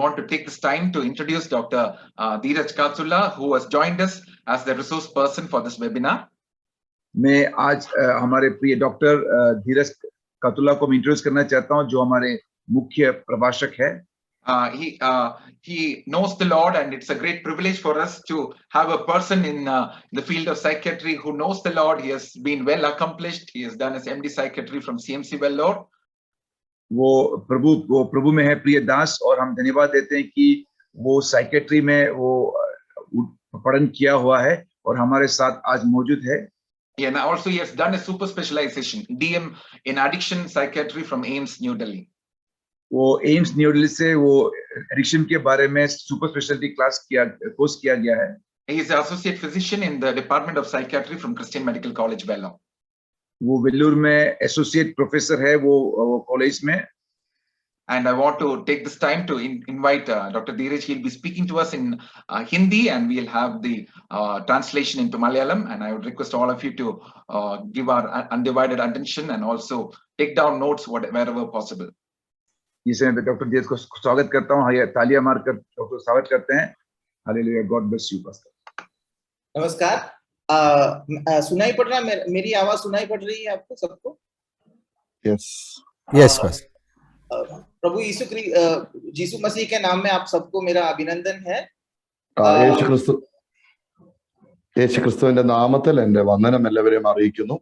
want to take this time to introduce Dr. Dheeraj Kathula, who has joined us as the resource person for this webinar. मैं आज हमारे प्रिय doctor धीरज कातुला को introduce करना चाहता हूं, जो हमारे मुख्य प्रभाषक है। He knows the Lord, and it's a great privilege for us to have a person in the field of psychiatry who knows the Lord. He has been well accomplished. He has done his MD psychiatry from CMC Vellore. वो प्रभु में है प्रिय दास, और हम धन्यवाद देते हैं कि वो साइकेट्री में वो पढ़न किया हुआ है और हमारे साथ आज मौजूद है। And also he has done a super specialization DM in addiction psychiatry from AIIMS New Delhi. वो एम्स न्यू दिल्ली से वो एडिक्शन के बारे में सुपर स्पेशलिटी कोर्स किया गया है। He is an associate physician in the Department of Psychiatry from Christian Medical College, Vellore. वो वेल्लोर में एसोसिएट प्रोफेसर है वो कॉलेज में। And I want to take this time to invite Dr. Dheeraj. He'll be speaking to us in Hindi, and we'll have the translation into Malayalam. And I would request all of you to give our undivided attention and also take down notes wherever possible. जिसे मैं doctor धीरज को स्वागत करता हूँ, तालियां मारकर doctor स्वागत करते हैं। Hallelujah, God bless you pastor. नमस्कार। सुनाई पड़ रहा है? मेरी आवाज सुनाई पड़ रही है आपको सबको? यस बस। प्रभु यीशु मसीह के नाम में आप सबको मेरा अभिनंदन है। യേശു ക്രിസ്തുവിന്റെ നാമത്തിൽ എൻ്റെ വന്ദനം എല്ലാവരെയും അറിയിക്കുന്നു।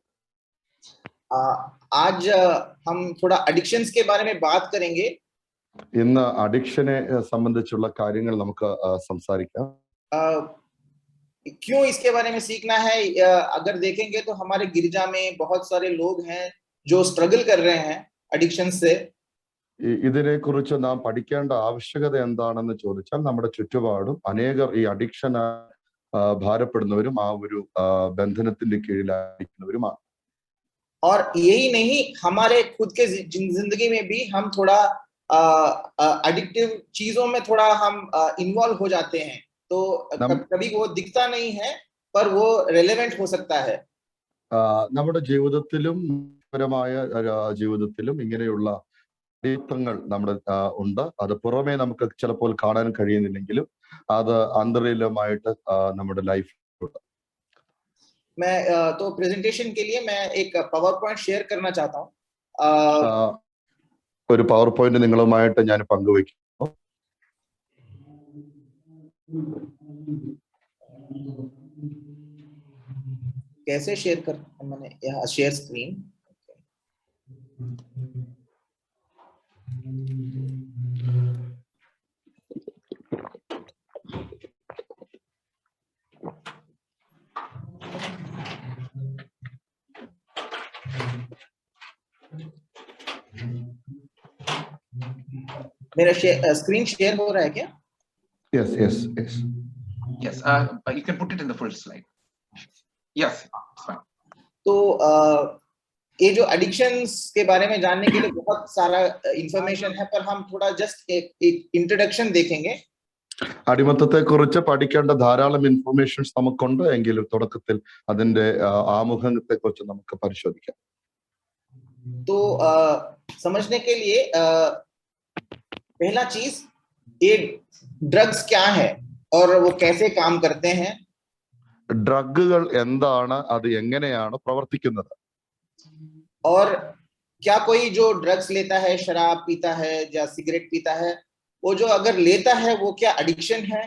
आज हम थोड़ा एडिक्शंस के बारे में बात करेंगे। ഇന്ന് അഡിക്ഷനെ സംബന്ധിച്ചുള്ള കാര്യങ്ങൾ നമുക്ക് സംസാരിക്കാം। क्यों इसके बारे में सीखना है? अगर देखेंगे तो हमारे गिरजा में बहुत सारे लोग हैं जो स्ट्रगल कर रहे हैं एडिक्शन से। ഇതിനെക്കുറിച്ച് നാം പഠിക്കേണ്ട ആവശ്യകത എന്താണെന്ന് ചോദിച്ചാൽ നമ്മുടെ ചുറ്റുപാടും അനേകർ ഈ അഡിക്ഷൻ ഭാരപ്പെടുന്നവരും ആ ഒരു ബന്ധനത്തിന്റെ കീഴിലായിരിക്കുന്നവരുമാണ്। और यही नहीं, हमारे खुद के जिंदगी में भी हम थोड़ा एडिक्टिव चीजों में थोड़ा हम इन्वॉल्व हो जाते हैं, तो कभी वो दिखता नहीं है पर वो रेलेवेंट हो सकता है। നമ്മുടെ ജീവിതത്തിലും പരമായ ജീവിതത്തിലും ഇങ്ങനെയുള്ള അടിത്തങ്ങൾ നമ്മുടെ ഉണ്ട്। അത് പുറമേ നമുക്ക് ചിലപ്പോൾ കാണാൻ കഴിയുന്നില്ലെങ്കിലും അത് അന്തരീലമായിട്ട് നമ്മുടെ ലൈഫിലുണ്ട്। मैं तो प्रेजेंटेशन के लिए मैं एक पावर पॉइंट शेयर करना चाहता हूँ। ഒരു പവർ പോയിന്റ് നിങ്ങളുമായിട്ട് ഞാൻ പങ്കുവെക്കുന്നു। कैसे शेयर कर, मैंने यहाँ शेयर स्क्रीन। मेरा स्क्रीन शेयर हो रहा है क्या? Yes. Yes, you can put it in the full slide. Yes, it's fine. तो ये जो एडिक्शंस के बारे में जानने के लिए बहुत सारा इंफॉर्मेशन है, पर हम थोड़ा जस्ट एक इंट्रोडक्शन देखेंगे। അടിമത്തത്തെ കുറിച്ച് പഠിക്കേണ്ട ധാരാളം ഇൻഫർമേഷൻസ് നമുക്കുണ്ട്, എങ്കിലും തുടക്കത്തിൽ അതിന്റെ ആമുഖത്തെ കുറിച്ച് നമുക്ക് പരിശോധിക്കാം। तो समझने के लिए पहला चीज, ये ड्रग्स क्या है और वो कैसे काम करते हैं। ഡ്രഗുകൾ എന്താണ്, അത് എങ്ങനെയാണ് പ്രവർത്തിക്കുന്നത്। और क्या कोई जो ड्रग्स लेता है, शराब पीता है या सिगरेट पीता है, वो जो अगर लेता है वो क्या एडिक्शन है?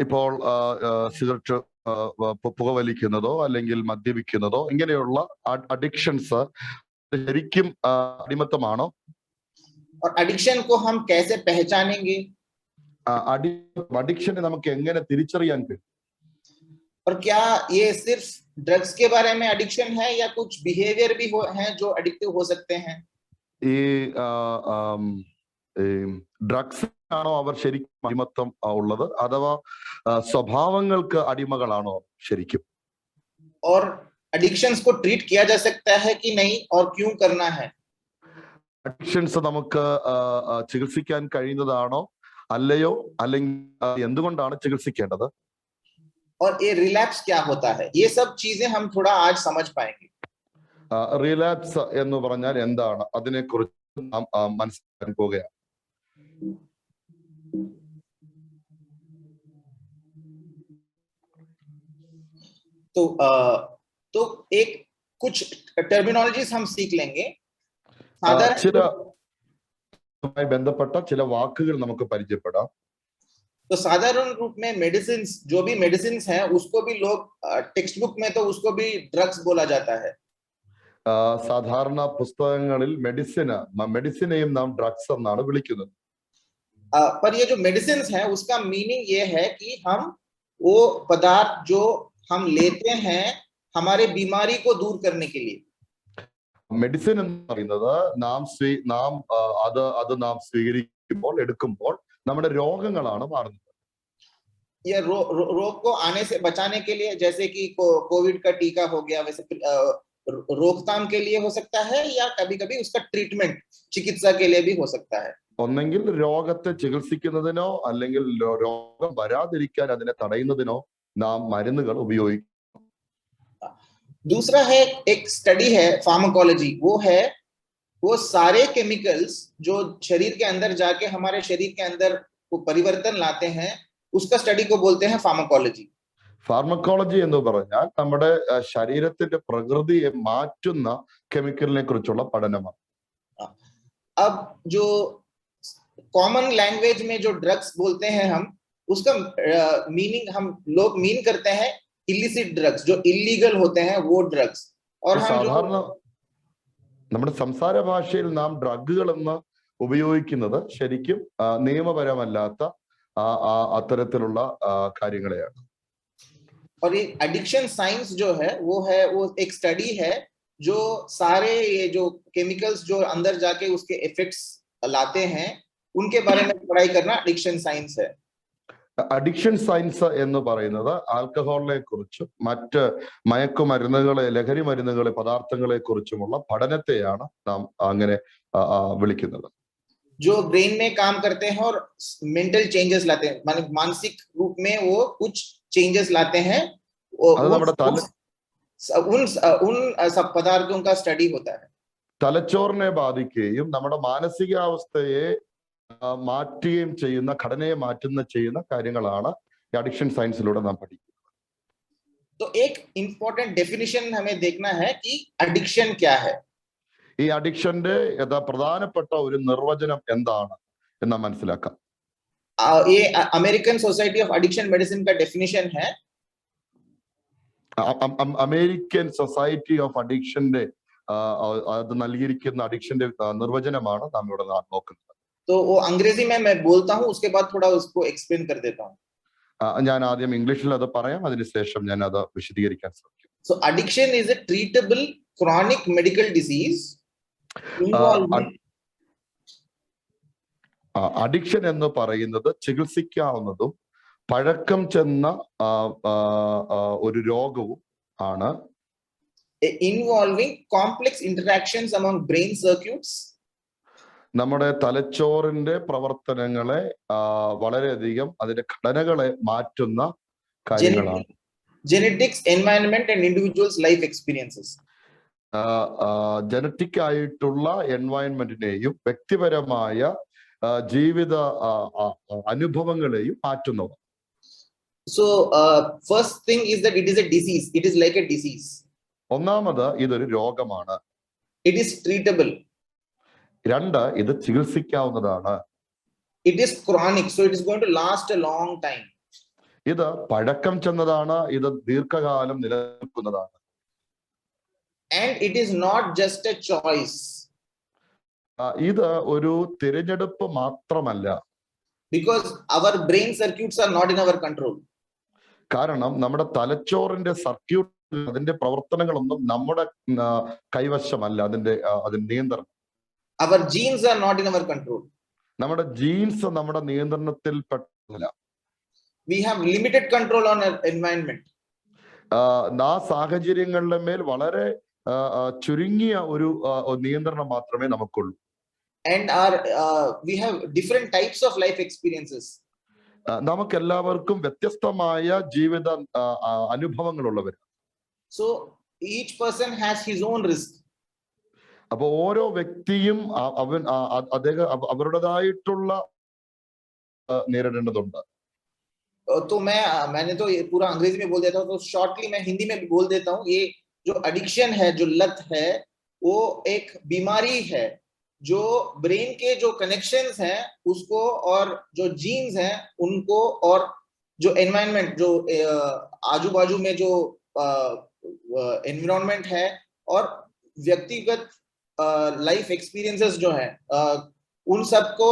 ഇപ്പോൾ സിഗരറ്റ് പുകവലിക്കുന്നതോ അല്ലെങ്കിൽ മദ്യപിക്കുന്നതോ ഇങ്ങനെയുള്ള അഡിക്ഷൻസ് ശരിക്കും അടിമത്തമാണോ? और एडिक्शन को हम कैसे पहचानेंगे? അഡിക്ഷനെ നമുക്ക് എങ്ങനെ തിരിച്ചറിയാൻ കഴിയും? और क्या ये सिर्फ ड्रग्स के बारे में एडिक्शन है या कुछ बिहेवियर भी हैं जो एडिक्टिव हो सकते हैं? ഈ ഡ്രഗ്സ് ആണോ അവർ ശരിക്കും അടിമത്തം ഉള്ളത്, അഥവാ സ്വഭാവങ്ങൾക്ക് അടിമകളാണോ ശരിക്കും? और एडिक्शंस को ट्रीट किया जा सकता है कि नहीं, और क्यों करना है? അഡിക്ഷൻസ് നമുക്ക് ചികിത്സിക്കാൻ കഴിയുന്നതാണോ അല്ലയോ, അല്ലെങ്കിൽ എന്തുകൊണ്ടാണ് ചികിത്സിക്കേണ്ടത്? और ये रिलैप्स क्या होता है? ये सब चीजें हम थोड़ा आज समझ पाएंगे। റിലാപ്സ് എന്ന് പറഞ്ഞാൽ എന്താണ്, അതിനെക്കുറിച്ച് നാം മനസ്സിലാക്കാൻ പോവുകയാണ്। तो एक कुछ टर्मिनोलॉजीज हम सीख लेंगे. ചില ബന്ധപ്പെട്ട ചില വാക്കുകൾ നമുക്ക് പരിചയപ്പെടാം. तो साधारण रूप में मेडिसिन, जो भी मेडिसिन है उसको भी लोग टेक्स्ट बुक में तो उसको भी ड्रग्स बोला जाता है. സാധാരണ പുസ്തകങ്ങളിൽ മെഡിസിനെയും നാം ഡ്രഗ്സ് എന്നാണ് വിളിക്കുന്നത്. पर ये जो मेडिसिन है उसका मीनिंग ये है कि हम वो पदार्थ जो हम लेते हैं हमारे बीमारी को दूर करने के लिए. മെഡിസിൻ എന്ന് പറയുന്നത് നാം സ്വീകരിക്കുമ്പോൾ എടുക്കുമ്പോൾ നമ്മുടെ രോഗങ്ങളാണ് മാറുന്നത്. ये रोग को आने से बचाने के लिए, जैसे कि कोविड का टीका हो गया, वैसे रोकथाम के लिए हो सकता है, या कभी-कभी उसका ट्रीटमेंट चिकित्सा के लिए भी हो सकता है. ഒന്നെങ്കിൽ രോഗത്തെ ചികിത്സിക്കുന്നതിനോ അല്ലെങ്കിൽ രോഗം വരാതിരിക്കാൻ അതിനെ തടയുന്നതിനോ നാം മരുന്നുകൾ ഉപയോഗിക്കും. दूसरा है एक स्टडी है फार्माकोलॉजी, वो सारे केमिकल्स जो शरीर के अंदर जाके हमारे शरीर के अंदर वो परिवर्तन लाते हैं, उसका स्टडी को बोलते हैं फार्माकोलॉजी. ഫാർമക്കോളജി എന്ന് പറഞ്ഞാൽ നമ്മുടെ ശരീരത്തിന്റെ പ്രകൃതിയെ മാറ്റുന്ന കെമിക്കലിനെ കുറിച്ചുള്ള പഠനമാണ്. अब जो कॉमन लैंग्वेज में जो ड्रग्स बोलते हैं हम, उसका मीनिंग हम लोग मीन करते हैं इलिसिट ड्रग्स, जो इलीगल होते हैं वो ड्रग्स. और हम സാധാരണ നമ്മുടെ സംസാര ഭാഷയിൽ നാം ഡ്രഗുകൾ എന്ന് ഉപയോഗിക്കുന്നത് ശരിക്കും നിയമപരമല്ലാത്ത അത്തരത്തിലുള്ള കാര്യങ്ങളെയാണ്. और ये एडिक्शन साइंस जो है वो एक स्टडी है जो सारे ये जो केमिकल्स जो अंदर जाके उसके इफेक्ट्स लाते हैं उनके बारे में पढ़ाई करना एडिक्शन साइंस है. അഡിക്ഷൻ സയൻസ് എന്ന് പറയുന്നത് ആൽക്കഹോളിനെ കുറിച്ചും മറ്റ് മയക്കുമരുന്നുകളെ, ലഹരി മരുന്നുകളെ, പദാർത്ഥങ്ങളെ കുറിച്ചുമുള്ള പഠനത്തെയാണ് നാം അങ്ങനെ വിളിക്കുന്നത്. जो ब्रेन में काम करते हैं और मेंटल चेंजेस लाते हैं, माने मानसिक रूप में वो कुछ चेंजेस लाते हैं, उन सब पदार्थों का स्टडी होता है. തലച്ചോറിനെ ബാധിക്കുകയും നമ്മുടെ മാനസികാവസ്ഥയെ മാറ്റുകയും ചെയ്യുന്ന, ഘടനയെ ചെയ്യുന്ന കാര്യങ്ങളാണ് അഡിക്ഷൻ സയൻസിലൂടെ നാം പഠിക്കുന്നത്. तो एक इम्पोर्टेंट डेफिनेशन हमें देखना है कि एडिक्शन क्या है. ഈ അഡിക്ഷന്റെ പ്രധാനപ്പെട്ട ഒരു നിർവചനം എന്താണ് എന്ന് മനസ്സിലാക്കാം. ये American society of addiction medicine का डेफिनेशन है. അമേരിക്കൻ സൊസൈറ്റി ഓഫ് അഡിക്ഷന്റെ അത് നൽകിയിരിക്കുന്ന അഡിക്ഷന്റെ നിർവചനമാണ് നാം ഇവിടെ നോക്കുന്നത്. तो वो अंग्रेजी में मैं बोलता हूँ, उसके बाद थोड़ा उसको एक्सप्लेन कर देता हूँ. ഞാൻ ആദ്യം ഇംഗ്ലീഷിൽ അത് പറയാം, അതിനുശേഷം ഞാൻ അത് വിശദീകരിക്കാൻ ശ്രമിക്കും. So addiction is a treatable chronic medical disease involving addiction എന്ന് പറയുന്നത് ചികിത്സിക്കാവുന്നതും പഴക്കം ചെന്ന ഒരു രോഗവും ആണ്. involving complex interactions among brain circuits, നമ്മുടെ തലച്ചോറിന്റെ പ്രവർത്തനങ്ങളെ വളരെയധികം അതിന്റെ ഘടനകളെ മാറ്റുന്ന കാര്യങ്ങളാണ്. genetics, environment and individuals life experiences. Genetic ആയിട്ടുള്ള എൻവയൺമെന്റിനെയും വ്യക്തിപരമായ ജീവിത അനുഭവങ്ങളെയും മാറ്റുന്നവ. So first thing is that it is a disease, it is like a disease. ഒന്നാമത് ഇതൊരു രോഗമാണ്. It is treatable. രണ്ട്, ഇത് ചികിത്സിക്കാവുന്നതാണ്. It is chronic, so it is going to last a long time. ഇത് പഴക്കം ചെന്നതാണ്, ഇത് ദീർഘകാലം നിലനിൽക്കുന്നതാണ്. And it is not just a choice. ഇത് ഒരു തിരഞ്ഞെടുപ്പ് മാത്രമല്ല. Because our brain circuits are not in our control. കാരണം നമ്മുടെ തലച്ചോറിന്റെ സർക്യൂട്ട്, അതിന്റെ പ്രവർത്തനങ്ങളൊന്നും നമ്മുടെ കൈവശമല്ല, അതിന്റെ നിയന്ത്രണം. Our genes are not in our control. നമ്മുടെ ജീൻസ് നമ്മുടെ നിയന്ത്രണത്തിൽ പെട്ടില്ല. We have limited control on our environment. ആ സാഹചര്യങ്ങളുടെ മേൽ വളരെ ചുരുങ്ങിയ ഒരു നിയന്ത്രണം മാത്രമേ നമുക്കുള്ളൂ. And we have different types of life experiences. നമുക്ക് എല്ലാവർക്കും വ്യത്യസ്തമായ ജീവിത അനുഭവങ്ങളുള്ളവർ. So each person has his own risk. അപ്പൊ ഓരോ വ്യക്തിയും അവരുടേതായിട്ടുള്ള നേരിടേണ്ടതുണ്ട്. तो मैंने तो ये पूरा अंग्रेजी में बोल देता हूँ, तो शॉर्टली मैं हिंदी में भी बोल देता हूँ। ये जो एडिक्शन है, जो लत है, वो एक बीमारी है जो ब्रेन के जो कनेक्शंस हैं उसको, और जो जीन्स हैं उनको, और जो एनवायरनमेंट, जो आजू बाजू में जो एनवायरनमेंट है, और व्यक्तिगत लाइफ एक्सपीरियंसेस जो है, उन सबको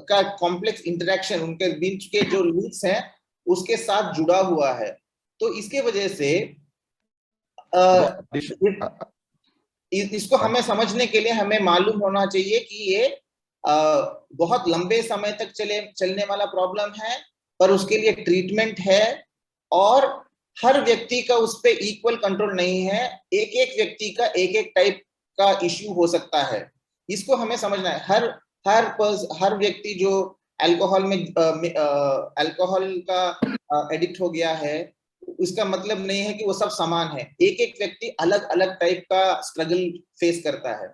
का कॉम्प्लेक्स इंटरेक्शन, उनके बीच के जो लिंक्स हैं उसके साथ जुड़ा हुआ है। तो इसके वजह से इसको हमें समझने के लिए हमें मालूम होना चाहिए कि ये बहुत लंबे समय तक चलने वाला प्रॉब्लम है, पर उसके लिए ट्रीटमेंट है, और हर व्यक्ति का उस पे इक्वल कंट्रोल नहीं है। एक एक व्यक्ति का एक एक टाइप का इश्यू हो सकता है, इसको हमें समझना है। हर व्यक्ति जो अल्कोहल का एडिक्ट हो गया है, उसका मतलब नहीं है कि वो सब समान है। एक एक व्यक्ति अलग अलग टाइप का स्ट्रगल फेस करता है।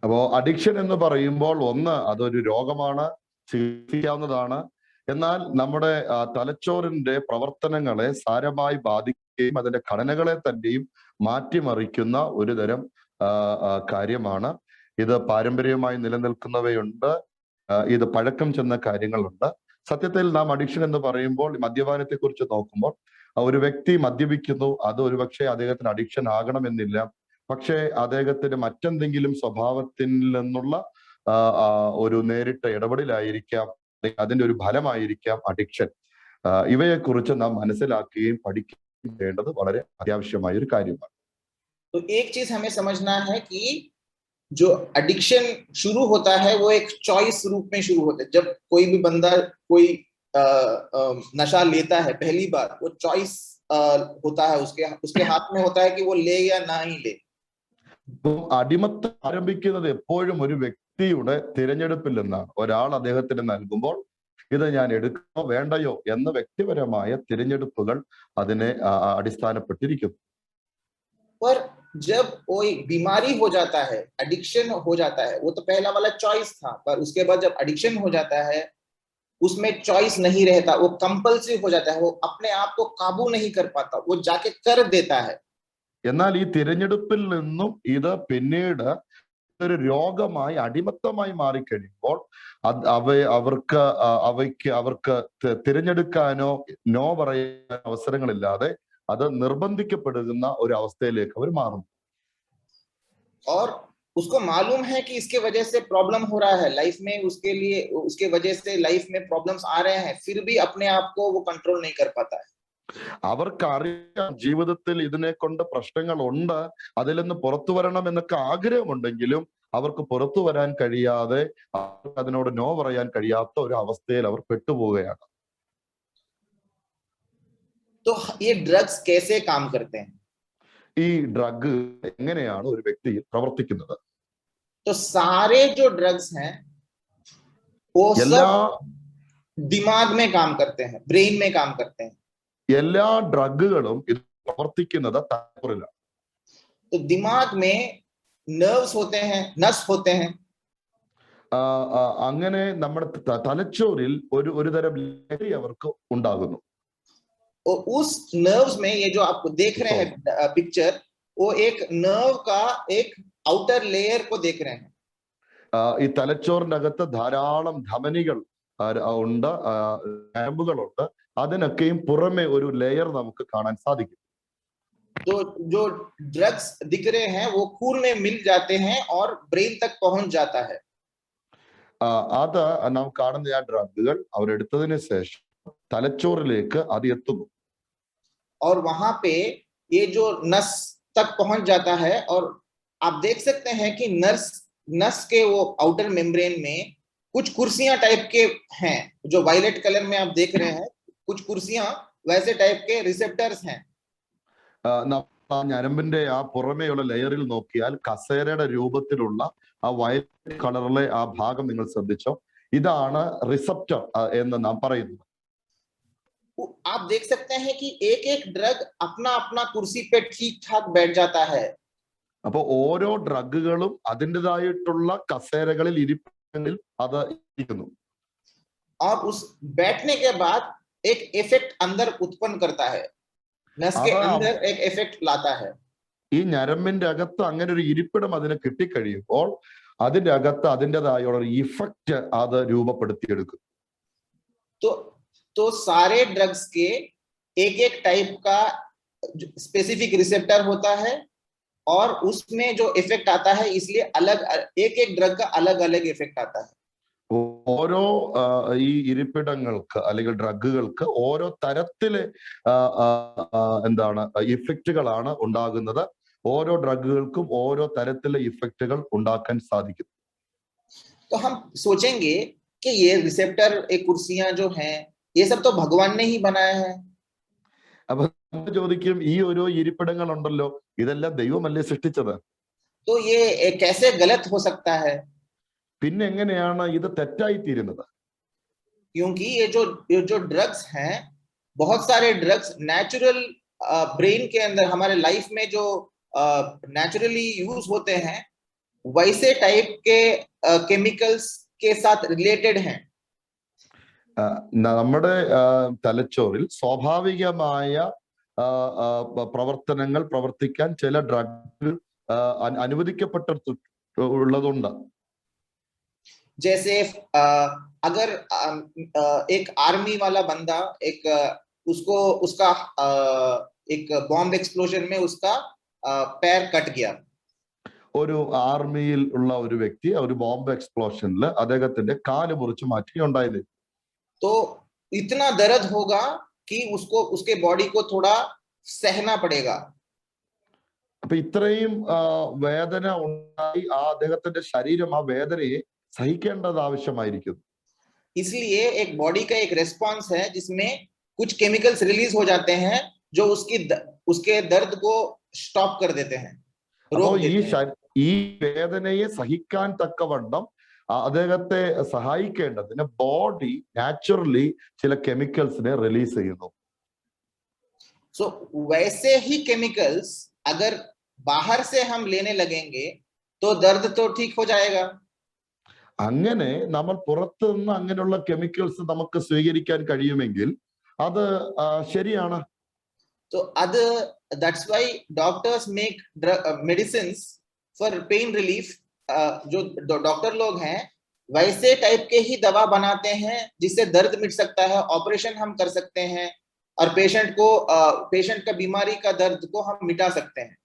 അപ്പോ അഡിക്ഷൻ എന്ന് പറയുമ്പോൾ ഒന്ന് അതൊരു രോഗമാണ്, ചികിത്സിക്കാവുന്നതാണ്. എന്നാൽ നമ്മുടെ തലച്ചോറിന്റെ പ്രവർത്തനങ്ങളെ സാരമായി ബാധിക്കുകയും അതിന്റെ ഘടനകളെ തന്നെയും മാറ്റിമറിക്കുന്ന ഒരു തരം കാര്യമാണ്. ഇത് പാരമ്പര്യമായി നിലനിൽക്കുന്നവയുണ്ട്, ഇത് പഴക്കം ചെന്ന കാര്യങ്ങളുണ്ട്. സത്യത്തിൽ നാം അഡിക്ഷൻ എന്ന് പറയുമ്പോൾ മദ്യപാനത്തെ കുറിച്ച് നോക്കുമ്പോൾ ഒരു വ്യക്തി മദ്യപിക്കുന്നു, അത് ഒരുപക്ഷെ അദ്ദേഹത്തിന് അഡിക്ഷൻ ആകണമെന്നില്ല. പക്ഷേ അദ്ദേഹത്തിന് മറ്റെന്തെങ്കിലും സ്വഭാവത്തിൽ നിന്നുള്ള ഒരു നേരിട്ട ഇടപെടലായിരിക്കാം, അതിന്റെ ഒരു ഫലമായിരിക്കാം അഡിക്ഷൻ. ഇവയെക്കുറിച്ച് നാം മനസ്സിലാക്കുകയും പഠിക്കുകയും ചെയ്യേണ്ടത് വളരെ അത്യാവശ്യമായ ഒരു കാര്യമാണ്. तो एक चीज हमें समझना है कि जो एडिक्शन शुरू होता है वो एक चॉइस रूप में शुरू होता है। जब कोई भी बंदा कोई नशा लेता है पहली बार, वो चॉइस होता है, उसके हाथ में होता है कि वो ले या ना ही ले। അടിമത്തം ആരംഭിക്കുന്നത് എപ്പോഴും ഒരു വ്യക്തിയുടെ തിരഞ്ഞെടുപ്പിൽ നിന്നാണ്. ഒരാൾ അദ്ദേഹത്തിന് നൽകുമ്പോൾ ഇത് ഞാൻ എടുക്കണോ വേണ്ടയോ എന്ന വ്യക്തിപരമായ തിരഞ്ഞെടുപ്പുകൾ അതിനെ അടിസ്ഥാനപ്പെട്ടിരിക്കുന്നു. पर जब कोई बीमारी हो जाता है, एडिक्शन हो जाता है, वो तो पहला वाला चॉइस था, पर उसके बाद जब एडिक्शन हो जाता है उसमें चॉइस नहीं रहता, वो कंपल्सिव हो जाता है, वो अपने आप को काबू नहीं कर पाता, वो जाके कर देता है। എന്നാൽ ഈ തിരഞ്ഞെടുപ്പിൽ നിന്നും ഇത് പിന്നീട് ഒരു രോഗമായി അടിമത്തമായി മാറിക്കഴിയുമ്പോൾ അവർക്ക് തിരഞ്ഞെടുക്കാനോ നോ പറയാൻ അവസരങ്ങളില്ലാതെ അത് നിർബന്ധിക്കപ്പെടുന്ന ഒരു അവസ്ഥയിലേക്ക് അവർ മാറുന്നു. और उसको मालूम है कि इसके वजह से प्रॉब्लम हो रहा है लाइफ में, उसके वजह से लाइफ में प्रॉब्लम्स आ रहे हैं, फिर भी अपने आप को वो कंट्रोल नहीं कर पाता है। അവർക്കറിയാം ജീവിതത്തിൽ ഇതിനെ കൊണ്ട് പ്രശ്നങ്ങളുണ്ട്, അതിൽ നിന്ന് പുറത്തു വരണം എന്നൊക്കെ ആഗ്രഹമുണ്ടെങ്കിലും അവർക്ക് പുറത്തു വരാൻ കഴിയാതെ അതിനോട് നോ പറയാൻ കഴിയാത്ത ഒരു അവസ്ഥയിൽ അവർ പെട്ടുപോവുകയാണ്. तो ये ड्रग्स कैसे काम करते हैं? ഈ ഡ്രഗ് എങ്ങനെയാണ് ഒരു വ്യക്തിയിൽ പ്രവർത്തിക്കുന്നത്? तो सारे जो ड्रग्स हैं वो सब दिमाग में काम करते हैं, ब्रेन में काम करते हैं। എല്ലാ ഡ്രഗുകളും ഇത് പ്രവർത്തിക്കുന്നത് തലച്ചോറിലാണ്. तो दिमाग में नर्व्स होते हैं, नस होते हैं। അങ്ങനെ നമ്മുടെ തലച്ചോറിൽ ഒരു തരം ലഹരി അവർക്ക് ഉണ്ടാകുന്നു. और उस नर्व्स में ये जो आप देख रहे हैं पिक्चर, वो एक नर्व का एक आउटर लेयर को देख रहे हैं। ഈ തലച്ചോറിനകത്ത് ധാരാളം ധമനികൾ ഉണ്ട്, ഞരമ്പുകളുണ്ട്, അതിനൊക്കെയും പുറമെ ഒരു ലെയർ നമുക്ക് കാണാൻ സാധിക്കും. तो जो ड्रग्स दिख रहे हैं वो खून में मिल जाते हैं और ब्रेन तक पहुंच जाता है। അത് നാം കാണുന്ന ആ ഡ്രഗുകൾ അവരെടുത്തതിന് ശേഷം തലച്ചോറിലേക്ക് അത് എത്തുന്നു. और वहां पे ये जो नस तक पहुंच जाता है, और आप देख सकते हैं कि नस के वो आउटर मेम्ब्रेन में कुछ कुर्सियां टाइप के हैं, जो वायलेट कलर में आप देख रहे हैं, कुछ कुर्सियां वैसे टाइप के रिसेप्टर्स हैं। ഞരമ്പിന്റെ ആ പുറമേയുള്ള ലെയറിൽ നോക്കിയാൽ കസേരയുടെ രൂപത്തിലുള്ള ആ വയലറ്റ് കളറിലെ ആ ഭാഗം നിങ്ങൾ ശ്രദ്ധിച്ചോ, ഇതാണ് റിസപ്റ്റർ എന്ന് നാം പറയുന്നത്. आप देख सकते हैं कि एक एक ड्रग अपना अपना कुर्सी पे ठीक ठाक बैठ जाता है। അപ്പൊ ഓരോ ഡ്രഗുകളും അതിൻ്റെതായിട്ടുള്ള കസേരകളിൽ ഇരിപ്പിടങ്ങളിൽ അത് ഇരിക്കുന്നു. और उस बैठने के बाद एक इफेक्ट अंदर उत्पन्न करता है, नस के अंदर एक इफेक्ट लाता है। ഈ ഞരമ്പിന്റെ അകത്ത് അങ്ങനെ ഒരു ഇരിപ്പിടം അതിന് കിട്ടിക്കഴിയുമ്പോൾ അതിന്റെ അകത്ത് അതിൻ്റെതായുള്ള ഒരു ഇഫക്റ്റ് അത് രൂപപ്പെടുത്തിയെടുക്കും. तो सारे ड्रग्स के एक एक टाइप का स्पेसिफिक रिसेप्टर होता है और उसमें जो इफेक्ट आता है, इसलिए अलग एक एक ड्रग का अलग अलग इफेक्ट आता है. ഓരോ ഈ ഇരിപ്പിടങ്ങൾക്ക് അല്ലെങ്കിൽ ഡ്രഗുകൾക്ക് ഓരോ തരത്തിലെ എന്താണ് ഇഫക്റ്റുകളാണ് ഉണ്ടാകുന്നത്. ഓരോ ഡ്രഗുകൾക്കും ഓരോ തരത്തിലെ ഇഫക്റ്റുകൾ ഉണ്ടാക്കാൻ സാധിക്കും. तो हम सोचेंगे कि ये रिसेप्टर एक कुर्सियां जो हैं, ये सब तो भगवान ने ही बनाया है. അപ്പൊ നമ്മൾ ചോദിക്കും, ഈ ഓരോ ഇരിപ്പിടങ്ങൾ ഉണ്ടല്ലോ, ഇതെല്ലാം ദൈവമല്ലേ സൃഷ്ടിച്ചത്? तो ये कैसे गलत हो सकता है? പിന്നെ എങ്ങനെയാണ് ഇത് തെറ്റായി തീരുന്നത്? क्योंकि ये जो ड्रग्स हैं, बहुत सारे ड्रग्स नेचुरल ब्रेन के अंदर हमारे लाइफ में जो नेचुरली यूज होते हैं, वैसे टाइप के केमिकल्स के साथ रिलेटेड हैं. നമ്മുടെ തലച്ചോറിൽ സ്വാഭാവികമായ പ്രവർത്തനങ്ങൾ പ്രവർത്തിക്കാൻ ചില ഡ്രഗുകൾ അനുവദിക്കപ്പെട്ടുള്ളതുണ്ട്. जैसे अगर एक आर्मी वाला बंदा उसका एक बॉम्ब एक्सप्लोजन में उसका पैर कट गया. ഒരു ആർമിയിൽ ഉള്ള ഒരു വ്യക്തി ഒരു ബോംബ് എക്സ്പ്ലോഷനിൽ അദ്ദേഹത്തിന്റെ കാല് മുറിച്ചു മാറ്റുകയുണ്ടായത്. तो इतना दर्द होगा कि उसको उसके बॉडी को थोड़ा सहना पड़ेगा. അപ്പൊ ഇത്രയും വേദന ഉണ്ടായി അദ്ദേഹത്തിന്റെ ശരീരം ആ വേദനയെ സഹിക്കേണ്ടത് ആവശ്യമായിരിക്കും. इसलिए एक बॉडी का एक रेस्पॉन्स है जिसमें कुछ केमिकल्स रिलीज हो जाते हैं जो उसके दर्द को स्टॉप कर देते हैं, रोक देते हैं. ഈ വേദനയെ സഹിക്കാൻ തക്കവണ്ണം അദ്ദേഹത്തെ സഹായിക്കേണ്ടതിന് ബോഡി നാച്ചുറലി ചില കെമിക്കൽസിനെ റിലീസ് ചെയ്യുന്നു. सो वैसे ही केमिकल्स अगर बाहर से हम लेने लगेंगे तो दर्द तो ठीक हो जाएगा. അങ്ങനെ നമ്മൾ പുറത്തു നിന്ന് അങ്ങനെയുള്ള കെമിക്കൽസ് നമുക്ക് സ്വീകരിക്കാൻ കഴിയുമെങ്കിൽ അത് ശരിയാണ്. तो that's why doctors make medicines for pain relief. जो डॉक्टर लोग हैं वैसे टाइप के ही दवा बनाते हैं जिससे दर्द मिट सकता है, ऑपरेशन हम कर सकते हैं और पेशेंट का बीमारी का दर्द को हम मिटा सकते हैं.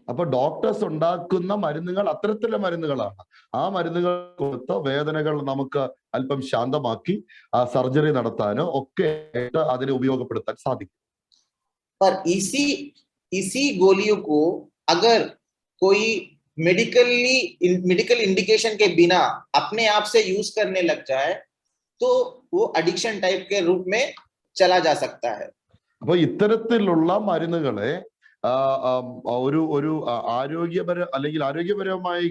അപ്പൊ ഡോക്ടേഴ്സ് ഉണ്ടാക്കുന്ന മരുന്നുകൾ അത്തരത്തിലുള്ള മരുന്നുകളാണ്. ആ മരുന്നുകൾ കൊടുത്ത് വേദനകൾ നമുക്ക് അല്പം ശാന്തമാക്കി സർജറി നടത്താനോ ഒക്കെ അതിനെ ഉപയോഗപ്പെടുത്താൻ സാധിക്കും. पर इसी गोलियों को अगर कोई मेडिकल इंडिकेशन के बिना अपने आप से यूज करने लग जाए तो वो एडिक्शन टाइप के रूप में चला जा सकता है. അപ്പൊ ഇത്തരത്തിലുള്ള മരുന്നുകളെ ഒരു ആരോഗ്യപരമായി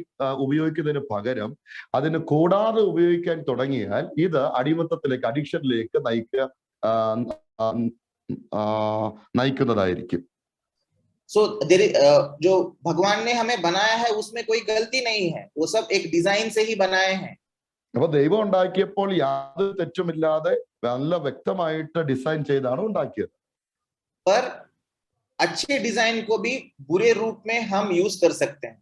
ഉപയോഗിക്കുന്നതിന് പകരം അതിന് കൂടാതെ ഉപയോഗിക്കാൻ തുടങ്ങിയാൽ ഇത് അടിമത്തത്തിലേക്ക്, അഡിക്ഷനിലേക്ക് നയിക്കുന്നതായിരിക്കും. सो जो भगवान ने हमें बनाया है उसमें कोई गलती नहीं है, वो सब एक डिजाइन से ही बनाए हैं. അപ്പൊ ദൈവം ഉണ്ടാക്കിയപ്പോൾ യാതൊരു തെറ്റുമില്ലാതെ നല്ല വ്യക്തമായിട്ട് ഡിസൈൻ ചെയ്താണ് ഉണ്ടാക്കിയത്. पर अच्छे डिजाइन को भी बुरे रूप में हम यूज कर सकते हैं.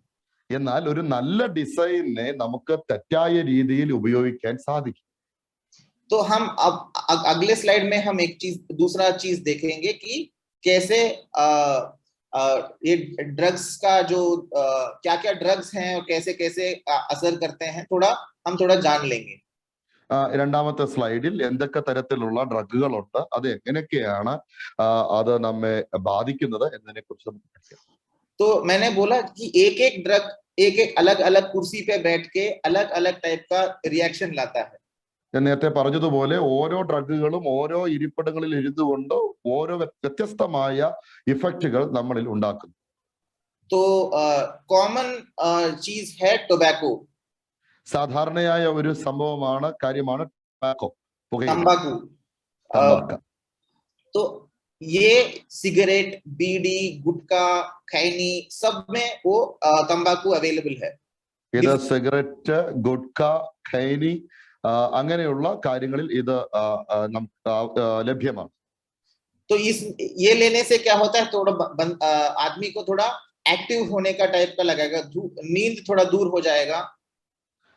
എന്നാൽ ഒരു നല്ല ഡിസൈനെ നമുക്ക് തെറ്റായ രീതിയിൽ ഉപയോഗിക്കാൻ സാധിക്കും. तो हम अब अगले स्लाइड में हम दूसरा चीज देखेंगे कि कैसे ये ड्रग्स का जो क्या क्या ड्रग्स हैं और कैसे कैसे असर करते हैं हम थोड़ा जान लेंगे. രണ്ടാമത്തെ സ്ലൈഡിൽ എന്തൊക്കെ തരത്തിലുള്ള ഡ്രഗുകളുണ്ട്, അത് എങ്ങനെയൊക്കെയാണ് അത് നമ്മെ ബാധിക്കുന്നത് എന്നതിനെ കുറിച്ച് നമുക്ക് പഠിക്കാം. तो मैंने बोला कि एक एक ड्रग एक अलग अलग कुर्सी पे बैठ के अलग अलग टाइप का रिएक्शन लाता है. ഞാൻ നേരത്തെ പറഞ്ഞതുപോലെ ഓരോ ഡ്രഗുകളും ഓരോ ഇരിപ്പിടങ്ങളിൽ ഇരുന്നുകൊണ്ട് ഓരോ വ്യത്യസ്തമായ ഇഫക്റ്റുകൾ നമ്മളിൽ ഉണ്ടാക്കുന്നു. तो कॉमन चीज है टोबैको. സാധാരണയായ ഒരു കാര്യമാണ് ടൊബാക്കോ, तंबाकू. तो ये सिगरेट, बीड़ी, गुटखा, खैनी सब में वो तंबाकू अवेलेबल है. ഇത് സിഗരറ്റ്, ഗുഡ്ക, ഖൈനി അങ്ങനെയുള്ള കാര്യങ്ങളിൽ ഇത് ലഭ്യമാണ്. तो ये लेने से क्या होता है, थोड़ा आदमी को थोड़ा एक्टिव होने का टाइप का लगेगा, नींद थोड़ा दूर हो जाएगा.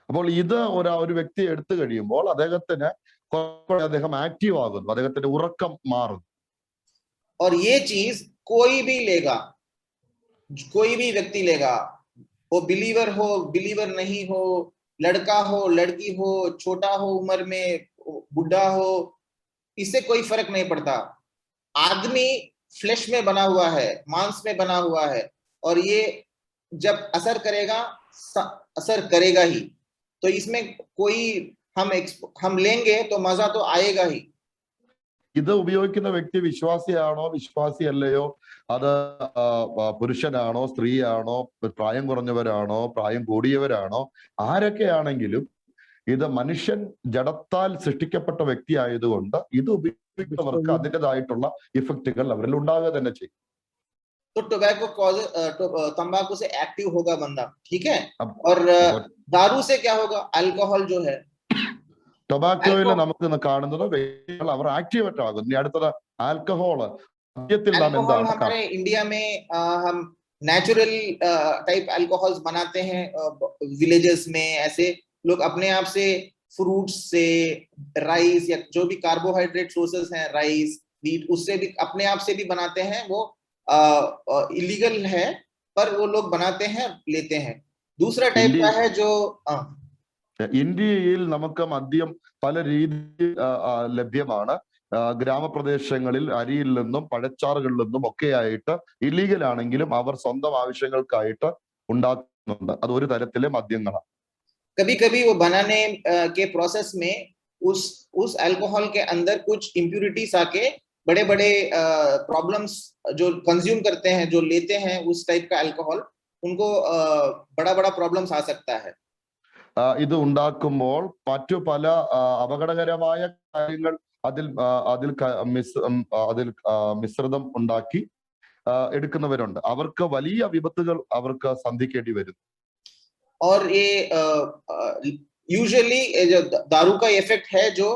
അപ്പോൾ ഇത് ഒരു വ്യക്തി എടുത്തു കഴിയുമ്പോൾ അദ്ദേഹത്തിന് അദ്ദേഹം ആക്റ്റീവ് ആകുന്നു, അദ്ദേഹത്തിന്റെ ഉറക്കം മാറുന്നു. और ये चीज कोई भी लेगा, कोई भी व्यक्ति लेगा, वो बिलीवर हो बिलीवर नहीं हो, लड़का हो लड़की हो, छोटा हो उम्र में, बुढ़ा हो, इससे कोई फर्क नहीं पड़ता. आदमी फ्लैश में बना हुआ है, मांस में बना हुआ है, और ये जब असर करेगा असर करेगा ही. तो इसमें कोई हम लेंगे तो मजा तो आएगा ही. ഇത് ഉപയോഗിക്കുന്ന വ്യക്തി വിശ്വാസിയാണോ വിശ്വാസിയല്ലയോ, അത് പുരുഷനാണോ സ്ത്രീയാണോ, പ്രായം കുറഞ്ഞവരാണോ പ്രായം കൂടിയവരാണോ, ആരൊക്കെയാണെങ്കിലും ഇത് മനുഷ്യൻ ജഡത്താൽ സൃഷ്ടിക്കപ്പെട്ട വ്യക്തി ആയതുകൊണ്ട് ഇത് ഉപയോഗിക്കുന്നവർക്ക് അതിൻ്റെതായിട്ടുള്ള ഇഫക്റ്റുകൾ അവരിൽ ഉണ്ടാകുക തന്നെ ചെയ്യും. तो टोबैको तंबाकू से एक्टिव होगा बंदा, ठीक है. और दारू से क्या होगा, अल्कोहल जो है, ടൊബാക്കോയിൽ നമുക്ക് കാണുന്നത് വ്യക്തികൾ അവർ ആക്റ്റീവേറ്റ് ആകുന്നു. ഇനി അടുത്തത് ആൽക്കഹോള്. हमारे इंडिया में हम नेचुरल टाइप अल्कोहल्स बनाते हैं विलेजेस में. ऐसे लोग अपने आप से फ्रूट्स से, राइस या जो भी कार्बोहाइड्रेट सोर्सेस हैं, राइस व्हीट, उससे भी अपने आप से भी बनाते हैं. वो इलीगल है पर वो लोग बनाते हैं, लेते हैं. दूसरा टाइप का है जो ഇന്ത്യയിൽ നമുക്ക് മദ്യം പല രീതിയിൽ ലഭ്യമാണ്. ഗ്രാമപ്രദേശങ്ങളിൽ അരിയിൽ നിന്നും പഴച്ചാറുകളിൽ നിന്നും ഒക്കെയായിട്ട് ഇല്ലീഗൽ ആണെങ്കിലും അവർ സ്വന്തം ആവശ്യങ്ങൾക്കായിട്ട് ഉണ്ടാക്കുന്നുണ്ട്. അത് ഒരു തരത്തിലെ മദ്യങ്ങളാണ്. कभी कभी वो बनाने के प्रोसेस में उस अल्कोहल के अंदर कुछ इम्प्यूरिटीज आके बड़े बड़े प्रॉब्लम्स जो कंज्यूम करते हैं, जो लेते हैं उस टाइप का अल्कोहल, उनको बड़ा बड़ा प्रॉब्लम्स आ सकता है. ഇത് ഉണ്ടാക്കുമ്പോൾ മറ്റു പല അപകടകരമായ കാര്യങ്ങൾ അതിൽ മിശ്രിതം ഉണ്ടാക്കി എടുക്കുന്നവരുണ്ട്. അവർക്ക് വലിയ വിപത്തുകൾ അവർക്ക് സന്ധിക്കേണ്ടി വരും. और ये यूजुअली जो दारू का इफेक्ट है, जो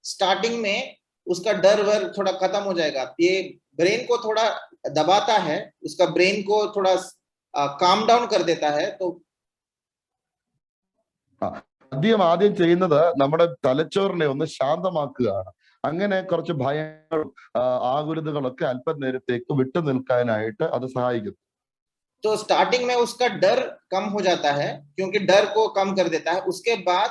स्टार्टिंग में उसका डर वर थोड़ा खत्म हो जाएगा. ये ब्रेन को थोड़ा दबाता है, उसका ब्रेन को थोड़ा काम डाउन कर देता है. तो ആദ്യം ചെയ്യുന്നത് നമ്മുടെ തലച്ചോറിനെ ഒന്ന് ശാന്തമാക്കുകയാണ്. അങ്ങനെ കുറച്ച് ഭയങ്ങളും ആകുലതകളൊക്കെ അല്പം നേരത്തേക്ക് വിട്ടു നിൽക്കാനായിട്ട് അത് സഹായിക്കുന്നു. तो स्टार्टिंग में उसका डर कम हो जाता है, क्योंकि डर को कम कर देता है. उसके बाद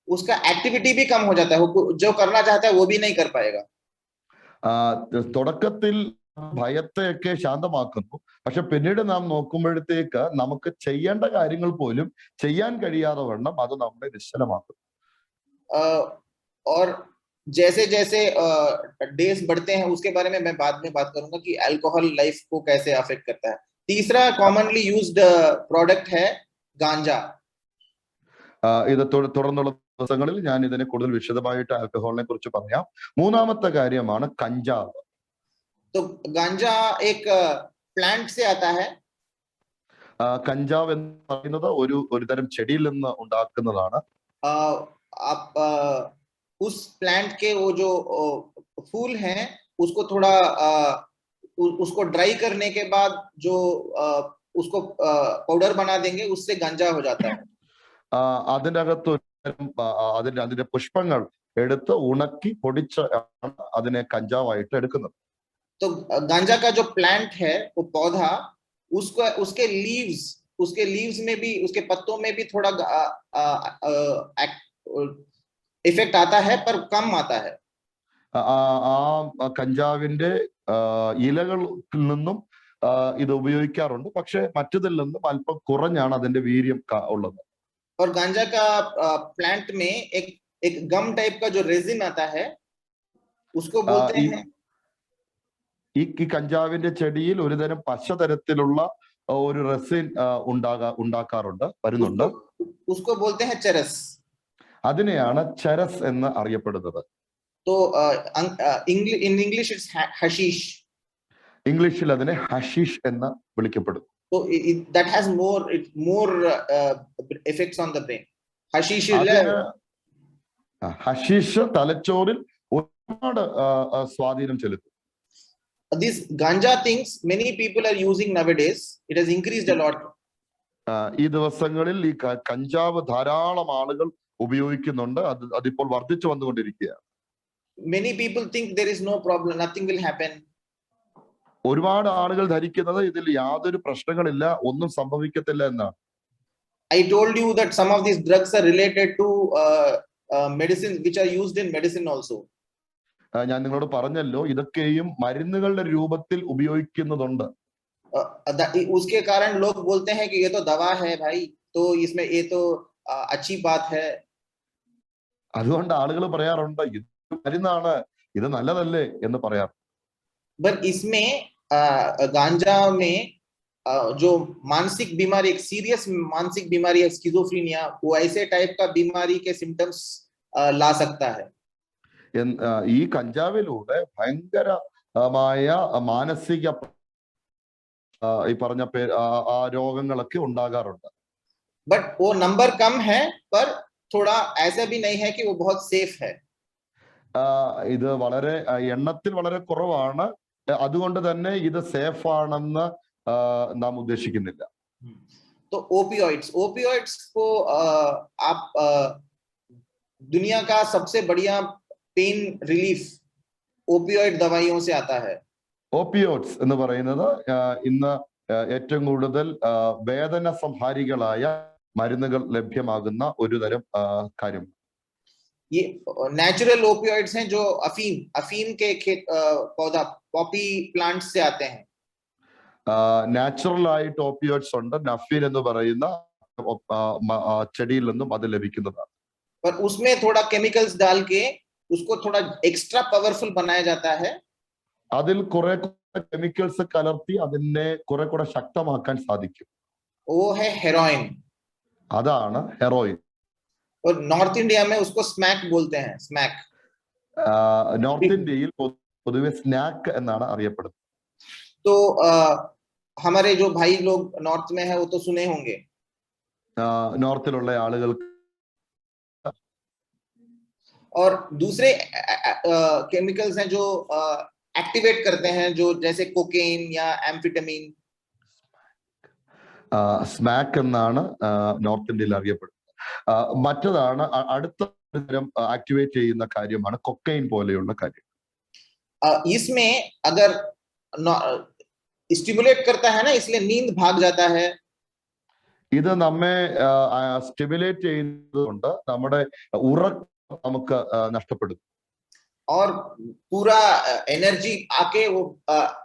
उसका एक्टिविटी भी कम हो जाता है, जो करना चाहता है वो भी नहीं कर पाएगा. തുടക്കത്തിൽ ഭയത്തെയൊക്കെ ശാന്തമാക്കുന്നു. പക്ഷെ പിന്നീട് നാം നോക്കുമ്പോഴത്തേക്ക് നമുക്ക് ചെയ്യേണ്ട കാര്യങ്ങൾ പോലും ചെയ്യാൻ കഴിയാതെ വണ്ണം അത് നമ്മളെ നിശ്ചലമാക്കും. और जैसे जैसे डेज बढ़ते हैं उसके बारे में मैं बाद में बात करूंगा कि अल्कोहल लाइफ को कैसे अफेक्ट करता है. तीसरा कॉमनली यूज्ड प्रोडक्ट है गांजा. ഇത് തുടർന്നുള്ള ദിവസങ്ങളിൽ ഞാൻ ഇതിനെ കൂടുതൽ വിശദമായിട്ട് ആൽക്കഹോളിനെ കുറിച്ച് പറയാം. മൂന്നാമത്തെ കാര്യമാണ് കഞ്ചാവ്. तो गांजा एक प्लांट से आता है. കഞ്ചാവ് എന്ന് പറയുന്നത് ഒരു തരം ചെടിയിൽ നിന്ന് ഉണ്ടാക്കുന്നതാണ്. आप उस प्लांट के वो जो फूल हैं उसको थोड़ा उसको ड्राई करने के बाद जो उसको पाउडर बना देंगे, उससे गांजा हो जाता है. അതിനകത്ത് അതിന്റെ പുഷ്പങ്ങൾ എടുത്ത് ഉണക്കി പൊടിച്ച് അതിനെ കഞ്ചാവായിട്ട് എടുക്കുന്നത്. तो गांजा का जो प्लांट है, वो पौधा, उसको उसके लीव्स में भी, उसके पत्तों में भी थोड़ा इफेक्ट आता है, पर कम आता है. കഞ്ചാവിന്റെ ഇലകളിൽ നിന്നും ഇത് ഉപയോഗിക്കാറുണ്ട്. പക്ഷെ മറ്റതിൽ നിന്നും അല്പം കുറഞ്ഞാണ് അതിന്റെ വീര്യം ഉള്ളത്. और गांजा का प्लांट में एक गम टाइप का जो रेजिन आता है, उसको बोलते हैं. ഈ കഞ്ചാവിന്റെ ചെടിയിൽ ഒരുതരം പശ തരത്തിലുള്ള ഒരു റെസിൻ ഉണ്ടാക്കാറുണ്ട്, വരുന്നുണ്ട്. उसको बोलते हैं चरस. അതിനെയാണ് ചരസ് എന്ന് അറിയപ്പെടുന്നത്. तो in English it's hashish. ഇംഗ്ലീഷിൽ അതിനെ ഹഷീഷ് എന്ന് വിളിക്കപ്പെടും. So that has more effects on the brain. Hashish hashish തലച്ചോറിൽ ഒരുപാട് സ്വാധീനം ചെലുത്തും. These ganja things many people are using nowadays. It has increased a lot. ഈ ദിവസങ്ങളിൽ ഈ കഞ്ചാവ് ധാരാളം ആളുകൾ ഉപയോഗിക്കുന്നുണ്ട്. അതിപ്പോൾ വർദ്ധിച്ചു വന്നുകൊണ്ടിരിക്കുകയാണ്. Many people think there is no problem, nothing will happen. ഒരുപാട് ആളുകൾ ധരിക്കുന്നത് ഇതിൽ യാതൊരു പ്രശ്നങ്ങളില്ല, ഒന്നും സംഭവിക്കത്തില്ല എന്നാണ്. I told you that some of these drugs are related to medicine which are used in medicine also. ഞാൻ നിങ്ങളോട് പറഞ്ഞല്ലോ, ഇതൊക്കെയും മരുന്നുകളുടെ രൂപത്തിൽ ഉപയോഗിക്കുന്നതുണ്ട്. उसके कारण लोग बोलते हैं कि ये तो दवा है भाई, तो इसमें ये तो अच्छी बात है. അതുകൊണ്ട് ആളുകൾ പറയാറുണ്ട് ഇത് മരുന്നാണ്, ഇത് നല്ലതല്ലേ എന്ന് പറയാറ്. पर इसमें गांजा में जो मानसिक बीमारी, एक सीरियस मानसिक बीमारी है स्किज़ोफ्रेनिया, वो ऐसे टाइप का बीमारी के सिम्टम्स ला सकता है. ഈ കഞ്ചാവിലൂടെ ഭയങ്കരമായ മാനസിക ഈ പറഞ്ഞ ആ രോഗങ്ങളൊക്കെ ഉണ്ടാകാറുണ്ട്. बट वो नंबर कम है, पर थोड़ा ऐसा भी नहीं है कि वो बहुत सेफ है. ഇത് വളരെ എണ്ണത്തിൽ വളരെ കുറവാണ്, അതുകൊണ്ട് തന്നെ ഇത് സേഫ് ആണെന്ന് നാം ഉദ്ദേശിക്കുന്നില്ല. तो ओपियोइड्स को आप दुनिया का सबसे बढ़िया पेन रिलीफ ओपियोइड दवाइयों से आता है. ഓപ്പിയോയിഡ്സ് എന്ന് പറയുന്നത് ഇന്ന് ഏറ്റവും കൂടുതൽ വേദന സംഹാരികളായ മരുന്നുകൾ ലഭ്യമാകുന്ന ഒരു തരം കാര്യം. ये नेचुरल ओपियोइड्स हैं जो अफीम के पौधा पॉपी प्लांट से आते हैं. നാച്ചുറൽ ആയിട്ട് ഓപ്പിയോയിഡ്സ് ഉണ്ട്, നഫീൻ എന്ന് പറയുന്ന ചെടിയിൽ നിന്നും അത് ലഭിക്കുന്നതാണ്. पर उसमें थोड़ा केमिकल्स डाल के उसको थोड़ा एक्स्ट्रा पावरफुल बनाया जाता है. അതിൽ കുറെ കെമിക്കൽസ് കലർത്തി അതിനെ കുറെ കൂടെ ശക്തമാക്കാൻ സാധിക്കും. वो है हेरोइन. അതാണ് ഹെറോയിൻ. और नॉर्थ इंडिया में उसको स्मैक बोलते हैं. स्मैक നോർത്ത് ഇന്ത്യയിൽ പൊതുവെ സ്നാക്ക് എന്നാണ് അറിയപ്പെടുന്നത്. तो हमारे जो भाई लोग नॉर्थ में है वो तो सुने होंगे. നോർത്തിലുള്ള ആളുകൾക്ക് और दूसरे केमिकल्स हैं जो एक्टिवेट करते हैं, जो जैसे कोकेन या एम्फेटामिन. സ്മാക്ക് എന്നാണ് നോർത്ത് ഇന്ത്യയിൽ അറിയപ്പെടുന്നത്. മറ്റതാണ് അടുത്ത തരം ആക്ടിവേറ്റ് ചെയ്യുന്ന കാര്യമാണ് കൊക്കൈൻ പോലെയുള്ള കാര്യം. इसमें अगर स्टिमुलेट करता है ना, इसलिए नींद भाग जाता है. ഇത് നമ്മെ സ്റ്റിമുലേറ്റ് ചെയ്യുന്നതുകൊണ്ട് നമ്മുടെ ഉറക്കം നമുക്ക് നഷ്ടപ്പെടും. और पूरा एनर्जी आके वो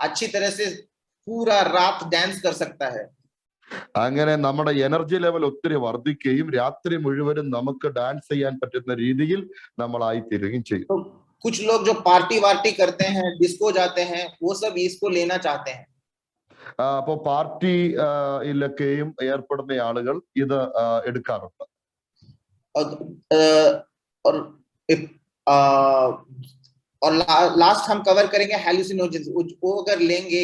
अच्छी तरह से पूरा रात डांस कर सकता है. അങ്ങനെ നമ്മുടെ എനർജി ലെവൽ ഒത്തിരി വർദ്ധിക്കുകയും രാത്രി മുഴുവനും നമുക്ക് ഡാൻസ് ചെയ്യാൻ പറ്റുന്ന രീതിയിൽ നമ്മളായി തീരുകയും ചെയ്യും. तो कुछ लोग जो पार्टी वार्टी करते हैं, डिस्को जाते हैं, वो सब इसको लेना चाहते हैं. അപ്പോ പാർട്ടിയിലൊക്കെയും ഏർപ്പെടുന്ന ആളുകൾ ഇത് എടുക്കാറുണ്ട്. और लास्ट हम कवर करेंगे हैलुसिनोजेंस. वो अगर लेंगे,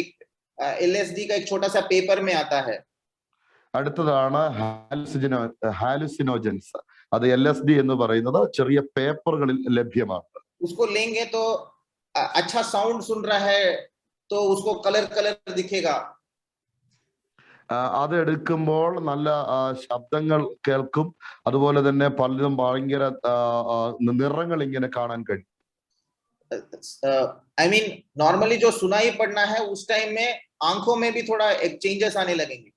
एलएसडी का एक छोटा सा पेपर में आता है. അടുത്തതാണ് ഹാലുസിനോജൻസ്. അത് LSD എന്ന് പറയുന്നത് ചെറിയ പേപ്പറുകളിൽ ലഭ്യമാണ്. उसको लेंगे तो अच्छा साउंड सुन रहा है तो उसको कलर दिखेगा. അത് എടുക്കുമ്പോൾ നല്ല ശബ്ദങ്ങൾ കേൾക്കും, അതുപോലെ തന്നെ പലതും ഭയങ്കര നിറങ്ങൾ ഇങ്ങനെ കാണാൻ കഴിയും. I mean normally जो सुनाई पड़ना है उस टाइम में आंखों में भी थोड़ा एक चेंजेस आने लगेंगे.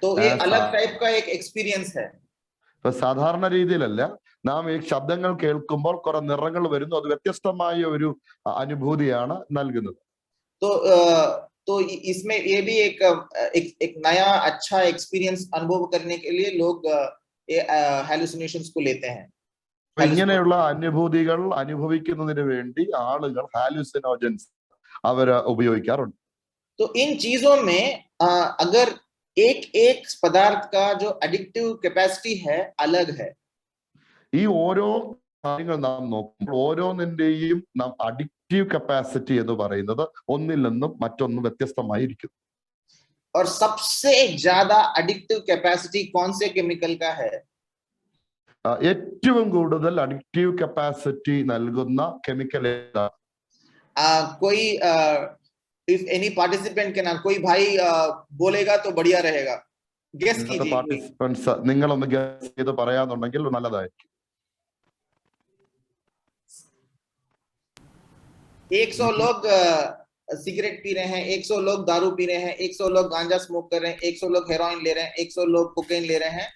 तो ये अलग टाइप का एक एक्सपीरियंस है. സാധാരണ രീതിയിലല്ല, നാം ഈ ശബ്ദങ്ങൾ കേൾക്കുമ്പോൾ കുറെ നിറങ്ങൾ വരുന്നു, അത് വ്യത്യസ്തമായ ഒരു അനുഭൂതിയാണ് നൽകുന്നത്. तो इसमें ये भी एक नया अच्छा एक्सपीरियंस अनुभव करने के लिए लोग हैलुसिनेशंस को लेते हैं. ഇങ്ങനെയുള്ള അനുഭൂതികൾ അനുഭവിക്കുന്നതിന് വേണ്ടി ആളുകൾ ഹാലുസിനോജൻസ് അവര് ഉപയോഗിക്കാറുണ്ട്. तो इन चीजों में अगर एक पदार्थ का जो एडिक्टिव कैपेसिटी है अलग है. ഈ ഓരോ കാര്യങ്ങൾ നാം നോക്കുമ്പോൾ ഓരോന്നിന്റെയും നാം അഡിക്റ്റീവ് കപ്പാസിറ്റി എന്ന് പറയുന്നത് ഒന്നിൽ നിന്നും മറ്റൊന്നും വ്യത്യസ്തമായിരിക്കും. और सबसे ज्यादा एडिक्टिव कैपेसिटी कौन से केमिकल का है? ഏറ്റവും കൂടുതൽ അഡിക്റ്റീവ് കപ്പാസിറ്റി നൽകുന്ന കെമിക്കൽ ഏതാണ്? कोई इफ एनी पार्टिसिपेंट के नाम कोई भाई बोलेगा तो बढ़िया रहेगा, गेस कीजिए। പാർട്ടിസിപ്പൻസ് നിങ്ങളൊന്ന് ഗസ് ചെയ്ത് പറയാന്നുണ്ടെങ്കിൽ നല്ലതായിരിക്കും. 100 लोग सिगरेट पी रहे हैं, 100 लोग दारू पी रहे हैं, 100 लोग गांजा स्मोक कर रहे हैं, 100 लोग हेरोइन ले रहे हैं, 100 लोग कोकेन ले रहे हैं,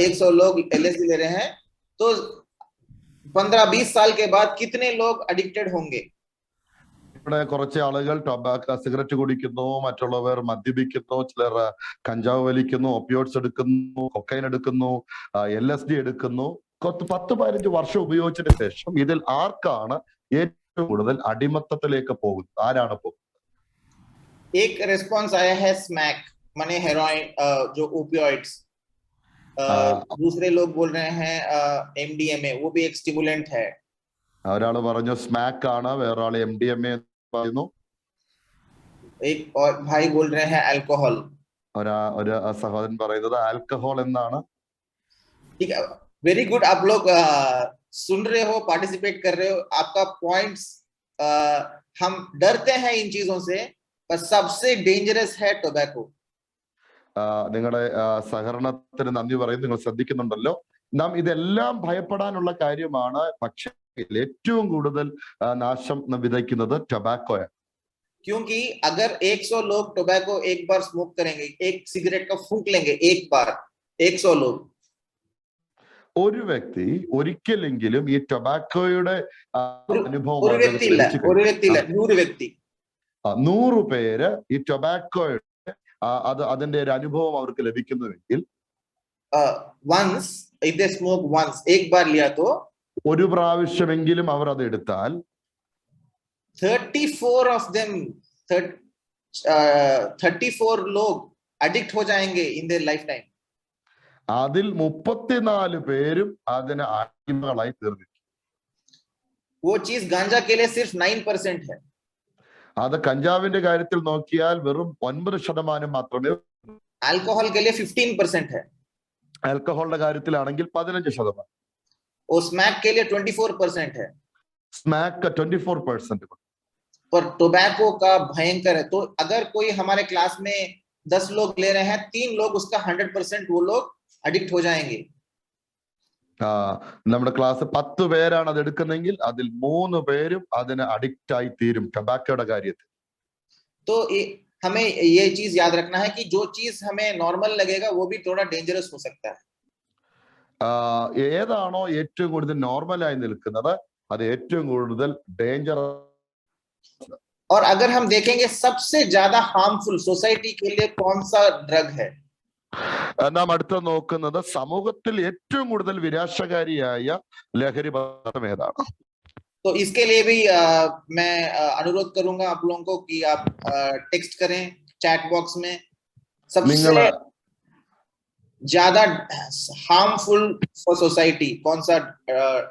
100 लोग LSD ले रहे हैं, तो 15-20 साल के बाद कितने लोग अडिक्टेड होंगे? ഇവിടെ കുറച്ച് ആളുകൾ സിഗരറ്റ് കുടിക്കുന്നു, മറ്റുള്ളവർ മദ്യപിക്കുന്നു, ചിലർ കഞ്ചാവ് വലിക്കുന്നു, ഒപ്പിയോയിഡ്സ് എടുക്കുന്നു, കൊക്കൈൻ എടുക്കുന്നു, LSD എടുക്കുന്നു. 10-15 വർഷം ഉപയോഗിച്ചതിന് ശേഷം ഇതിൽ ആർക്കാണ് ഏറ്റവും കൂടുതൽ അടിമത്തത്തിലേക്ക് പോകുന്നത്? ആരാണ് പോകുന്നത്? एक रिस्पॉन्स आया है स्मैक माने हेरोइन, जो ओपियोइड्स। दूसरे लोग बोल रहे हैं MDMA, वो भी एक स्टिमुलेंट है। ഒരാള് പറഞ്ഞു സ്മാക്ക് ആണ്, വേറൊരാള് MDMA പറയുന്നു. एक और भाई बोल रहे हैं अल्कोहल। ഒരു സഹോദരൻ പറയുന്നത് ആൽക്കഹോൾ എന്നാണ്. ठीक है, वेरी गुड, आप लोग सुन रहे हो, पार्टिसिपेट कर रहे हो, आपका पॉइंट्स। हम डरते हैं इन चीजों से, पर सबसे डेंजरस है टोबैको। നിങ്ങളുടെ സഹകരണത്തിന് നന്ദി പറയും. നിങ്ങൾ ശ്രദ്ധിക്കുന്നുണ്ടല്ലോ. നാം ഇതെല്ലാം ഭയപ്പെടാനുള്ള കാര്യമാണ്, പക്ഷേ ഏറ്റവും കൂടുതൽ നാശം വിതയ്ക്കുന്നത് ടൊബാക്കോയാണ്. क्योंकि अगर 100 लोग टोबैको एक बार स्मोक करेंगे, एक सिगरेट का फूंक लेंगे एक बार, 100 लोग, ഒരു വ്യക്തി ഒരിക്കലെങ്കിലും ഈ ടൊബാക്കോയുടെ അനുഭവം 100 പേര് ഈ ടൊബാക്കോയുടെ അതിന്റെ ഒരു അനുഭവം അവർക്ക് ലഭിക്കുന്നുവെങ്കിൽ, once if they smoke once, एक बार लिया तो ഒരു പ്രാവശ്യമെങ്കിലും അവർ അത് എടുത്താൽ 34 of them 34 लोग addict हो जाएंगे in their lifetime. അതിൽ 34 പേരും അതിന് അടിമകളായി തീർന്നിരിക്കും. वो चीज गांजा के लिए सिर्फ 9% है. അത് കഞ്ചാവിന്റെ കാര്യത്തിൽ നോക്കിയാൽ വെറും 9% മാത്രമേ. अल्कोहल के लिए 15% है. ആൽക്കഹോളിന്റെ കാര്യത്തിലാണെങ്കിൽ 15%. और स्मैक के लिए 24% है. സ്മാക്ക് 24%. पर टोबैको का भयंकर है. तो अगर कोई हमारे क्लास में 10 लोग ले रहे हैं, 3 लोग उसका 100% वो लोग अडिक्ट हो जाएंगे. നമ്മുടെ ക്ലാസ് 10 പേരാണ് അത് എടുക്കുന്നെങ്കിൽ അതിൽ 3 പേരും അതിന് അഡിക്റ്റ് ആയി തീരും ടൊബാക്കോയുടെ കാര്യത്തിൽ. तो हमें ये चीज याद रखना है कि जो चीज हमें नॉर्मल लगेगा वो भी थोड़ा डेंजरस हो सकता है. ഏതാണോ ഏറ്റവും കൂടുതൽ നോർമലായി നിൽക്കുന്നത് അത് ഏറ്റവും കൂടുതൽ ഡേഞ്ചറസ്. और अगर हम देखेंगे सबसे ज्यादा हार्मफुल सोसाइटी के लिए कौन सा ड्रग है, നാം അടുത്ത നോക്കുന്നത് സമൂഹത്തിൽ ഏറ്റവും കൂടുതൽ വിനാശകാരിയായ ലഹരി പദാർത്ഥം ഏതാണ്? तो इसके लिए भी मैं अनुरोध करूंगा आप लोगों को कि आप टेक्स्ट करें चैट बॉक्स में सबसे ज्यादा हार्मफुल फॉर सोसाइटी कौन सा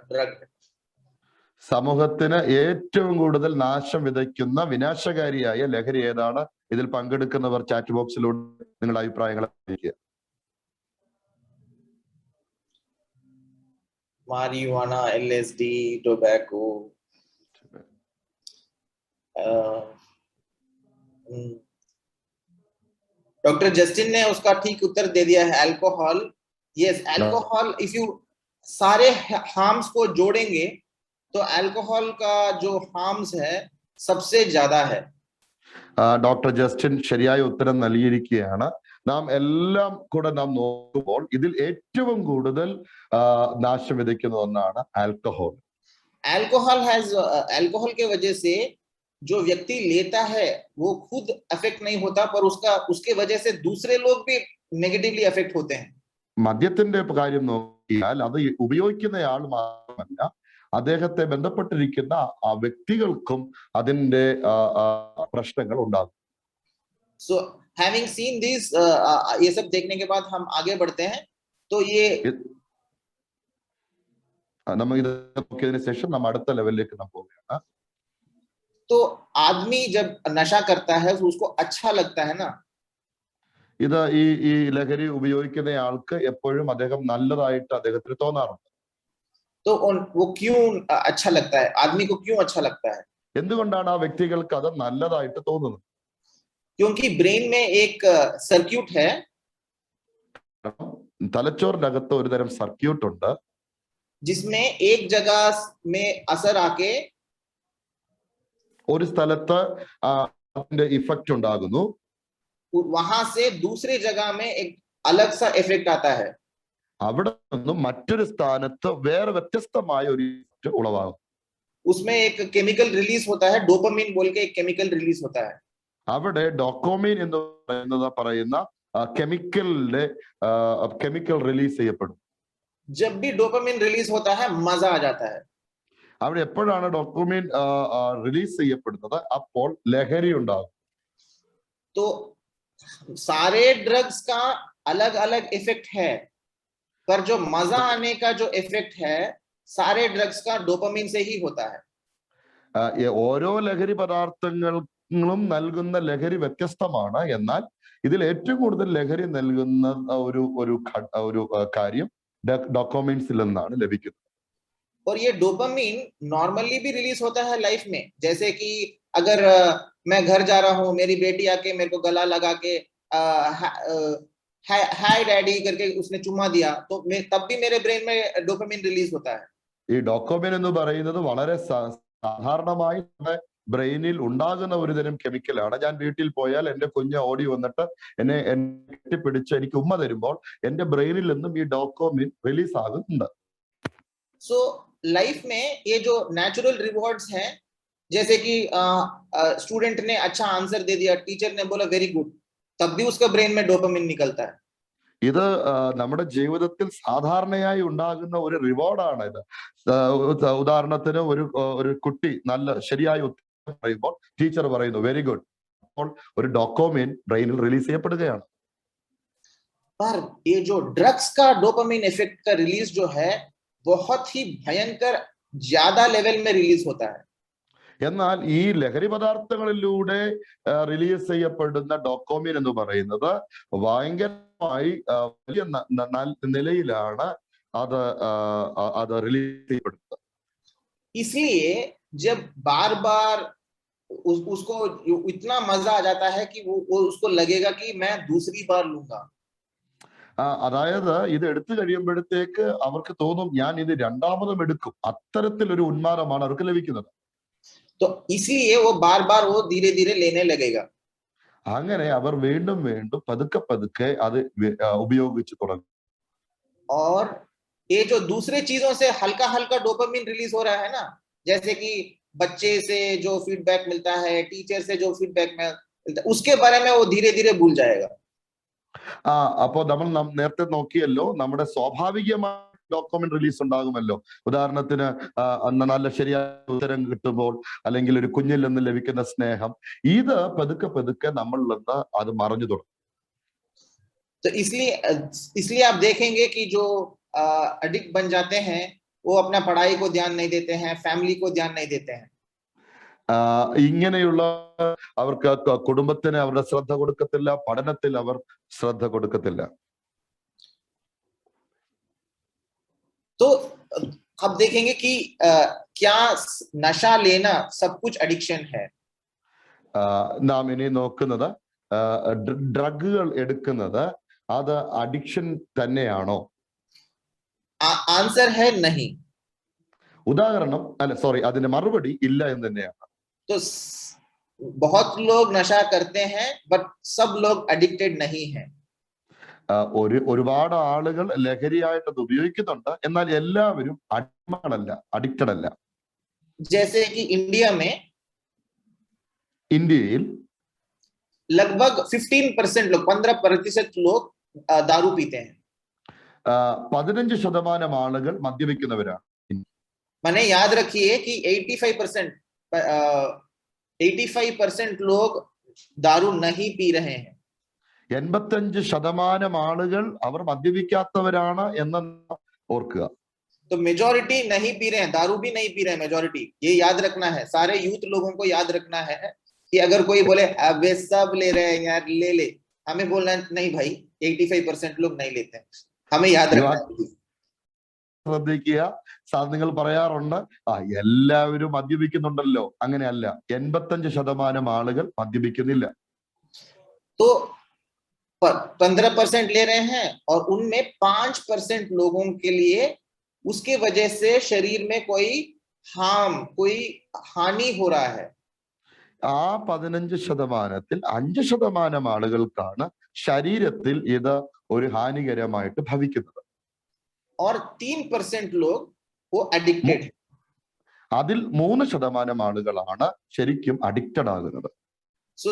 ड्रग है. സമൂഹത്തിന് ഏറ്റവും കൂടുതൽ നാശം വിതയ്ക്കുന്ന വിനാശകാരിയായ ലഹരി ഏതാണ്? ഇതിൽ പങ്കെടുക്കുന്നവർ ചാറ്റ് ബോക്സിലൂടെ നിങ്ങളുടെ അഭിപ്രായങ്ങൾ അറിയിക്കുക. marijuana, LSD, tobacco. Doctor Justin ने उसका ठीक उत्तर दे दिया है, alcohol. Yes, alcohol. If you सारे हार्म्स को जोड़ेंगे तो अल्कोहल का जो हार्म्स है सबसे ज्यादा है. ഡോക്ടർ ജസ്റ്റിൻ ശരിയായ ഉത്തരം നൽകിയിരിക്കുകയാണ്. നാം എല്ലാം കൂടെ നാം നോക്കുമ്പോൾ ഇതിൽ ഏറ്റവും കൂടുതൽ നാശം വിതയ്ക്കുന്ന ഒന്നാണ് ആൽക്കഹോൾ. अल्कोहल के वजह से जो व्यक्ति लेता है वो खुद अफेक्ट नहीं होता, पर उसके वजह से दूसरे लोग भी नेगेटिवली अफेक्ट होते हैं. മദ്യത്തിന്റെ കാര്യം നോക്കിയാൽ അത് ഉപയോഗിക്കുന്നയാൾ മാത്രമല്ല, അദ്ദേഹത്തെ ബന്ധപ്പെട്ടിരിക്കുന്ന ആ വ്യക്തികൾക്കും അതിന്റെ പ്രശ്നങ്ങൾ ഉണ്ടാകും. So having seen this, ये सब देखने के बाद हम आगे बढ़ते हैं. तो ये നമ്മൾ ഇത് നോക്കിയതിനു ശേഷം നമ്മൾ അടുത്ത ലെവലിലേക്ക് നാം പോവുകയാണ്. तो आदमी जब नशा करता है तो उसको अच्छा लगता है ना. ഇത് ഈ ലഹരി ഉപയോഗിക്കുന്ന ആൾക്ക് എപ്പോഴും അദ്ദേഹം നല്ലതായിട്ട് അദ്ദേഹത്തിന് തോന്നാറുണ്ട്. तो वो क्यों अच्छा लगता है, आदमी को क्यों अच्छा लगता है? എന്തുകൊണ്ടാണ് ആ വ്യക്തികൾക്ക് അത് നല്ലതായിട്ട് തോന്നുന്നത്? क्योंकि ब्रेन में एक सर्क्यूट है, തലച്ചോറിനകത്ത് ഒരു തരം സർക്യൂട്ട് ഉണ്ട്, जिसमें एक जगह में असर आके ഒരു സ്ഥലത്ത് അതിന്റെ ഇഫക്റ്റ് ഉണ്ടാകുന്നു, वहां से दूसरी जगह में एक अलग सा इफेक्ट आता है. അവിടെ നിന്നും മറ്റൊരു സ്ഥാനത്ത് വേറെ വ്യത്യസ്തമായ ഒരു ഇഫക്റ്റ് ഉളവാകും. उसमें एक केमिकल रिलीज होता है, डोपामिन बोल के एक केमिकल रिलीज होता है. അവിടെ ഡോപാമിൻ എന്ന് പറയുന്ന കെമിക്കൽ റിലീസ് ചെയ്യപ്പെടും. जब भी डोपामिन रिलीज होता है मजा आ जाता है. അവിടെ എപ്പോഴാണ് ഡോപാമിൻ റിലീസ് ചെയ്യപ്പെടുന്നത്? അപ്പോൾ ലഹരി ഉണ്ടാകും. तो सारे ड्रग्स का अलग अलग इफेक्ट है, पर जो मजा आने का जो इफेक्ट है सारे ड्रग्स का डोपामिन से ही होता है. ഓരോ ലഹരി പദാർത്ഥങ്ങളും നൽകുന്ന ലഹരി വ്യത്യസ്തമാണ്. എന്നാൽ ഇതിൽ ഏറ്റവും കൂടുതൽ ലഹരി നൽകുന്ന ഒരു കാര്യം ഡോപാമിൻസിൽ നിന്നാണ് ലഭിക്കുന്നത്. और ये डोपामिन नॉर्मली भी रिलीज होता है लाइफ में. जैसे कि अगर मैं घर जा रहा हूँ, मेरी बेटी आके मेरे को गला लगा के हाय डैडी करके उसने चुम्मा दिया, तो तब भी मेरे ब्रेन में डोपामिन रिलीज होता है. ഈ ഡോപാമിൻ എന്ന് പറയുന്നത് വളരെ സാധാരണമായി നമ്മുടെ ബ്രെയിനിൽ ഉണ്ടാകുന്ന ഒരു തരം കെമിക്കലാണ്. ഞാൻ വീട്ടിൽ പോയാൽ എന്റെ കുഞ്ഞ് ഓടി വന്നിട്ട് എന്നെ കെട്ടിപ്പിടിച്ച് എനിക്ക് ഉമ്മ തരുമ്പോൾ എന്റെ ബ്രെയിനിൽ നിന്നും ഈ ഡോപാമിൻ റിലീസ് ആകുന്നുണ്ട്. सो लाइफ में ये जो नेचुरल रिवॉर्ड्स हैं, जैसे कि स्टूडेंट ने अच्छा आंसर दे दिया, टीचर ने बोला वेरी गुड, तब भी उसका ब्रेन में डोपामिन निकलता है. ഇത് നമ്മുടെ ജീവിതത്തിൽ സാധാരണയായി ഉണ്ടാകുന്ന ഒരു റിവാർഡാണ് ഇത്. ഉദാഹരണത്തിന് ഒരു കുട്ടി നല്ല ശരിയായ ഉത്തരം പറയുമ്പോൾ ടീച്ചർ പറയുന്നു വെരി ഗുഡ്, അപ്പോൾ ഒരു ഡോപാമിൻ ബ്രെയിനിൽ റിലീസ് ചെയ്യപ്പെടുകയാണ്. पर ये जो ड्रग्स का डोपामिन इफेक्ट का रिलीज जो है बहुत ही भयंकर ज्यादा लेवल में रिलीज होता है. എന്നാൽ ഈ ലഹരി പദാർത്ഥങ്ങളിലൂടെ റിലീസ് ചെയ്യപ്പെടുന്ന ഡോപാമിൻ എന്ന് പറയുന്നത് ഭയങ്കരമായി വലിയ നിലയിലാണ് അത് റിലീസ് ചെയ്യപ്പെടുന്നത്. इसलिए जब बार बार उसको इतना मजा आ जाता है कि वो उसको लगेगा कि मैं दूसरी बार लूंगा. അതായത് ഇത് എടുത്തു കഴിയുമ്പോഴത്തേക്ക് അവർക്ക് തോന്നും ഞാൻ ഇത് രണ്ടാമതും എടുക്കും. അത്തരത്തിലൊരു ഉന്മാദമാണ് അവർക്ക് ലഭിക്കുന്നത്. तो इसलिए वो बार बार वो धीरे धीरे लेने लगेगा. അങ്ങനെ അവർ വീണ്ടും വീണ്ടും പതുക്കെ പതുക്കെ അത് ഉപയോഗിച്ച് തുടങ്ങും. और ये जो दूसरे चीजों से हल्का हल्का डोपामिन रिलीज हो रहा है ना, जैसे कि बच्चे से जो फीडबैक मिलता है, टीचर से जो फीडबैक मिलता है, उसके बारे में वो धीरे धीरे भूल जाएगा. അപ്പോ നമ്മൾ നേരത്തെ നോക്കിയല്ലോ, നമ്മുടെ സ്വാഭാവികമായ ഡോപാമിൻ റിലീസ് ഉണ്ടാകുമല്ലോ. ഉദാഹരണത്തിന് നല്ല ശരിയായ ഉത്തരം കിട്ടുമ്പോൾ അല്ലെങ്കിൽ ഒരു കുഞ്ഞിൽ നിന്ന് ലഭിക്കുന്ന സ്നേഹം, ഇത് പതുക്കെ പതുക്കെ നമ്മളിൽ നിന്ന് അത് മറഞ്ഞു തുടങ്ങും. तो इसलिए आप देखेंगे कि जो एडिक्ट बन जाते हैं वो अपना पढ़ाई को ध्यान नहीं देते हैं, फैमिली को ध्यान नहीं देते हैं. ഇങ്ങനെയുള്ള അവർക്ക് കുടുംബത്തിന് അവരുടെ ശ്രദ്ധ കൊടുക്കത്തില്ല, പഠനത്തിൽ അവർ ശ്രദ്ധ കൊടുക്കത്തില്ല. तो अब देखेंगे कि क्या नशा लेना सब कुछ एडिक्शन है. നാം ഇനി നോക്കുന്നത് ഡ്രഗുകൾ എടുക്കുന്നത് അത് അഡിക്ഷൻ തന്നെയാണോ? आंसर है नहीं. അതിന്റെ മറുപടി ഇല്ല എന്ന് തന്നെയാണ്. तो बहुत लोग नशा करते हैं बट सब लोग एडिक्टेड नहीं हैं. ഒരുപാട് ആളുകൾ ലഹരിയായിട്ട് അത് ഉപയോഗിക്കുന്നുണ്ട്, എന്നാൽ എല്ലാവരും അടിമകളല്ല, അഡിക്റ്റഡ് അല്ല. जैसे कि ഇന്ത്യയിൽ लगभग 15% लोग 15% लोग दारू पीते हैं. 15% ആളുകൾ മദ്യപിക്കുന്നവരാണ്. मैंने याद रखिए कि 85% लोग दारू नहीं पी रहे हैं. 85% ആളുകൾ അവർ മദ്യപിക്കാത്തവരാണ് എന്ന് ഓർക്കുക. तो मेजॉरिटी नहीं पी रहे हैं, दारू भी नहीं पी रहे हैं मेजॉरिटी. ये याद रखना है, सारे यूथ लोगों को याद रखना है कि अगर कोई बोले वे सब ले रहे हैं यार, ले हमें बोलना नहीं भाई 85% लोग नहीं लेते हैं, हमें याद रखना चाहिए। ശ്രദ്ധിക്കുക. നിങ്ങൾ പറയാറുണ്ട് എല്ലാവരും മദ്യപിക്കുന്നുണ്ടല്ലോ. അങ്ങനെയല്ല, 85% ആളുകൾ മദ്യപിക്കുന്നില്ല. तो 15% ले रहे हैं और उनमें 5% लोगों के लिए उसके वजह से शरीर में कोई हानि हो रहा है. ആ 15%-ൽ 5% ആളുകൾക്കാണ് ശരീരത്തിൽ ഇത് ഒരു ഹാനികരമായിട്ട് ഭവിക്കുന്നത്. और 3% लोग वो addicted है. അതിൽ 3% ആളുകളാണ് ശരിക്കും അഡിക്റ്റഡ് ആകുന്നത്. So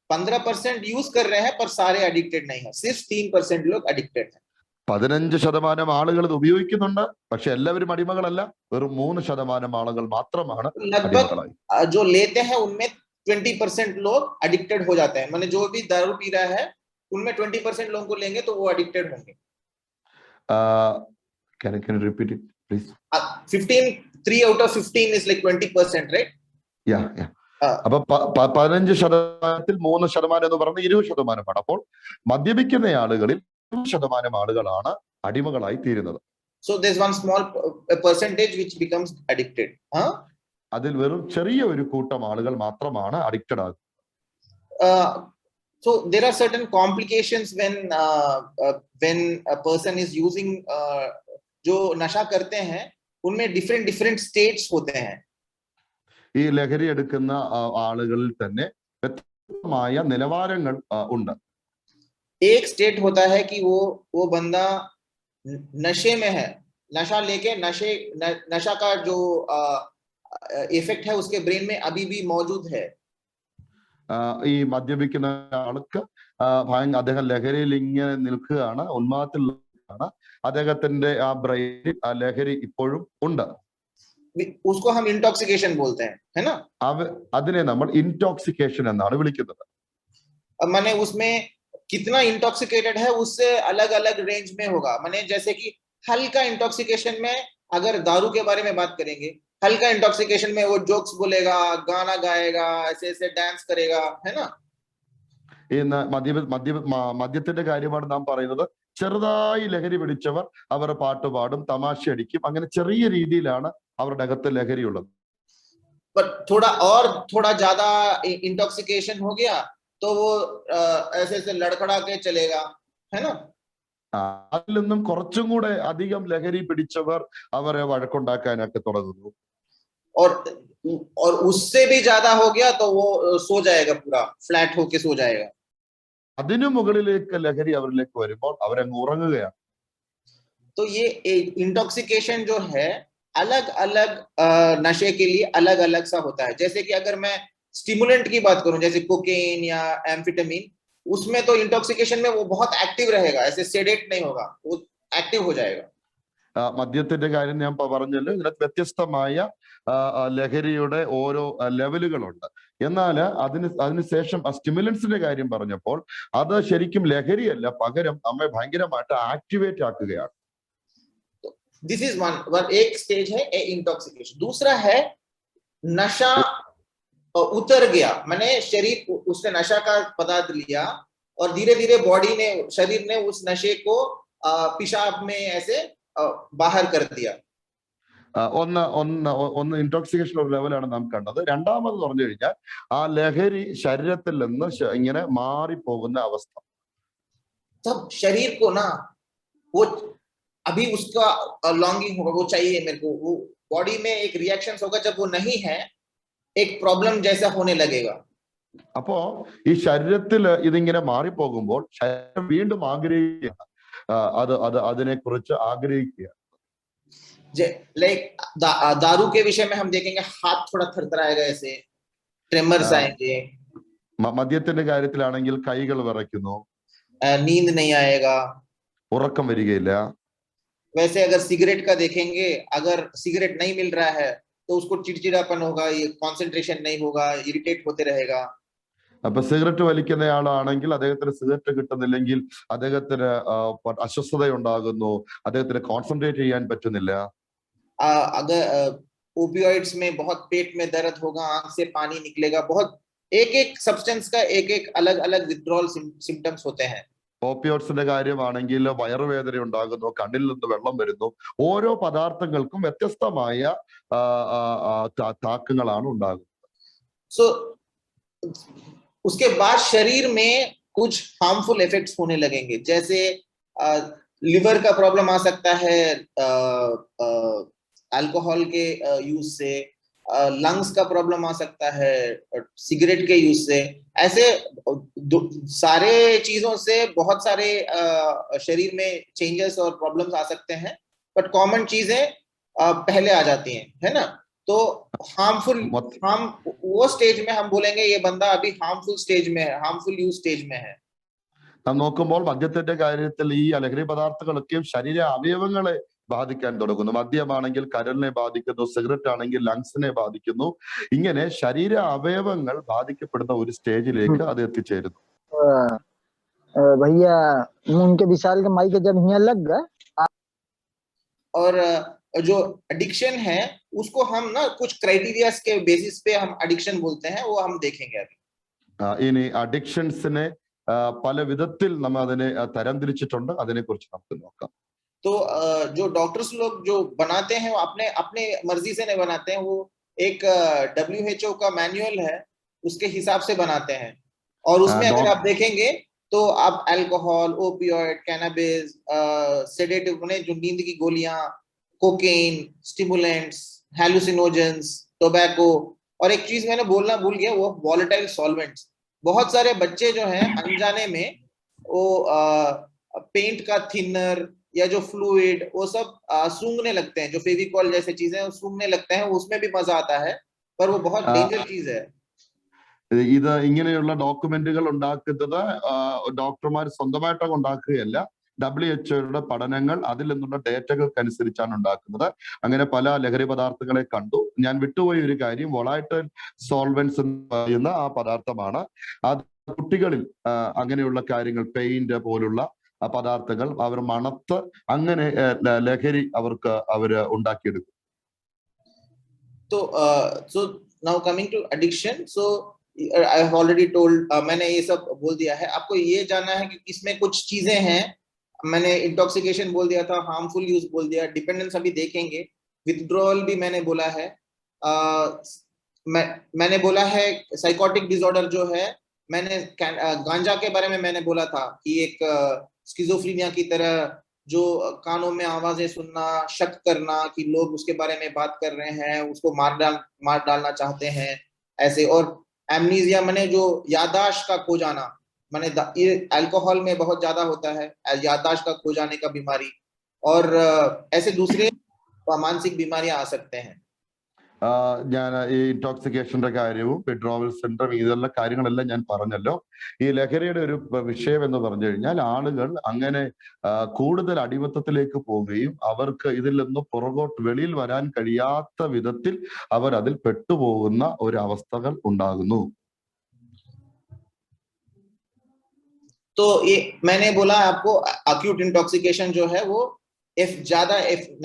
15% यूज कर रहे हैं पर सारे addicted नहीं है, सिर्फ 3% लोग addicted है. 15% ആളുകൾ ഇത് ഉപയോഗിക്കുന്നുണ്ട്, പക്ഷെ എല്ലാവരും അടിമകളല്ല. വെറും 3% ആളുകൾ മാത്രമാണ് അടിമകളായി. लगभग जो लेते हैं उनमें 20% लोग addicted हो जाते हैं. माने जो भी दारू पी रहा है उनमें 20% लोगों को लेंगे तो वो addicted होंगे. Can you repeat it please? 3 out of 15 is like 20%, right? Yeah. അപ്പൊ 15%-ൽ 3% എന്ന് പറഞ്ഞ 20%. അപ്പോൾ മദ്യപിക്കുന്ന ആളുകളിൽ 20% ആളുകളാണ് അടിമകളായി തീരുന്നത്. So there's one small percentage which becomes addicted. അതിൽ വെറും ചെറിയ ഒരു കൂട്ടം ആളുകൾ മാത്രമാണ് അഡിക്റ്റഡ് ആകുന്നത്. So there are certain complications when a person is using जो नशा करते हैं उनमें different states होते हैं. ഈ ലഹരി എടുക്കുന്ന ആളുകളിൽ തന്നെ വ്യത്യസ്തമായ നിലവാരങ്ങൾ ഉണ്ട്. एक स्टेट होता है कि वो बंदा नशे में है, नशा लेके नशा का जो इफेक्ट है उसके ब्रेन में अभी भी मौजूद है. ഈ മദ്യപിക്കുന്ന ആൾക്ക് അദ്ദേഹം ലഹരിയിൽ ഇങ്ങനെ നിൽക്കുകയാണ്, ഉന്മാദത്തിൽ നിൽക്കുകയാണ്. അദ്ദേഹത്തിന്റെ ആ ബ്രെയിനിൽ ആ ലഹരി ഇപ്പോഴും ഉണ്ട്. उसको हम इंटॉक्सिकेशन बोलते हैं, है ना? അതിനെ നമ്മൾ ഇൻടോക്സിക്കേഷൻ എന്നാണ് വിളിക്കുന്നത്. माने उसमें कितना इंटॉक्सिकेटेड है उससे अलग अलग रेंज में होगा. माने जैसे कि हल्का इंटॉक्सिकेशन में अगर दारू के बारे में बात करेंगे, हल्का इंटॉक्सिकेशन में वो जोक्स बोलेगा, गाना गाएगा, ऐसे डांस करेगा, है ना? ഇന്ന് മദ്യത്തിന്റെ കാര്യമാണ് നാം പറയുന്നത്. ചെറുതായി ലഹരി പിടിച്ചവർ അവർ പാട്ടുപാടും, തമാശ അടിക്കും. അങ്ങനെ ചെറിയ രീതിയിലാണ് അവരുടെ അകത്ത് ലഹരി ഉള്ളത്. थोड़ा ज्यादा इंटॉक्सिकेशन हो गया तो वो ऐसे लड़खड़ा के चलेगा, है ना? അതിൽ നിന്നും കുറച്ചും കൂടെ അധികം ലഹരി പിടിച്ചവർ അവരെ വഴക്കുണ്ടാക്കാനൊക്കെ തുടങ്ങുന്നു. और उससे भी ज्यादा हो गया तो वो सो जाएगा, पूरा फ्लैट होके सो जाएगा. അതിനു മുകളിലേക്ക് ലഹരി അവരിലേക്ക് വരുമ്പോൾ അവരങ്ങ് ഉറങ്ങുകയാണ്. तो ये इंटॉक्सिकेशन जो है अलग अलग नशे के लिए अलग अलग सा होता है. जैसे कि अगर मैं स्टिमुलेंट की बात करूं जैसे कोकेन या एम्फेटामिन, उसमें तो इंटॉक्सिकेशन में वो बहुत एक्टिव रहेगा, ऐसे सेडेट नहीं होगा, वो एक्टिव हो जाएगा. മദ്യത്തിന്റെ കാര്യം ഞാൻ പറഞ്ഞല്ലോ. ഇതിനകത്ത് വ്യത്യസ്തമായ ലഹരിയുടെ ഓരോ ലെവലുകളുണ്ട്. എന്നാൽ അതിനുശേഷം സ്റ്റിമുലൻസിന്റെ കാര്യം പറഞ്ഞപ്പോൾ അത് ശരിക്കും ലഹരിയല്ല, പകരം നമ്മെ ഭയങ്കരമായിട്ട് ആക്ടിവേറ്റ് ആക്കുകയാണ്. दिस इज वन एक स्टेज है इंटॉक्सिकेशन. दूसरा है नशा उतर गया, माने शरीर उसने नशा का पदार्थ लिया और धीरे धीरे बॉडी ने, शरीर ने उस नशे को पेशाब में ऐसे बाहर कर दिया. ഒന്ന് ഇൻടോക്സിക്കേഷൻ ഒരു ലെവലാണ് നാം കണ്ടത്. രണ്ടാമത് പറഞ്ഞു കഴിഞ്ഞാൽ ആ ലഹരി ശരീരത്തിൽ നിന്ന് ഇങ്ങനെ മാറിപ്പോകുന്ന അവസ്ഥ. तब शरीर को ना वो अभी उसका लॉन्गिंग होगा, वो चाहिए मेरे को, वो बॉडी में एक रिएक्शन होगा. जब वो नहीं है एक प्रॉब्लम जैसा होने लगेगा. അപ്പോ ഈ ശരീരത്തിൽ ഇതിങ്ങനെ മാറിപ്പോകുമ്പോൾ ശരീരം വീണ്ടും ആഗ്രഹിക്കുകയാണ്, അതിനെ കുറിച്ച് ആഗ്രഹിക്കുക. लाइक दारू के विषय में हम देखेंगे हाथ थोड़ा थरथराएगा, ऐसे ट्रेमर्स आएंगे. മദ്യത്തിന്റെ കാര്യത്തിലാണെങ്കിൽ കൈകൾ വിറയ്ക്കുന്നു, नींद नहीं आएगा, ഉറക്കം വരികയില്ല. वैसे अगर सिगरेट का देखेंगे, अगर सिगरेट नहीं मिल रहा है तो उसको चिड़चिड़ापन होगा, ये कंसंट्रेशन नहीं होगा, इरिटेट होते रहेगा. അപ്പൊ സിഗരറ്റ് വലിക്കുന്ന ആളാണെങ്കിൽ അദ്ദേഹത്തിന് സിഗരറ്റ് കിട്ടുന്നില്ലെങ്കിൽ അദ്ദേഹത്തിന് അസ്വസ്ഥത ഉണ്ടാകുന്നു, അദ്ദേഹത്തിന് കോൺസെൻട്രേറ്റ് ചെയ്യാൻ പറ്റുന്നില്ല. अगर ओपियोइड्स में बहुत पेट में दर्द होगा, आंख से पानी निकलेगा, बहुत एक एक सब्सटेंस का एक एक अलग अलग विथड्रॉल सिम्टम्स होते हैं. ഓപ്പിയോട്സിന്റെ കാര്യമാണെങ്കിൽ വയറുവേദന ഉണ്ടാകുന്നു, കണ്ണിൽ നിന്ന് വെള്ളം വരുന്നു. ഓരോ പദാർത്ഥങ്ങൾക്കും വ്യത്യസ്തമായ താക്കങ്ങളാണ് ഉണ്ടാകുന്നത്. So उसके बाद शरीर में कुछ हार्मफुल इफेक्ट्स होने लगेंगे, जैसे लिवर का प्रॉब्लम आ सकता है अल्कोहल के यूज से, लंग्स का प्रॉब्लम आ सकता है सिगरेट के यूज से. ऐसे सारे चीजों से बहुत सारे शरीर में चेंजेस और प्रॉब्लम्स आ सकते हैं, बट कॉमन चीजें पहले आ जाती हैं, है ना. तो हार्मफुल वो स्टेज में हम बोलेंगे ये बंदा अभी हार्मफुल स्टेज में है, हार्मफुल यूज स्टेज में है. നാം നോക്കുമ്പോൾ മദ്യത്തിന്റെ കാര്യത്തിൽ ഈ ലഹരി പദാർത്ഥങ്ങളൊക്കെയും ശരീര അവയവങ്ങളെ ബാധിക്കാൻ തുടങ്ങുന്നു. മദ്യമാണെങ്കിൽ കരളിനെ ബാധിക്കുന്നു, സിഗരറ്റ് ആണെങ്കിൽ ലങ്സിനെ ബാധിക്കുന്നു. ഇങ്ങനെ ശരീര അവയവങ്ങൾ ബാധിക്കപ്പെടുന്ന ഒരു സ്റ്റേജിലേക്ക് അത് എത്തിച്ചേരുന്നു. भैया उनके विशाल के माइक जब यहाँ लग गए और जो एडिक्शन है उसको हम ना कुछ क्राइटेरियाज के बेसिस पे हम एडिक्शन बोलते हैं, वो हम देखेंगे अभी. ഇനി അഡിക്ഷൻസിനെ പല വിധത്തിൽ നമ്മൾ അതിനെ തരംതിരിച്ചിട്ടുണ്ട്, അതിനെ കുറിച്ച് നമുക്ക് നോക്കാം. तो जो डॉक्टर्स लोग जो बनाते हैं वो अपने अपने मर्जी से नहीं बनाते हैं, वो एक WHO का मैनुअल है उसके हिसाब से बनाते हैं. और उसमें अगर आप देखेंगे तो आप अल्कोहल, ओपियोइड, कैनबिस, सेडेटिव जो नींद की गोलियां, कोकेन, स्टिमुलेंट्स, हैलुसिनोजेंस, टोबैको, और एक चीज मैंने बोलना भूल गया, वो वॉलेटाइल सॉल्वेंट्स. बहुत सारे बच्चे जो हैं अनजाने में वो पेंट का थिनर या जो फ्लूइड वो सब सूंघने लगते हैं, जो फेविकॉल जैसे चीजें सूंघने लगते हैं, उसमें भी मजा आता है, पर वो बहुत डेंजर चीज है. ഇത് ഇങ്ങനെയുള്ള ഡോക്യുമെന്റുകൾ ഉണ്ടാക്കുന്നത് ഡോക്ടർമാർ സ്വന്തമായിട്ടൊക്കെ ഉണ്ടാക്കുകയല്ല. WHO പഠനങ്ങൾ അതിൽ നിന്നുള്ള ഡേറ്റകൾക്കനുസരിച്ചാണ് ഉണ്ടാക്കുന്നത്. അങ്ങനെ പല ലഹരി പദാർത്ഥങ്ങളെ കണ്ടു. ഞാൻ വിട്ടുപോയ ഒരു കാര്യം വോളാറ്റൈൽ സോൾവെന്റ്സ് എന്ന് പറയുന്ന ആ പദാർത്ഥമാണ്. അത് കുട്ടികളിൽ അങ്ങനെയുള്ള കാര്യങ്ങൾ, പെയിന്റ് പോലുള്ള പദാർത്ഥങ്ങൾ അവർ മണത്ത് അങ്ങനെ ലഹരി അവര് ഉണ്ടാക്കിയെടുക്കും. So now coming to addiction, so I have already told, मैंने ये सब बोल दिया है. आपको ये जानना है कि इसमें कुछ चीजें हैं. मैंने इंटॉक्सिकेशन बोल दिया था, हार्मफुल यूज बोल दिया, डिपेंडेंस अभी देखेंगे, विथड्रॉल भी मैंने बोला है. मैंने बोला है साइकोटिक डिसऑर्डर जो है, मैंने गांजा के बारे में मैंने बोला था कि एक स्किज़ोफ्रेनिया की तरह जो कानों में आवाजें सुनना, शक करना कि लोग उसके बारे में बात कर रहे हैं, उसको मार डालना चाहते हैं ऐसे. और एमनीजिया मैंने जो याददाश्त का खो जाना, मैंने ये अल्कोहल में बहुत ज्यादा होता है, याददाश्त का खो जाने का बीमारी, और ऐसे दूसरे मानसिक बीमारियां आ सकते हैं. ഞാൻ ഈ ഇൻടോക്സിക്കേഷന്റെ കാര്യവും വിഡ്രോവൽ സിൻഡ്രോം ഇതുള്ള കാര്യങ്ങളെല്ലാം ഞാൻ പറഞ്ഞല്ലോ. ഈ ലഹരിയുടെ ഒരു വിഷയം എന്ന് പറഞ്ഞു കഴിഞ്ഞാൽ ആളുകൾ അങ്ങനെ കൂടുതൽ അടിമത്തത്തിലേക്ക് പോവുകയും അവർക്ക് ഇതിൽ നിന്ന് പുറകോട്ട് വെളിയിൽ വരാൻ കഴിയാത്ത വിധത്തിൽ അവർ അതിൽ പെട്ടുപോകുന്ന ഒരു അവസ്ഥകൾ ഉണ്ടാകുന്നു. तो ये मैंने बोला आपको अक्यूट इंटॉक्सिकेशन जो है वो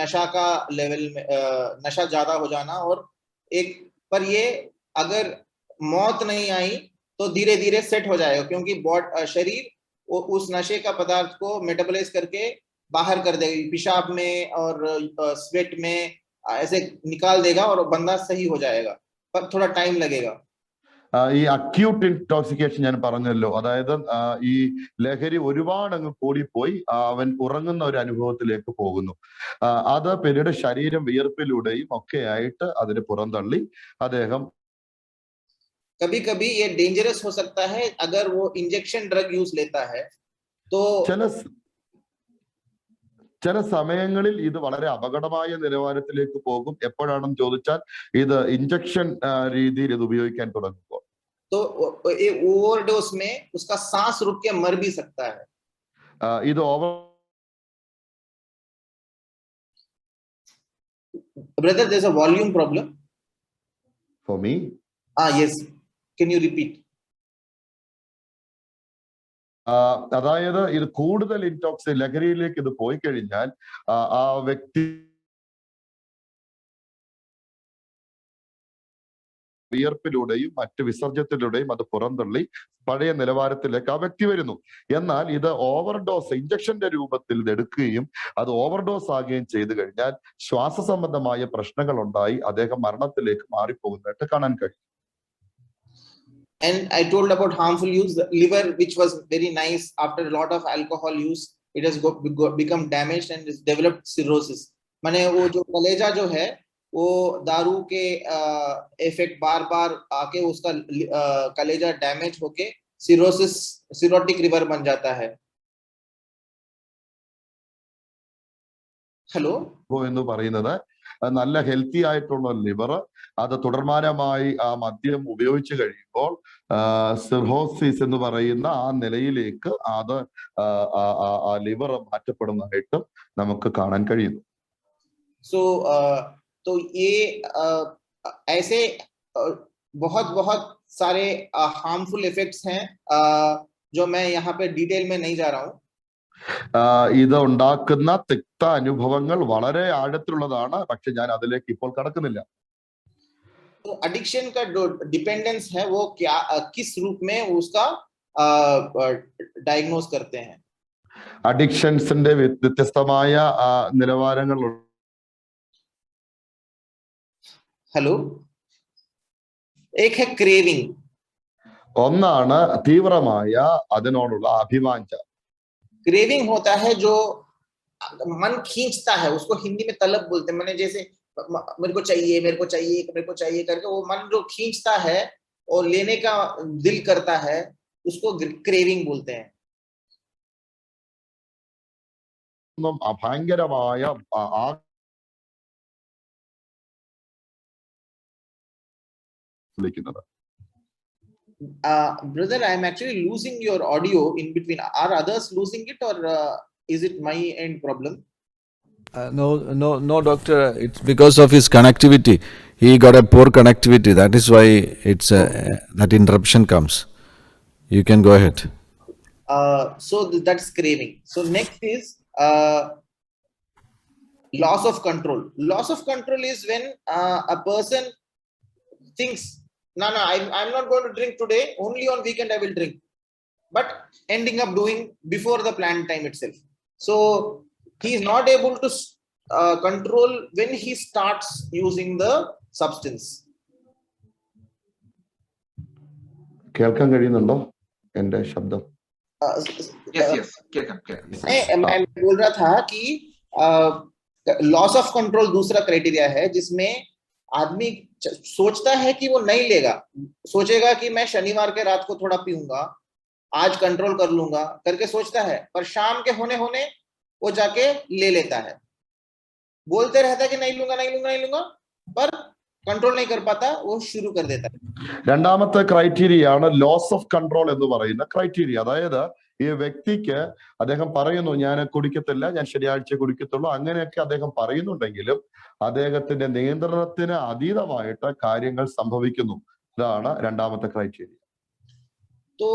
नशा का लेवल में नशा ज्यादा हो जाना, और एक पर ये अगर मौत नहीं आई तो धीरे धीरे सेट हो जाएगा, क्योंकि शरीर उस नशे का पदार्थ को मेटाबोलाइज करके बाहर कर देगा, पेशाब में और स्वेट में ऐसे निकाल देगा और बंदा सही हो जाएगा, पर थोड़ा टाइम लगेगा. ഈ അക്യൂട്ട് ഇൻടോക്സിക്കേഷൻ ഞാൻ പറഞ്ഞല്ലോ, അതായത് ഈ ലഹരി ഒരുപാട് അങ്ങ് കൂടിപ്പോയി അവൻ ഉറങ്ങുന്ന ഒരു അനുഭവത്തിലേക്ക് പോകുന്നു. അത് പിന്നീട് ശരീരം വിയർപ്പിലൂടെയും ഒക്കെ ആയിട്ട് അതിന് പുറന്തള്ളി അദ്ദേഹം कभी कभी ये डेंजरस हो सकता है अगर वो इंजेक्शन ड्रग यूज लेता है तो ചില സമയങ്ങളിൽ ഇത് വളരെ അപകടമായ നിലവാരത്തിലേക്ക് പോകും. എപ്പോഴാണെന്ന് ചോദിച്ചാൽ ഇത് ഇഞ്ചക്ഷൻ രീതിയിൽ ഇത് ഉപയോഗിക്കാൻ തുടങ്ങുമ്പോൾ. तो ये ओवरडोज में उसका सांस रुक के मर भी सकता है. ഇത് Brother, there's a volume problem for me. Yes, can you repeat? അതായത് ഇത് കൂടുതൽ ലഹരിയിലേക്ക് ഇത് പോയി കഴിഞ്ഞാൽ ആ വ്യക്തി വിയർപ്പിലൂടെയും മറ്റ് വിസർജ്യത്തിലൂടെയും അത് പുറന്തള്ളി പഴയ നിലവാരത്തിലേക്ക് ആ വ്യക്തി വരുന്നു. എന്നാൽ ഇത് ഓവർഡോസ് ഇഞ്ചക്ഷന്റെ രൂപത്തിൽ ഇത് എടുക്കുകയും അത് ഓവർഡോസ് ആകുകയും ചെയ്തു കഴിഞ്ഞാൽ ശ്വാസ സംബന്ധമായ പ്രശ്നങ്ങൾ ഉണ്ടായി അദ്ദേഹം മരണത്തിലേക്ക് മാറിപ്പോകുന്നതായിട്ട് കാണാൻ കഴിയും. And I told about harmful use. The liver, which was very nice, after a lot of alcohol use, it has become damaged and has developed cirrhosis. माने वो जो कलेजा जो है वो दारू के इफेक्ट बार बार आके उसका कलेजा डैमेज होके सिरोटिक रिवर बन जाता है. हेलो എന്ന് പറയുന്നത് നല്ല ഹെൽത്തി ആയിട്ടുള്ള ലിവർ അത് തുടർമാനമായി ആ മദ്യം ഉപയോഗിച്ചു കഴിയുമ്പോൾ സിർഹോസിസ് എന്ന് പറയുന്ന ആ നിലയിലേക്ക് അത് ആ ലിവർ മാറ്റപ്പെടുന്നതായിട്ടും നമുക്ക് കാണാൻ കഴിയുന്നു. सो तो ये ऐसे बहुत बहुत सारे हार्मफुल इफेक्ट्स हैं जो मैं यहाँ पे डिटेल में नहीं जा रहा हूँ. ഇത് ഉണ്ടാക്കുന്ന തിക്ത അനുഭവങ്ങൾ വളരെ ആഴത്തിലുള്ളതാണ്, പക്ഷെ ഞാൻ അതിലേക്ക് ഇപ്പോൾ കടക്കുന്നില്ല. तो एडिक्शन का जो डिपेंडेंस है वो क्या किस रूप में उसका डायग्नोस करते हैं. അഡിക്ഷൻസിന്റെ വ്യത്യസ്തമായ നിലവാരങ്ങൾ. हेलो एक है क्रेविंग. ഒന്നാണ് തീവ്രമായ അതിനോടുള്ള അഭിവാഞ്ച. क्रेविंग होता है जो मन खींचता है, उसको हिंदी में तलब बोलते हैं. मैंने जैसे मेरे को चाहिए मेरे को चाहिए मेरे को चाहिए करके वो मन जो खींचता है और लेने का दिल करता है उसको क्रेविंग बोलते हैं. ഭയങ്കരമായ Brother, I am actually losing your audio in between. Are others losing it or is it my end problem? No, doctor. It's because of his connectivity. He got a poor connectivity. That is why it's that interruption comes. You can go ahead. So that's craving. So next is loss of control. Loss of control is when a person thinks, no, I'm not going to drink today. Only on weekend I will drink. But ending up doing before the planned time itself. So he is not able to control when he starts using the substance. കേൾക്കാൻ കഴിയുന്നുണ്ടോ എന്റെ ശബ്ദം? Yes. मैं बोल रहा था कि loss of control दूसरा क्राइटेरिया है जिसमें आदमी सोचता है कि वो नहीं लेगा, सोचेगा कि मैं शनिवार के रात को थोड़ा पीऊंगा, आज कंट्रोल कर लूंगा करके सोचता है, पर शाम के होने वो जाके ले लेता है. बोलते रहता है कि नहीं लूंगा, पर कंट्रोल नहीं कर पाता, वो शुरू कर देता है. രണ്ടാമത്തെ ക്രൈറ്റീരിയയാണ് ലോസ് ഓഫ് കൺട്രോൾ എന്ന് പറയുന്ന ക്രൈറ്റീരിയ. അതായത് ഈ വ്യക്തിക്ക് അദ്ദേഹം പറയുന്നു ഞാൻ കുടിക്കത്തില്ല, ഞാൻ ശനിയാഴ്ച കുടിക്കത്തുള്ളൂ, അങ്ങനെയൊക്കെ അദ്ദേഹം പറയുന്നുണ്ടെങ്കിലും അദ്ദേഹത്തിന്റെ നിയന്ത്രണത്തിന് അതീതമായിട്ട് കാര്യങ്ങൾ സംഭവിക്കുന്നു. ഇതാണ് രണ്ടാമത്തെ ക്രൈറ്റീരിയ. तो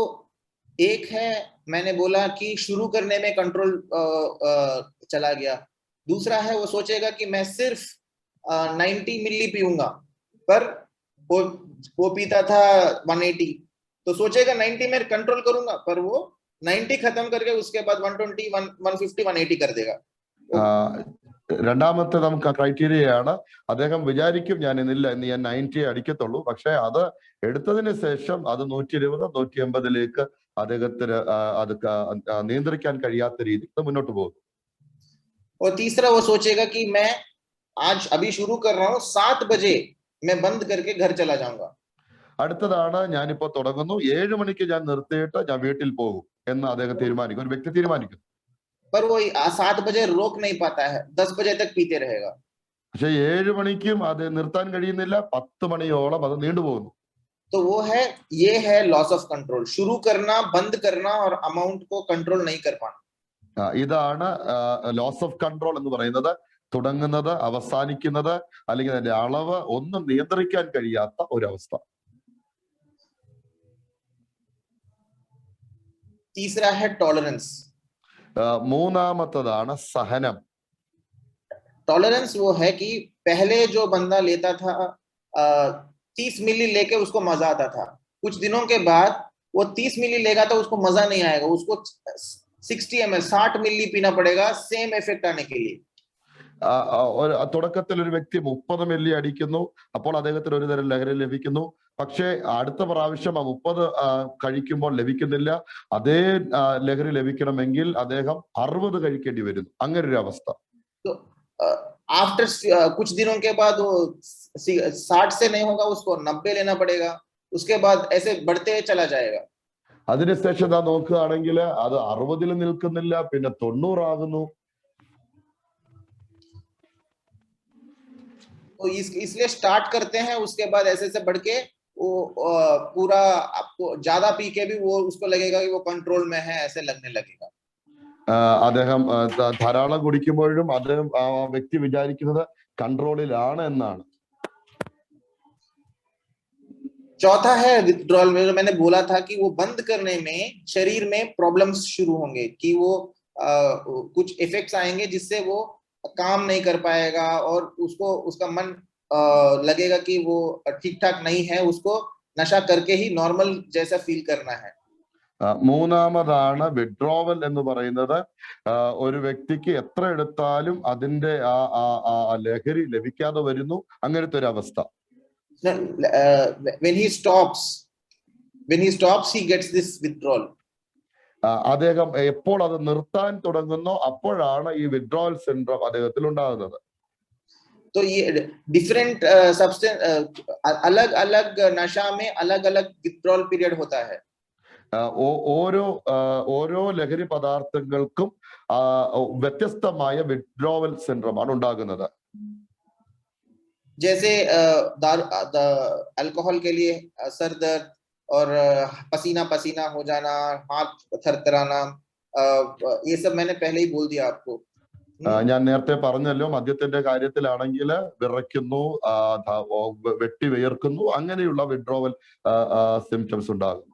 एक है मैंने बोला कि शुरू करने में कंट्रोल चला गया. दूसरा है वो सोचेगा कि मैं सिर्फ 90 मिली पीऊंगा, पर वो पीता था 180, तो सोचेगा 90 में कंट्रोल करूंगा, पर वो 90 खत्म करके उसके बाद 120, 150, 180 कर देगा. രണ്ടാമത്തെ നമുക്ക് ക്രൈറ്റീരിയയാണ് അദ്ദേഹം വിചാരിക്കും ഞാൻ ഇന്നില്ല ഇന്ന് ഞാൻ 90 അടിക്കത്തുള്ളൂ, പക്ഷെ അത് എടുത്തതിന് ശേഷം അത് 120, 180 അദ്ദേഹത്തിന് അത് നിയന്ത്രിക്കാൻ കഴിയാത്ത രീതിയിൽ മുന്നോട്ട് പോകും. और तीसरा वो सोचेगा कि मैं आज अभी शुरू कर रहा हूँ, 7 बजे मैं बंद करके घर चला जाऊंगा. അടുത്തതാണ് ഞാനിപ്പോ തുടങ്ങുന്നു, 7 മണിക്ക് ഞാൻ നിർത്തിയിട്ട് ഞാൻ വീട്ടിൽ പോകും എന്ന് അദ്ദേഹം തീരുമാനിക്കും, ഒരു വ്യക്തി തീരുമാനിക്കും. पर वो 7 बजे रोक नहीं पाता है, 10 बजे तक पीते रहेगा. പക്ഷെ 7 മണിക്കും അത് നിർത്താൻ കഴിയുന്നില്ല, 10 മണിയോളം അത് നീണ്ടുപോകുന്നു. तो वो है, ये है लॉस ऑफ कंट्रोल. शुरू करना, बंद करना और अमाउंट को कंट्रोल नहीं कर पाना. ഇതാണ് ലോസ് ഓഫ് കൺട്രോൾ എന്ന് പറയുന്നത്. തുടങ്ങുന്നത്, അവസാനിക്കുന്നത്, അല്ലെങ്കിൽ അതിന്റെ അളവ് ഒന്നും നിയന്ത്രിക്കാൻ കഴിയാത്ത ഒരവസ്ഥ. तीसरा है टॉलरेंस. മൂന്നാമത്തതാണ് സഹനം. टॉलरेंस वो है कि पहले जो बंदा लेता था 30 मिली लेके उसको मजा आता था। कुछ दिनों के बाद वो 30 मिली लेगा तो उसको मजा नहीं आएगा, उसको 60 ml 60 मिली पीना पड़ेगा सेम इफेक्ट आने के लिए। തുടക്കത്തിൽ ഒരു വ്യക്തി 30 മില്ലി അടിക്കുന്നു, അപ്പോൾ അദ്ദേഹത്തിന് ഒരു തരം ലഹരി ലഭിക്കുന്നു. പക്ഷേ അടുത്ത പ്രാവശ്യം ആ 30 കഴിക്കുമ്പോൾ ലഭിക്കുന്നില്ല. അതേ ലഹരി ലഭിക്കണമെങ്കിൽ അദ്ദേഹം 60 കഴിക്കേണ്ടി വരുന്നു. അങ്ങനെ ഒരു അവസ്ഥ. आफ्टर कुछ दिनों के बाद वो 60 से नहीं होगा, उसको 90 लेना पड़ेगा, उसके बाद ऐसे बढ़ते चला जाएगा. അതിനുശേഷം നാം നോക്കുകയാണെങ്കിൽ അത് 60-ൽ നിൽക്കുന്നില്ല, പിന്നെ 90 ആകുന്നു. तो इसलिए स्टार्ट करते हैं, उसके बाद ऐसे ऐसे बढ़ के वो पूरा आपको ज्यादा पी के भी वो उसको लगेगा कि वो कंट्रोल में है, ऐसे लगने लगेगा. അദ്ദേഹം ധാരാളം കുടിക്കുമ്പോഴും അദ്ദേഹം ആ വ്യക്തി വിചാരിക്കുന്നത് കൺട്രോളിലാണ് എന്നാണ്. चौथा है विथड्रॉल में, जो मैंने बोला था कि वो बंद करने में शरीर में प्रॉब्लम्स शुरू होंगे, कि वो कुछ इफेक्ट्स आएंगे जिससे वो काम नहीं कर पाएगा और उसको उसका मन लगेगा कि वो ठीक ठाक नहीं है, उसको नशा करके ही नॉर्मल जैसा फील करना है. മൂന്നാമതാണ് വിഡ്രോവൽ എന്ന് പറയുന്നത്. ഒരു വ്യക്തിക്ക് എത്ര എടുത്താലും അതിന്റെ ആ ലഹരി ലഭിക്കാതെ വരുന്നു, അങ്ങനത്തെ ഒരു അവസ്ഥ. When he stops he gets this withdrawal. അദ്ദേഹം എപ്പോൾ അത് നിർത്താൻ തുടങ്ങുന്നോ അപ്പോഴാണ് ഈ വിഡ്രോവൽ സിൻഡ്രോം അദ്ദേഹത്തിൽ ഉണ്ടാകുന്നത്. तो ये डिफरेंट सब्सटेंस अलग अलग नशा में अलग अलग विथड्रॉल पीरियड होता है. ഓരോ ലഹരി പദാർത്ഥങ്ങൾക്കും വ്യത്യസ്തമായ വിഡ്രോവൽ സിൻഡ്രോം ആണ് ഉണ്ടാകുന്നത്. जैसे अल्कोहल के लिए सर दर्द और पसीना पसीना हो जाना, हाथ थरथराना, ये सब मैंने पहले ही बोल दिया आपको. ഞാൻ നേരത്തെ പറഞ്ഞല്ലോ, മദ്യത്തിന്റെ കാര്യത്തിലാണെങ്കിൽ വിറയ്ക്കുന്നു, വെട്ടി വിയർക്കുന്നു, അങ്ങനെയുള്ള വിഡ്രോവൽ സിംറ്റംസ് ഉണ്ടാകുന്നു.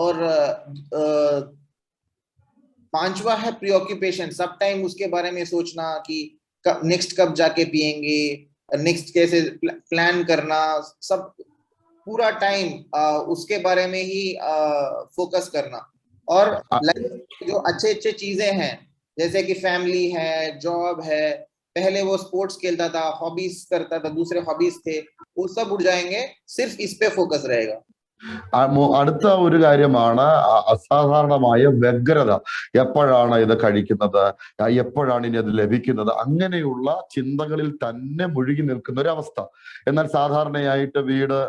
और पांचवा है प्रीऑक्यूपेशन. सब टाइम उसके बारे में सोचना कि नेक्स्ट कब जाके पिएंगे, नेक्स्ट कैसे प्लान करना, सब पूरा टाइम उसके बारे में ही फोकस करना. और जो अच्छे अच्छे चीजें हैं जैसे कि फैमिली है, जॉब है, पहले वो स्पोर्ट्स खेलता था, हॉबीज करता था, दूसरे हॉबीज थे, वो सब उड़ जाएंगे, सिर्फ इस पे फोकस रहेगा. അടുത്ത ഒരു കാര്യമാണ് അസാധാരണമായ വ്യഗ്രത. എപ്പോഴാണ് ഇത് കഴിക്കുന്നത്, എപ്പോഴാണ് ഇനി അത് ലഭിക്കുന്നത്, അങ്ങനെയുള്ള ചിന്തകളിൽ തന്നെ മുഴുകി നിൽക്കുന്ന ഒരു അവസ്ഥ. എന്നാൽ സാധാരണയായിട്ട്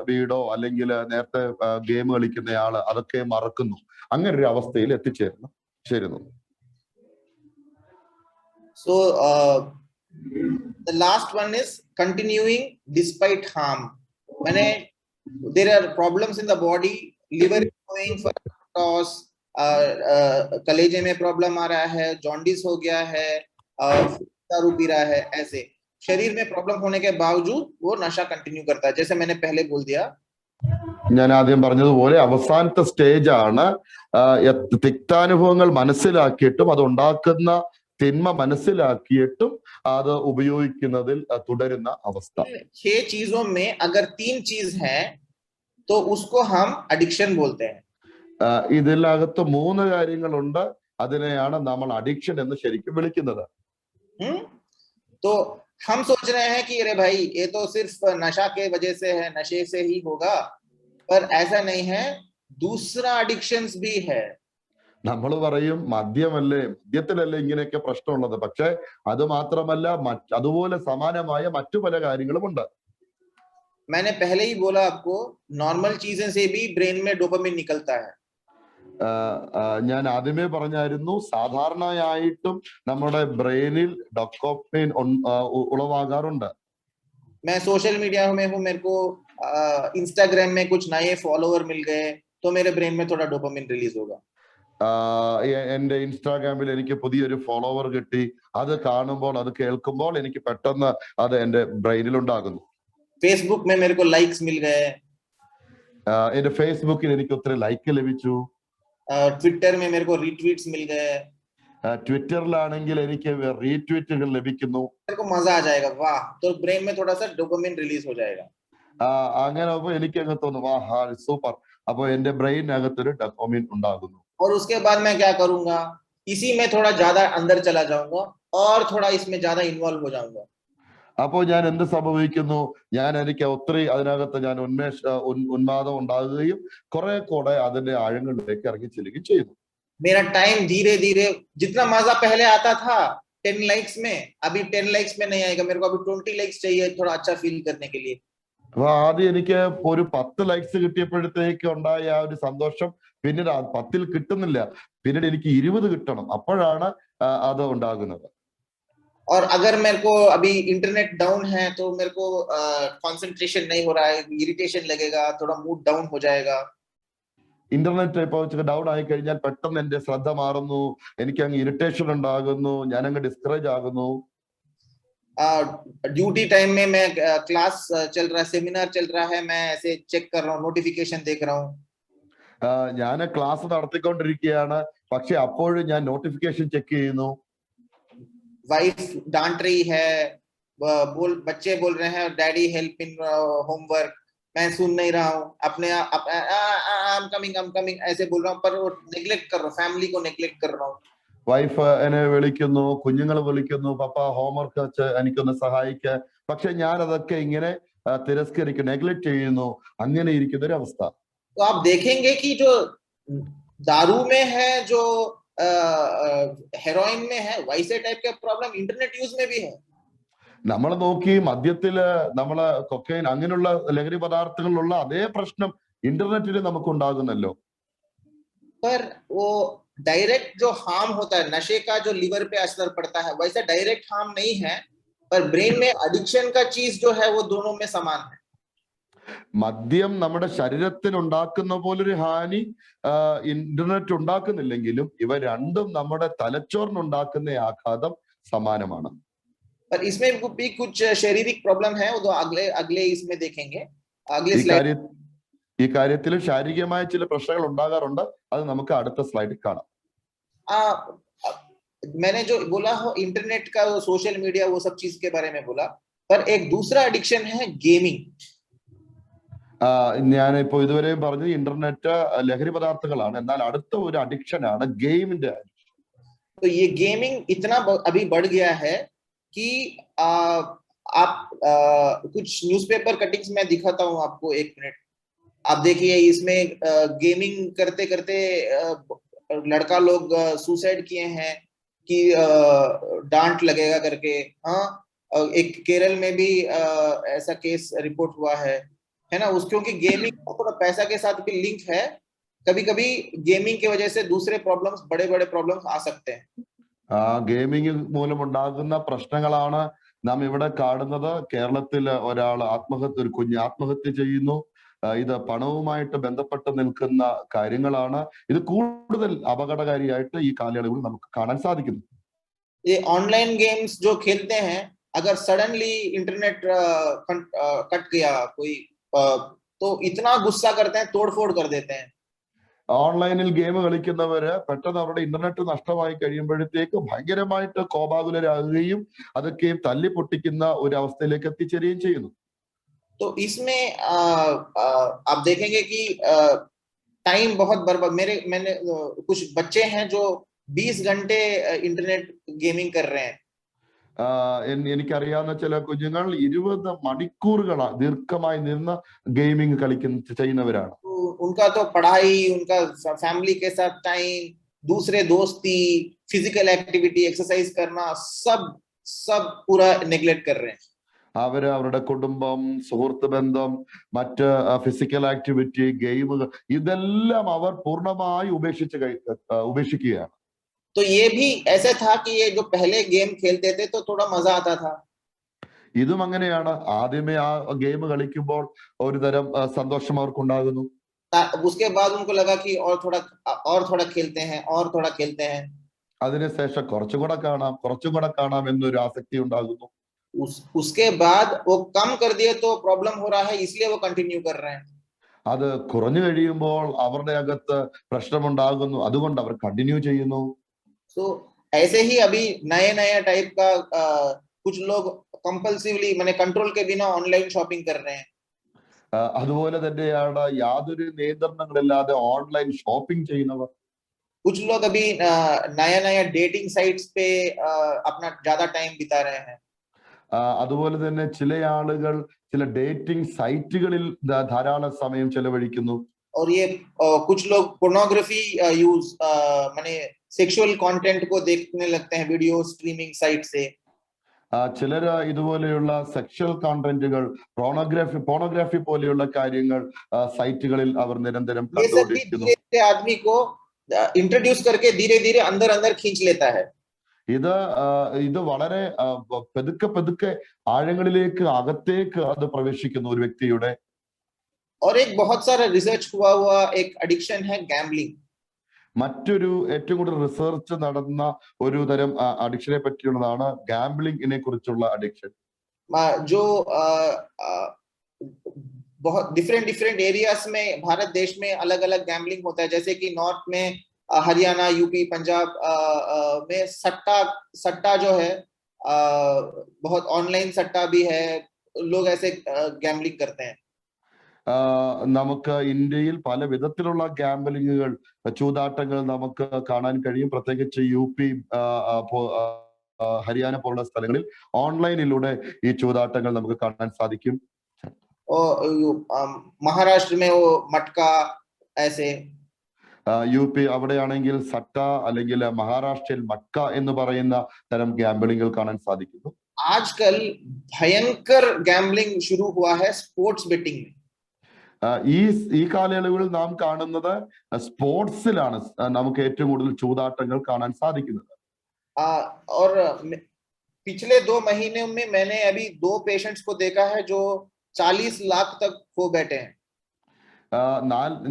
വീടോ അല്ലെങ്കിൽ നേരത്തെ ഗെയിം കളിക്കുന്നയാള് അതൊക്കെ മറക്കുന്നു. അങ്ങനെ ഒരു അവസ്ഥയിൽ എത്തിച്ചേരുന്നു. So the last one is continuing despite harm. There are problems in the body, liver is going for toss, कलेजे में प्रॉब्लम आ रहा है, जॉन्डिस हो गया है, दारू पी रहा है, ऐसे शरीर में प्रॉब्लम होने के बावजूद वो नशा कंटिन्यू करता है, जैसे मैंने पहले बोल दिया. ഞാൻ ആദ്യം പറഞ്ഞതുപോലെ അവസാനത്തെ സ്റ്റേജ് ആണ് തിക്താനുഭവങ്ങൾ മനസ്സിലാക്കിയിട്ടും അതുണ്ടാക്കുന്ന തിന്മ മനസ്സിലാക്കിയിട്ടും അത് ഉപയോഗിക്കുന്നതിൽ തുടരുന്ന അവസ്ഥ. 6 चीजों में अगर 3 चीज है तो उसको हम एडिक्शन बोलते हैं. ഇതിനകത്ത് 3 കാര്യങ്ങളുണ്ട്, അതിനെയാണ് നമ്മൾ അഡിക്ഷൻ എന്ന് ശരിക്കും വിളിക്കുന്നത്. तो हम सोच रहे हैं कि अरे भाई ये तो सिर्फ नशा के वजह से है, नशे से ही होगा, पर ऐसा नहीं है, दूसरा एडिक्शंस भी है. നമ്മൾ പറയും മദ്യത്തിലല്ലേ ഇങ്ങനെയൊക്കെ പ്രശ്നമുള്ളത്, പക്ഷെ അത് മാത്രമല്ല അതുപോലെ സമാനമായ മറ്റു പല കാര്യങ്ങളുമുണ്ട്. मैंने पहले ही बोला आपको, नॉर्मल चीजें से भी ब्रेन में डोपामिन निकलता है. ഞാൻ ആദ്യമേ പറഞ്ഞായിരുന്നു, സാധാരണയായിട്ടും നമ്മുടെ ബ്രെയിനിൽ ഡോപാമിൻ ഉളവാകാറുണ്ട്. मैं सोशल मीडिया में हूँ, मेरे को इंस्टाग्राम में कुछ नए फॉलोअर मिल गए तो मेरे ब्रेन में थोड़ा डोपामिन रिलीज होगा. എന്റെ ഇൻസ്റ്റാഗ്രാമിൽ എനിക്ക് പുതിയൊരു ഫോളോവർ കിട്ടി, അത് കാണുമ്പോൾ അത് കേൾക്കുമ്പോൾ എനിക്ക് പെട്ടെന്ന് അത് എന്റെ ബ്രെയിനിൽ ഉണ്ടാകുന്നു. फेसबुक में मेरे को लाइक्स मिल गए, എന്റെ ഫേസ്ബുക്കിൽ എനിക്ക് ഒത്തിരി ലൈക്ക് ലഭിച്ചു. ट्विटर में मेरे को रीट्वीट्स मिल गए, ട്വിറ്ററിലാണെങ്കിൽ എനിക്ക് റീട്വീറ്റുകൾ ലഭിക്കുന്നു. मेरे को मजा आ जाएगा, वाह, तो ब्रेन में थोड़ा सा डोपामिन रिलीज हो जाएगा. അങ്ങനെ എനിക്ക് അങ്ങ് തോന്നും വാ സൂപ്പർ, അപ്പൊ എന്റെ ബ്രെയിനകത്തൊരു ഡോപാമിൻ ഉണ്ടാകുന്നു. और उसके बाद मैं क्या करूंगा, इसी में थोड़ा ज्यादा अंदर चला जाऊंगा और थोड़ा इसमें ज्यादा इन्वॉल्व हो जाऊंगा. അപ്പോൾ ഞാൻ എന്ത് സംഭവിക്കുന്നു, എനിക്ക് ഒത്തിരി അതിനകത്ത് ഞാൻ ഉന്മാദം ഉണ്ടാകുകയും കുറെ കൂടെ അതിന്റെ ആഴങ്ങളിലേക്ക് ഇറങ്ങി ചെല്ലുകയും ചെയ്യുന്നു. मेरा टाइम धीरे धीरे, जितना मजा पहले आता था 10 लाइक्स में, अभी 10 लाइक्स में नहीं आएगा. मेरे को अभी 20 लाइक्स चाहिए थोड़ा अच्छा फील करने के लिए. അപ്പൊ ആദ്യം എനിക്ക് ഒരു 10 ലൈക്സ് കിട്ടിയപ്പോഴത്തേക്ക് ഉണ്ടായ ആ ഒരു സന്തോഷം പിന്നീട് 10 കിട്ടുന്നില്ല, പിന്നീട് എനിക്ക് 20 കിട്ടണം, അപ്പോഴാണ് അത് ഉണ്ടാകുന്നത്. और अगर मेरे को अभी इंटरनेट डाउन है तो मेरे को कंसंट्रेशन नहीं हो रहा है, इरिटेशन लगेगा, थोड़ा मूड डाउन हो जाएगा. ഇന്റർനെറ്റ് ഇപ്പൊ ഡൗൺ ആയി കഴിഞ്ഞാൽ പെട്ടെന്ന് എന്റെ ശ്രദ്ധ മാറുന്നു, എനിക്ക് അങ്ങ് ഇറിറ്റേഷൻ ഉണ്ടാകുന്നു, ഞാൻ അങ്ങ് ഡിസ്കറേജ് ആകുന്നു. ड्यूटी टाइम में मैं क्लास चल रहा है, सेमिनार चल रहा है, मैं ऐसे चेक कर रहा हूँ, नोटिफिकेशन देख रहा हूँ. ഞാൻ ക്ലാസ് നടത്തിക്കൊണ്ടിരിക്കുകയാണ്, പക്ഷെ അപ്പോഴും ഞാൻ നോട്ടിഫിക്കേഷൻ ചെക്ക് ചെയ്യുന്നു. वाइफ डांट रही है, बच्चे बोल रहे हैं डैडी हेल्प इन होमवर्क, मैं सुन नहीं रहा हूँ, अपने आई एम कमिंग ऐसे बोल रहा हूँ, पर वो नेग्लेक्ट कर रहा हूँ, फैमिली को नेग्लेक्ट कर रहा हूँ. വൈഫ് എന്നെ വിളിക്കുന്നു, കുഞ്ഞുങ്ങൾ വിളിക്കുന്നു, പപ്പ ഹോംവർക്ക് വെച്ച് എനിക്കൊന്ന് സഹായിക്ക, പക്ഷെ ഞാൻ അതൊക്കെ ഇങ്ങനെ തിരസ്കരിക്കും, നെഗ്ലെക്ട് ചെയ്യുന്നു, അങ്ങനെ ഇരിക്കുന്ന ഒരു അവസ്ഥ. तो आप देखेंगे कि जो दारू में है, जो हेरोइन में है, वैसे टाइप के प्रॉब्लम इंटरनेट यूज में भी है. നമ്മൾ നോക്കി മദ്യത്തില്, നമ്മള് കൊക്കൈൻ അങ്ങനെയുള്ള ലഹരി പദാർത്ഥങ്ങളിലുള്ള അതേ പ്രശ്നം ഇന്റർനെറ്റിൽ നമുക്ക് ഉണ്ടാകുന്നല്ലോ. पर वो डायरेक्ट जो हार्म होता है, नशे का जो लिवर पे असर पड़ता है, वैसा डायरेक्ट हार्म नहीं है, पर ब्रेन में एडिक्शन का चीज जो है वो दोनों में समान है. മദ്യം നമ്മുടെ ശരീരത്തിന് ഉണ്ടാക്കുന്ന പോലൊരു ഹാനി ഇന്റർനെറ്റ് ഉണ്ടാക്കുന്നില്ലെങ്കിലും ഇവ രണ്ടും നമ്മുടെ തലച്ചോറിനുണ്ടാക്കുന്ന ആഘാതം സമാനമാണ്. पर इसमें भी कुछ शारीरिक प्रॉब्लम है, वो तो अगले इसमें देखेंगे, अगले स्लाइड. ഈ കാര്യത്തിൽ ശാരീരികമായ ചില പ്രശ്നങ്ങൾ ഉണ്ടാകാറുണ്ട്, അത് നമുക്ക് അടുത്ത സ്ലൈഡിൽ കാണാം. मैंने जो बोला हो इंटरनेट का, वो सोशल मीडिया, वो सब चीज के बारे में बोला, पर एक दूसरा एडिक्शन है गेमिंग. ഞാനിപ്പോ ഇതുവരെയും പറഞ്ഞത് ഇന്റർനെറ്റ് ലഹരി പദാർത്ഥങ്ങളാണ്, എന്നാൽ അടുത്ത ഒരു അഡിക്ഷൻ ആണ് ഗെയിമിന്റെ. तो ये गेमिंग इतना अभी बढ़ गया है कि आप कुछ न्यूज़पेपर कटिंग्स में दिखाता हूँ आपको, 1 मिनट आप देखिए. इसमें गेमिंग करते करते लड़का लोग सुसाइड किए हैं कि डांट लगेगा करके. हाँ, एक केरल में भी ऐसा केस रिपोर्ट हुआ है ना. उस क्योंकि गेमिंग थोड़ा पैसा के साथ भी लिंक है, कभी कभी गेमिंग की वजह से दूसरे प्रॉब्लम्स, बड़े बड़े प्रॉब्लम्स आ सकते हैं. ഗെയിമിംഗ് മൂലമുണ്ടാകുന്ന പ്രശ്നങ്ങളാണ് നാം ഇവിടെ കാണുന്നത്. കേരളത്തിൽ ഒരു കുഞ്ഞ് ആത്മഹത്യ ചെയ്യുന്നു. ഇത് പണവുമായിട്ട് ബന്ധപ്പെട്ട് നിൽക്കുന്ന കാര്യങ്ങളാണ്. ഇത് കൂടുതൽ അപകടകാരിയായിട്ട് ഈ കാലയളവിൽ നമുക്ക് കാണാൻ സാധിക്കുന്നു. ये ऑनलाइन गेम्स जो खेलते हैं, अगर सडनली इंटरनेट कट गया कोई, तो इतना गुस्सा करते हैं, तोड़फोड़ कर देते हैं. ഓൺലൈനിൽ ഗെയിം കളിക്കുന്നവര് പെട്ടെന്ന് അവരുടെ ഇന്റർനെറ്റ് നഷ്ടമായി കഴിയുമ്പോഴത്തേക്ക് ഭയങ്കരമായിട്ട് കോപാകുലരാകുകയും അതൊക്കെ തല്ലി പൊട്ടിക്കുന്ന ഒരു അവസ്ഥയിലേക്ക് എത്തിച്ചേരുകയും ചെയ്യുന്നു. तो इसमें आप देखेंगे कि टाइम बहुत बर्बाद. मैंने कुछ बच्चे हैं जो 20 घंटे इंटरनेट गेमिंग कर रहे हैं. എനിക്കറിയാവുന്ന ചില കുഞ്ഞുങ്ങൾ 20 മണിക്കൂറുകൾ ദീർഘമായി നിന്ന് ഗെയിമിംഗ് ചെയ്യുന്നവരാണ്. उनका तो पढ़ाई, उनका फैमिली के साथ टाइम, दूसरे दोस्ती, फिजिकल एक्टिविटी, एक्सरसाइज करना, सब पूरा नेग्लेक्ट कर रहे हैं. അവരുടെ കുടുംബം, സുഹൃത്ത് ബന്ധം, മറ്റ് ഫിസിക്കൽ ആക്ടിവിറ്റി, ഗെയിമുകൾ, ഇതെല്ലാം അവർ പൂർണ്ണമായി ഉപേക്ഷിക്കുകയാണ്. तो ये भी ऐसे था कि ये जो पहले गेम खेलते थे तो थोड़ा मजा आता था. ഇതും അങ്ങനെയാണ്. ആദ്യമേ ആ ഗെയിം കളിക്കുമ്പോൾ ഒരു തരം സന്തോഷം അവർക്കുണ്ടാകുന്നു. उसके बाद उनको लगा कि और थोड़ा खेलते हैं, और थोड़ा खेलते हैं. അതിനുശേഷം കുറച്ചുകൂടെ കാണാം എന്നൊരു ആസക്തി ഉണ്ടാകുന്നു. उसके बाद वो कम कर दिए तो प्रॉब्लम हो रहा है, इसलिए वो कंटिन्यू कर रहे हैं. അത് കുറഞ്ഞു കഴിയുമ്പോൾ അവരുടെ അകത്ത് പ്രശ്നമുണ്ടാകുന്നു, അതുകൊണ്ട് അവർ കണ്ടിന്യൂ ചെയ്യുന്നു. So ऐसे ही अभी नए नए टाइप का कुछ लोग कंपल्सिवली माने कंट्रोल के बिना ऑनलाइन शॉपिंग कर रहे हैं. അതുപോലെ തന്നെയാണ് യാതൊരു നിയന്ത്രണങ്ങളില്ലാതെ ഓൺലൈൻ ഷോപ്പിംഗ് ചെയ്യുന്നവർ. कुछ लोग अभी नया नया डेटिंग साइट्स पे अपना ज्यादा टाइम बिता रहे हैं. അതുപോലെ തന്നെ ചില ആളുകൾ ചില ഡേറ്റിംഗ് സൈറ്റുകളിൽ ധാരാളം സമയം ചെലവഴിക്കുന്നു. और ये कुछ लोग पोर्नोग्राफी यूज माने सेक्सुअल कंटेंट को देखने लगते हैं वीडियो स्ट्रीमिंग साइट से. ചിലർ ഇതുപോലെയുള്ള സെക്ഷൽ കണ്ടന്റുകൾ പോണോഗ്രാഫി പോലെയുള്ള കാര്യങ്ങൾ സൈറ്റുകളിൽ അവർ നിരന്തരം ये सब भी കണ്ടുകൊണ്ടിരിക്കുന്നു. धीरे धीरे आदमी को इंट्रोड्यूस करके धीरे धीरे अंदर अंदर खींच लेता है. ഇത് വളരെ പതുക്കെ ആഴങ്ങളിലേക്ക് അകത്തേക്ക് അത് പ്രവേശിക്കുന്നു ഒരു വ്യക്തിയുടെ. और एक बहुत सारा रिसर्च हुआ एक एडिक्शन है गैम्बलिंग. മറ്റൊരു ഏറ്റവും കൂടുതൽ റിസർച്ച് നടന്ന ഒരു തരം അഡിക്ഷനെ പറ്റിയുള്ളതാണ് ഗാംബ്ലിംഗിനെ കുറിച്ചുള്ള അഡിക്ഷൻ. जो बहुत डिफरेंट एरियाज में भारत देश में अलग अलग गैम्बलिंग होता है. जैसे कि नॉर्थ में हरियाणा, यूपी, पंजाब में सट्टा जो है बहुत ऑनलाइन सट्टा भी है. लोग ऐसे गैम्बलिंग करते हैं. നമുക്ക് ഇന്ത്യയിൽ പല വിധത്തിലുള്ള ഗാംബ്ലിങ്ങുകൾ ചൂതാട്ടങ്ങൾ നമുക്ക് കാണാൻ കഴിയും. പ്രത്യേകിച്ച് യുപി, ഹരിയാന പോലുള്ള സ്ഥലങ്ങളിൽ ഓൺലൈനിലൂടെ ഈ ചൂതാട്ടങ്ങൾ നമുക്ക് കാണാൻ സാധിക്കും. महाराष्ट्र में वो मटका ऐसे. യുപി അവിടെയാണെങ്കിൽ സട്ട അല്ലെങ്കിൽ മഹാരാഷ്ട്രയിൽ മക്ക എന്ന് പറയുന്ന തരം ഗാംബ്ലിങ്ങുകൾ കാണാൻ സാധിക്കുന്നു. आजकल भयंकर गैम्बलिंग शुरू हुआ है स्पोर्ट्स बेटिंग में. ഈ കാലയളവിൽ നാം കാണുന്നത് സ്പോർട്സിലാണ് നമുക്ക് ഏറ്റവും കൂടുതൽ ചൂതാട്ടങ്ങൾ കാണാൻ സാധിക്കുന്നത്. और पिछले 2 महीनों में मैंने अभी 2 पेशेंट्स को देखा है जो 40 लाख तक खो बैठे हैं.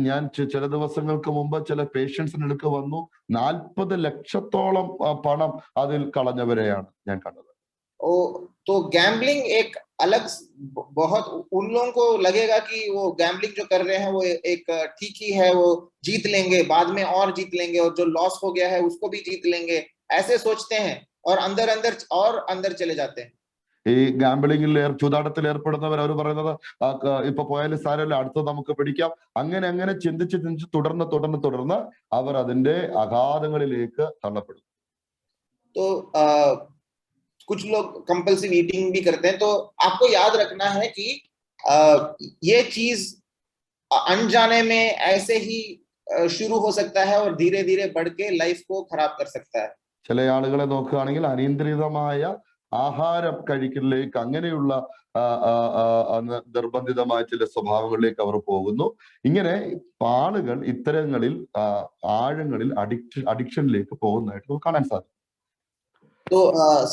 ഞാൻ ചില ദിവസങ്ങൾക്ക് മുമ്പ് ചില പേഷ്യൻസിന് അടുക്ക് വന്നു 40 ലക്ഷത്തോളം പണം അതിൽ കളഞ്ഞവരെയാണ് ഞാൻ കണ്ടത്. तो गैम्बलिंग एक अलग बहुत उन लोगों को लगेगा कि वो गैम्बलिंग जो कर रहे हैं वो एक ठीक ही है, वो जीत लेंगे, बाद में और जीत लेंगे और जो लॉस हो गया है उसको भी जीत लेंगे, ऐसे सोचते हैं और अंदर चले जाते हैं. ഈ ഗാംബ്ലിംഗിൽ ചൂതാട്ടത്തിൽ ഏർപ്പെടുന്നവർ അവർ പറയുന്നത് ഇപ്പൊ പോയാലും സാരമില്ല, അടുത്ത് നമുക്ക് പിടിക്കാം, അങ്ങനെ ചിന്തിച്ച് തുടർന്ന് അവർ അതിന്റെ അഗാധങ്ങളിലേക്ക് തള്ളപ്പെടും. तो कुछ लोग कंपल्सिव ईटिंग भी करते हैं. तो आपको याद रखना है कि ये चीज अनजाने में ऐसे ही शुरू हो सकता है और धीरे धीरे बढ़ के लाइफ को खराब कर सकता है. ചില ആളുകളെ നോക്കുകയാണെങ്കിൽ അനിയന്ത്രിതമായ ആഹാരം കഴിക്കലിലേക്ക് അങ്ങനെയുള്ള നിർബന്ധിതമായ ചില സ്വഭാവങ്ങളിലേക്ക് അവർ പോകുന്നു. ഇങ്ങനെ ആളുകൾ ഇത്തരങ്ങളിൽ ആഴങ്ങളിൽ അഡിക്ഷനിലേക്ക് പോകുന്നതായിട്ട് നമുക്ക് കാണാൻ സാധിക്കും. तो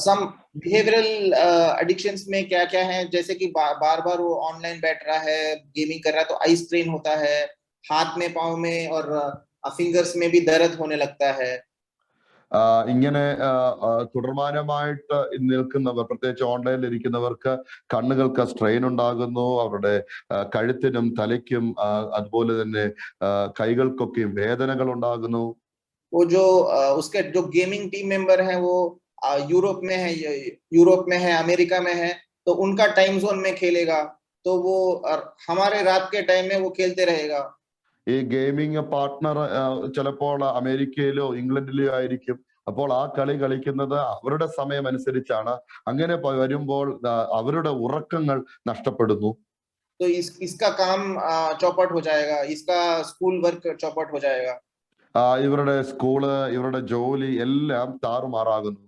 सम बिहेवियरल एडिक्शंस में क्या क्या है, जैसे कि बार बार वो ऑनलाइन बैठ रहा है, गेमिंग कर रहा है तो आई स्ट्रेन होता है, हाथ में, पाँव में और फिंगर्स में भी दर्द होने लगता है. ഇങ്ങനെ തുടർമാനമായിട്ട് നിൽക്കുന്നവർ, പ്രത്യേകിച്ച് ഓൺലൈനിൽ ഇരിക്കുന്നവർക്ക് കണ്ണുകൾക്ക് സ്ട്രെയിൻ ഉണ്ടാകുന്നു, അവരുടെ കഴുത്തിനും തലയ്ക്കും അതുപോലെ തന്നെ കൈകൾക്കൊക്കെയും വേദനകൾ ഉണ്ടാകുന്നു. वो जो उसके जो गेमिंग टीम मेंबर हैं वो यूरोप में है, अमेरिका में है, तो उनका टाइम जोन में खेलेगा तो वो हमारे रात के टाइम में वो खेलते रहेगा. ഈ ഗെയിമിംഗ് പാർട്ട്ണർ ചിലപ്പോൾ അമേരിക്കയിലോ ഇംഗ്ലണ്ടിലോ ആയിരിക്കും. അപ്പോൾ ആ കളി കളിക്കുന്നത് അവരുടെ സമയം അനുസരിച്ചാണ്. അങ്ങനെ വരുമ്പോൾ അവരുടെ ഉറക്കങ്ങൾ നഷ്ടപ്പെടുന്നു. तो इसका काम चौपट हो जाएगा, इसका स्कूल वर्क चौपट हो जाएगा. ഇവരുടെ സ്കൂള്, ഇവരുടെ ജോലി എല്ലാം താറുമാറാകുന്നു.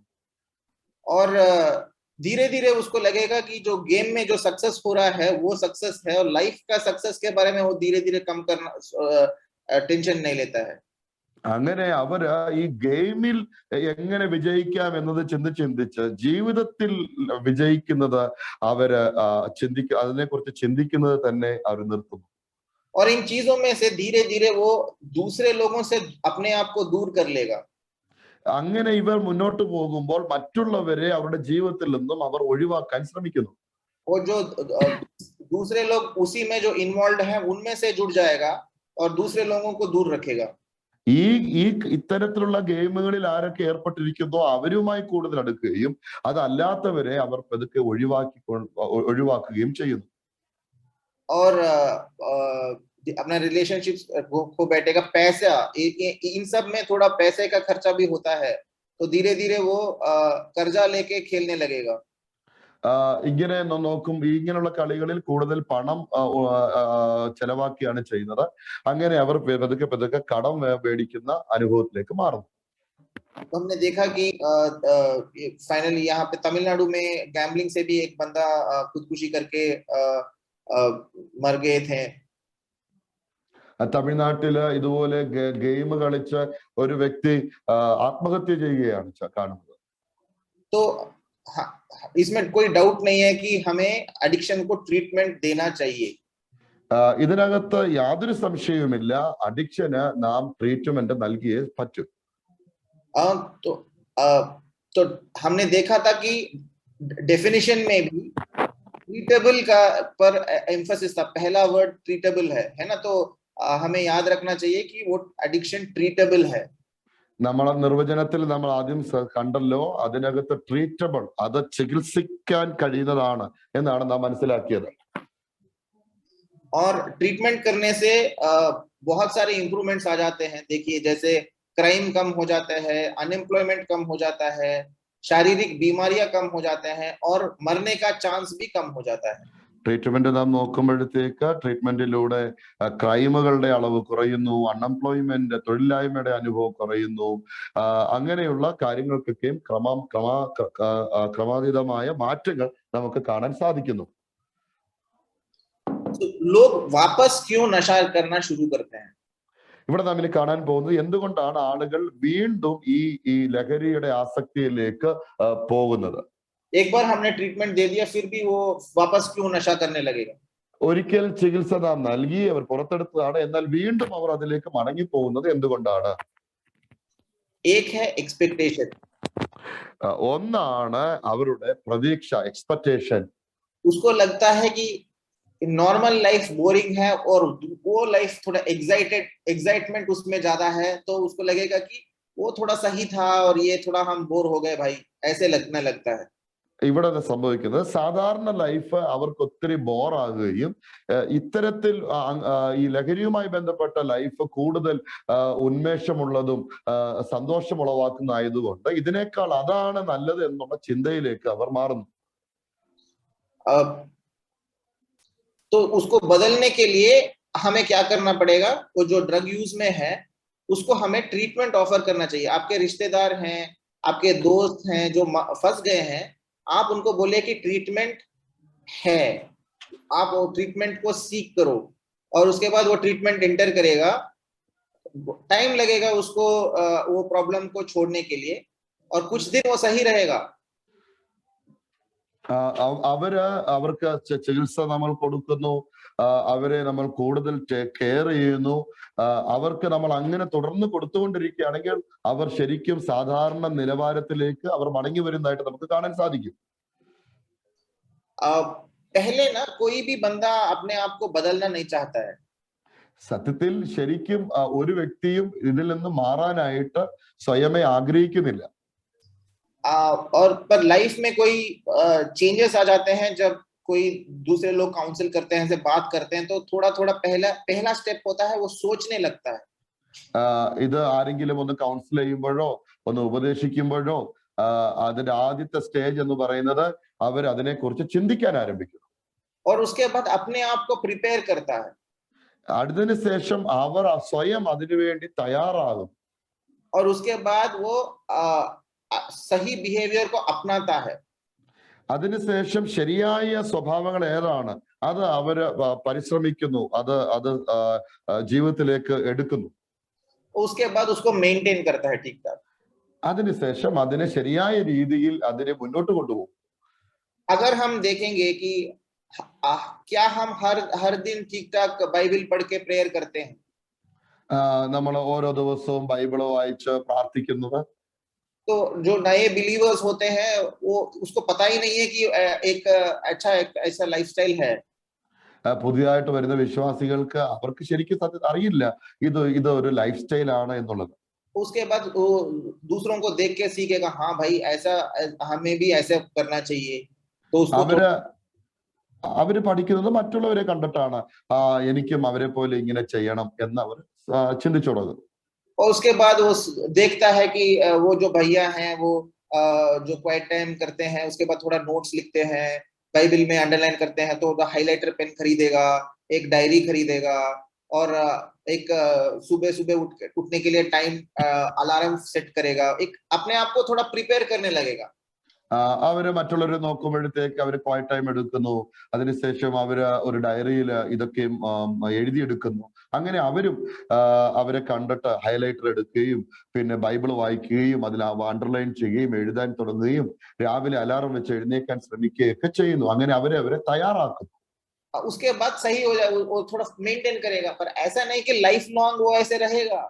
और धीरे धीरे उसको लगेगा कि जो गेम में जो सक्सेस हो रहा है वो सक्सेस है और लाइफ का सक्सेस के बारे में वो धीरे धीरे कम करना टेंशन नहीं लेता है. അങ്ങനെ അവര് ഈ ഗെയിമിൽ എങ്ങനെ വിജയിക്കാം എന്നത് ചിന്തിച്ച് ജീവിതത്തിൽ വിജയിക്കുന്നത് അവര് അതിനെക്കുറിച്ച് ചിന്തിക്കുന്നത് തന്നെ അവർ നിർത്തുന്നു. और इन चीजों में से धीरे धीरे वो दूसरे लोगों से अपने आप को दूर कर लेगा. അങ്ങനെ ഇവർ മുന്നോട്ട് പോകുമ്പോൾ മറ്റുള്ളവരെ അവരുടെ ജീവിതത്തിൽ നിന്നും അവർ ഒഴിവാക്കാൻ ശ്രമിക്കുന്നു. और जो दूसरे लोग उसी में जो इन्वॉल्व हैं उनमें से जुड़ जाएगा और दूसरे लोगों को दूर रखेगा. ഈ ഈ ഇത്തരത്തിലുള്ള ഗെയിമുകളിൽ ആരൊക്കെ ഏർപ്പെട്ടിരിക്കുന്നോ അവരുമായി കൂടുതൽ അടുക്കുകയും അതല്ലാത്തവരെ അവർ പതുക്കെ ഒഴിവാക്കുകയും ചെയ്യുന്നു. और अपना रिलेशनशिप्स को बैठेगा, पैसा इन सब में थोड़ा पैसे का खर्चा भी होता है, तो धीरे धीरे वो कर्जा लेके खेलने लगेगा. ഇങ്ങനെ ഇങ്ങനെയുള്ള കളികളിൽ കൂടുതൽ പണം ചെലവാക്കിയാണ് ചെയ്യുന്നത്. അങ്ങനെ അവർ പതുക്കെ പതുക്കെ കടം മേടിക്കുന്ന അനുഭവത്തിലേക്ക് മാറുന്നു. हमने देखा कि फाइनली यहाँ पे तमिलनाडु में गैम्बलिंग से भी एक बंदा खुदकुशी करके मर गए थे. തമിഴ്നാട്ടില് ഇതുപോലെ ഗെയിം കളിച്ച് ഒരു വ്യക്തി ആത്മഹത്യ ചെയ്യുകയാണ് കാണുന്നത്. तो इसमें कोई डाउट नहीं है कि हमें एडिक्शन को ट्रीटमेंट देना चाहिए. ഇതിനകത്ത് യാതൊരു സംശയവുമില്ല, അഡിക്ഷന് നാം ട്രീറ്റ്മെന്റ് നൽകിയേ പറ്റൂ. तो हमने देखा था कि डेफिनेशन में भी ट्रीटेबल का पर एम्फसिस था, पहला वर्ड ट्रीटेबल है ना. तो हमें याद रखना चाहिए कि वो एडिक्शन ट्रीटेबल है. നമ്മളെ നിർവചനത്തിൽ നമ്മൾ ആദ്യം കണ്ടല്ലോ, അതിനകത്ത് ട്രീറ്റബിൾ, അത് ചികിത്സിക്കാൻ കഴിയുന്നതാണ് എന്നാണ് നാം മനസ്സിലാക്കിയത്. और ट्रीटमेंट करने से बहुत सारे इंप्रूवमेंट्स आ जाते हैं. देखिए जैसे क्राइम कम हो जाता है, अनएम्प्लॉयमेंट कम हो जाता है, शारीरिक बीमारियां कम हो जाते हैं और मरने का चांस भी कम हो जाता है. ട്രീറ്റ്മെന്റ് നാം നോക്കുമ്പോഴത്തേക്ക് ട്രീറ്റ്മെന്റിലൂടെ ക്രൈമുകളുടെ അളവ് കുറയുന്നു, അൺഎംപ്ലോയ്മെന്റ്, തൊഴിലില്ലായ്മയുടെ അനുഭവം കുറയുന്നു. അങ്ങനെയുള്ള കാര്യങ്ങൾക്കൊക്കെയും ക്രമാതീതമായ മാറ്റങ്ങൾ നമുക്ക് കാണാൻ സാധിക്കുന്നു. लोग वापस क्यों नशा करना शुरू करते हैं? ഇവിടെ നാം ഇനി കാണാൻ പോകുന്നത് എന്തുകൊണ്ടാണ് ആളുകൾ വീണ്ടും ഈ ലഹരിയുടെ ആസക്തിയിലേക്ക് പോകുന്നത്. एक बार हमने ट्रीटमेंट दे दिया, फिर भी वो वापस क्यों नशा करने लगेगा? ഒരിക്കൽ ചികിത്സ നാം നൽകി, അവർ പുറത്തെടുത്തതാണ്, എന്നാൽ വീണ്ടും അവർ അതിലേക്ക് മടങ്ങി പോകുന്നത് എന്തുകൊണ്ടാണ്? एक है एक्सपेक्टेशन. ഒന്നാണ് അവരുടെ പ്രതീക്ഷ, എക്സ്പെക്ടേഷൻ. उसको लगता है कि नॉर्मल लाइफ बोरिंग है और वो लाइफ थोड़ा एक्साइटमेंट उसमें ज्यादा है, तो उसको लगेगा कि वो थोड़ा सही था और ये थोड़ा हम बोर हो गए भाई, ऐसे लगने लगता है. ഇവിടെ സംഭവിക്കുന്നത് സാധാരണ ലൈഫ് അവർക്ക് ഒത്തിരി ബോറാകുകയും ഇത്തരത്തിൽ ഈ ലഹരിയുമായി ബന്ധപ്പെട്ട ലൈഫ് കൂടുതൽ ഉന്മേഷമുള്ളതും സന്തോഷമുളവാക്കുന്നതായതുകൊണ്ട് ഇതിനേക്കാൾ അതാണ് നല്ലത് എന്നുള്ള ചിന്തയിലേക്ക് അവർ മാറുന്നു. तो उसको बदलने के लिए हमें क्या करना पड़ेगा? वो जो ड्रग यूज में है उसको हमें ट्रीटमेंट ऑफर करना चाहिए. आपके रिश्तेदार हैं, आपके दोस्त हैं जो फंस गए हैं, आप उनको बोले कि ट्रीटमेंट है, आप वो ट्रीटमेंट को सीख करो. और उसके बाद वो ट्रीटमेंट एंटर करेगा, टाइम लगेगा उसको वो प्रॉब्लम को छोड़ने के लिए, और कुछ दिन वो सही रहेगा. അവർക്ക് ചികിത്സ നമ്മൾ കൊടുക്കുന്നു, അവരെ നമ്മൾ കൂടുതൽ കെയർ ചെയ്യുന്നു. അവർക്ക് നമ്മൾ അങ്ങനെ തുടർന്ന് കൊടുത്തുകൊണ്ടിരിക്കുകയാണെങ്കിൽ അവർ ശരിക്കും സാധാരണ നിലവാരത്തിലേക്ക് അവർ മടങ്ങി വരുന്നതായിട്ട് നമുക്ക് കാണാൻ സാധിക്കും. पहले ना कोई भी बंदा अपने आप को बदलना नहीं चाहता है. സത്യത്തിൽ ശരിക്കും ഒരു വ്യക്തിയും ഇതിൽ നിന്ന് മാറാനായിട്ട് സ്വയമേ ആഗ്രഹിക്കുന്നില്ല. और पर लाइफ में कोई चेंजेस आ जाते हैं जब कोई दूसरे लोग काउंसिल करते हैं, से बात करते हैं, तो थोड़ा थोड़ा पहला स्टेप होता है वो सोचने लगता है. ഇത് ആരെങ്കിലും ഒന്ന് കൗൺസിൽ ചെയ്യുമ്പോഴോ ഒന്ന് ഉപദേശിക്കുമ്പോഴോ അതിന്റെ ആദ്യത്തെ സ്റ്റേജ് എന്ന് പറയുന്നത് അവർ അതിനെക്കുറിച്ച് ചിന്തിക്കാൻ ആരംഭിക്കുന്നു. और उसके बाद अपने आप को प्रिपेयर करता है. അതിനുശേഷം അവർ സ്വയം അതിനുവേണ്ടി തയ്യാറാകും. और उसके बाद वो സഹി ബിഹേവിയർ को अपनाता है. അതിനുശേഷം ശരിയായ സ്വഭാവങ്ങൾ ഏതാണ് അത് അവര് പരിശ്രമിക്കുന്നു, അത് ജീവിതത്തിലേക്ക് എടുക്കുന്നു. उसके बाद उसको मेंटेन करता है ठीक ठाक. അതിനുശേഷം അതിനെ ശരിയായ രീതിയിൽ അതിനെ മുന്നോട്ട് കൊണ്ടുപോകും. अगर हम देखेंगे कि क्या हम हर दिन ठीक ठाक बाइबल पढ़ के प्रेयर करते हैं? നമ്മൾ ഓരോ ദിവസവും ബൈബിൾ വായിച്ച് പ്രാർത്ഥിക്കുന്നത്. तो जो नए बिलीवर्स होते हैं वो उसको पता ही नहीं है कि एक अच्छा एक ऐसा लाइफस्टाइल है. പുതിയതായിട്ട് വരുന്ന വിശ്വാസികൾക്ക് അവർക്ക് ശരിക്കും അറിയില്ല ഇത് ഒരു ലൈഫ് സ്റ്റൈൽ ആണ് എന്നുള്ളത്. उसके बाद वो दूसरों को देख के सीखेगा, हाँ भाई ऐसा हमें भी ऐसा करना चाहिए, तो उसको അവര് പഠിക്കുന്നത് മറ്റുള്ളവരെ കണ്ടിട്ടാണ്. എനിക്കും അവരെ പോലെ ഇങ്ങനെ ചെയ്യണം എന്ന് അവർ ചിന്തിച്ചു തുടങ്ങും. और उसके बाद वो देखता है कि वो जो भैया हैं वो जो क्वाइट टाइम करते हैं उसके बाद थोड़ा नोट्स लिखते हैं, बाइबल में अंडरलाइन करते हैं, तो हाइलाइटर पेन खरीदेगा, एक डायरी खरीदेगा, और एक सुबह सुबह उठने के लिए टाइम अलार्म सेट करेगा, एक अपने आप को थोड़ा प्रिपेयर करने लगेगा. അവര് മറ്റുള്ളവരെ നോക്കുമ്പോഴത്തേക്ക് അവര് ക്വയറ്റ് ടൈം എടുക്കുന്നു, അതിനുശേഷം അവര് ഒരു ഡയറിയിൽ ഇതൊക്കെ എഴുതിയെടുക്കുന്നു. അങ്ങനെ അവരും അവരെ കണ്ടിട്ട് ഹൈലൈറ്റർ എടുക്കുകയും പിന്നെ ബൈബിൾ വായിക്കുകയും അതിൽ അണ്ടർലൈൻ ചെയ്യുകയും എഴുതാൻ തുടങ്ങുകയും രാവിലെ അലാറം വെച്ച് എഴുന്നേക്കാൻ ശ്രമിക്കുകയൊക്കെ ചെയ്യുന്നു. അങ്ങനെ അവരെ തയ്യാറാക്കുന്നു. उसके बाद सही हो जाए, वो थोड़ा मेंटेन करेगा, पर ऐसा नहीं कि लाइफ लॉन्ग वो ऐसे रहेगा.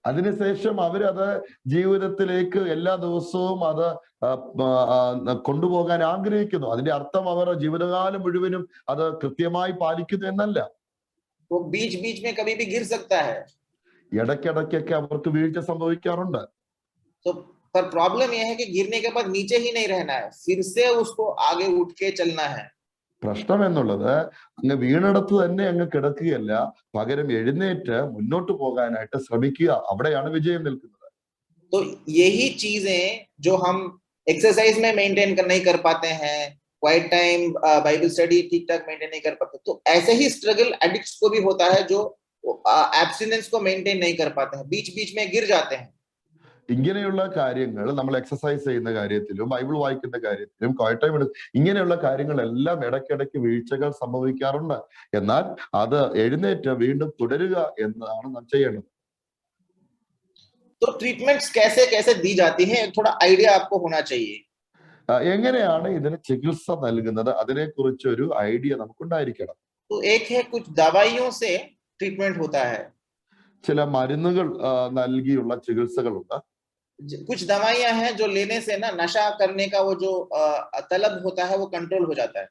അതിനുശേഷം അവരത് ജീവിതത്തിലേക്ക് എല്ലാ ദിവസവും അത് കൊണ്ടുപോകാൻ ആഗ്രഹിക്കുന്നു. അതിന്റെ അർത്ഥം അവർ ജീവിതകാലം മുഴുവനും അത് കൃത്യമായി പാലിക്കുന്നു എന്നല്ല. वो बीच बीच में कभी भी गिर सकता है. ഇടയ്ക്കിടയ്ക്കൊക്കെ അവർക്ക് വീഴ്ച സംഭവിക്കാറുണ്ട്. तो पर प्रॉब्लम यह है कि गिरने के बाद नीचे ही नहीं रहना है, फिर से उसको आगे उठ के चलना है. പ്രശ്നം എന്നുള്ളത് അങ്ങ് വീണിടത്ത് തന്നെ അങ്ങ് കിടക്കുകയല്ല, പകരം എഴുന്നേറ്റ് മുന്നോട്ട് പോകാനായിട്ട് ശ്രമിക്കുക. അവിടെയാണ് വിജയം നിൽക്കുന്നത്. तो यही चीजें जो हम एक्सरसाइज में मेंटेन नहीं कर पाते हैं, क्वाइट टाइम बाइबल स्टडी ठीक ठाक मेंटेन नहीं कर पाते, तो ऐसे ही स्ट्रगल एडिक्ट्स को भी होता है जो एब्स्टिनेंस को मेंटेन नहीं कर पाते हैं, बीच बीच में गिर जाते हैं. ഇങ്ങനെയുള്ള കാര്യങ്ങൾ നമ്മൾ എക്സസൈസ് ചെയ്യുന്ന കാര്യത്തിലും ബൈബിൾ വായിക്കുന്ന കാര്യത്തിലും ക്വയറ്റ് ടൈം ഇങ്ങനെയുള്ള കാര്യങ്ങളെല്ലാം ഇടയ്ക്കിടയ്ക്ക് വീഴ്ചകൾ സംഭവിക്കാറുണ്ട്. എന്നാൽ അത് എഴുന്നേറ്റ് വീണ്ടും തുടരുക എന്നതാണ് നാം ചെയ്യേണ്ടത്. तो ट्रीटमेंट्स कैसे कैसे दी जाती हैं, थोड़ा आइडिया आपको होना चाहिए. എങ്ങനെയാണ് ഇതിന് ചികിത്സ നൽകുന്നത് അതിനെക്കുറിച്ച് ഒരു ഐഡിയ നമുക്കുണ്ടായിരിക്കണം. तो एक है कुछ दवाइयों से ट्रीटमेंट होता है. ചില മരുന്നുകൾ നൽകിയുള്ള ചികിത്സകളുണ്ട്. कुछ दवाइयां हैं जो लेने से ना नशा करने का वो जो तलब होता है वो कंट्रोल हो जाता है.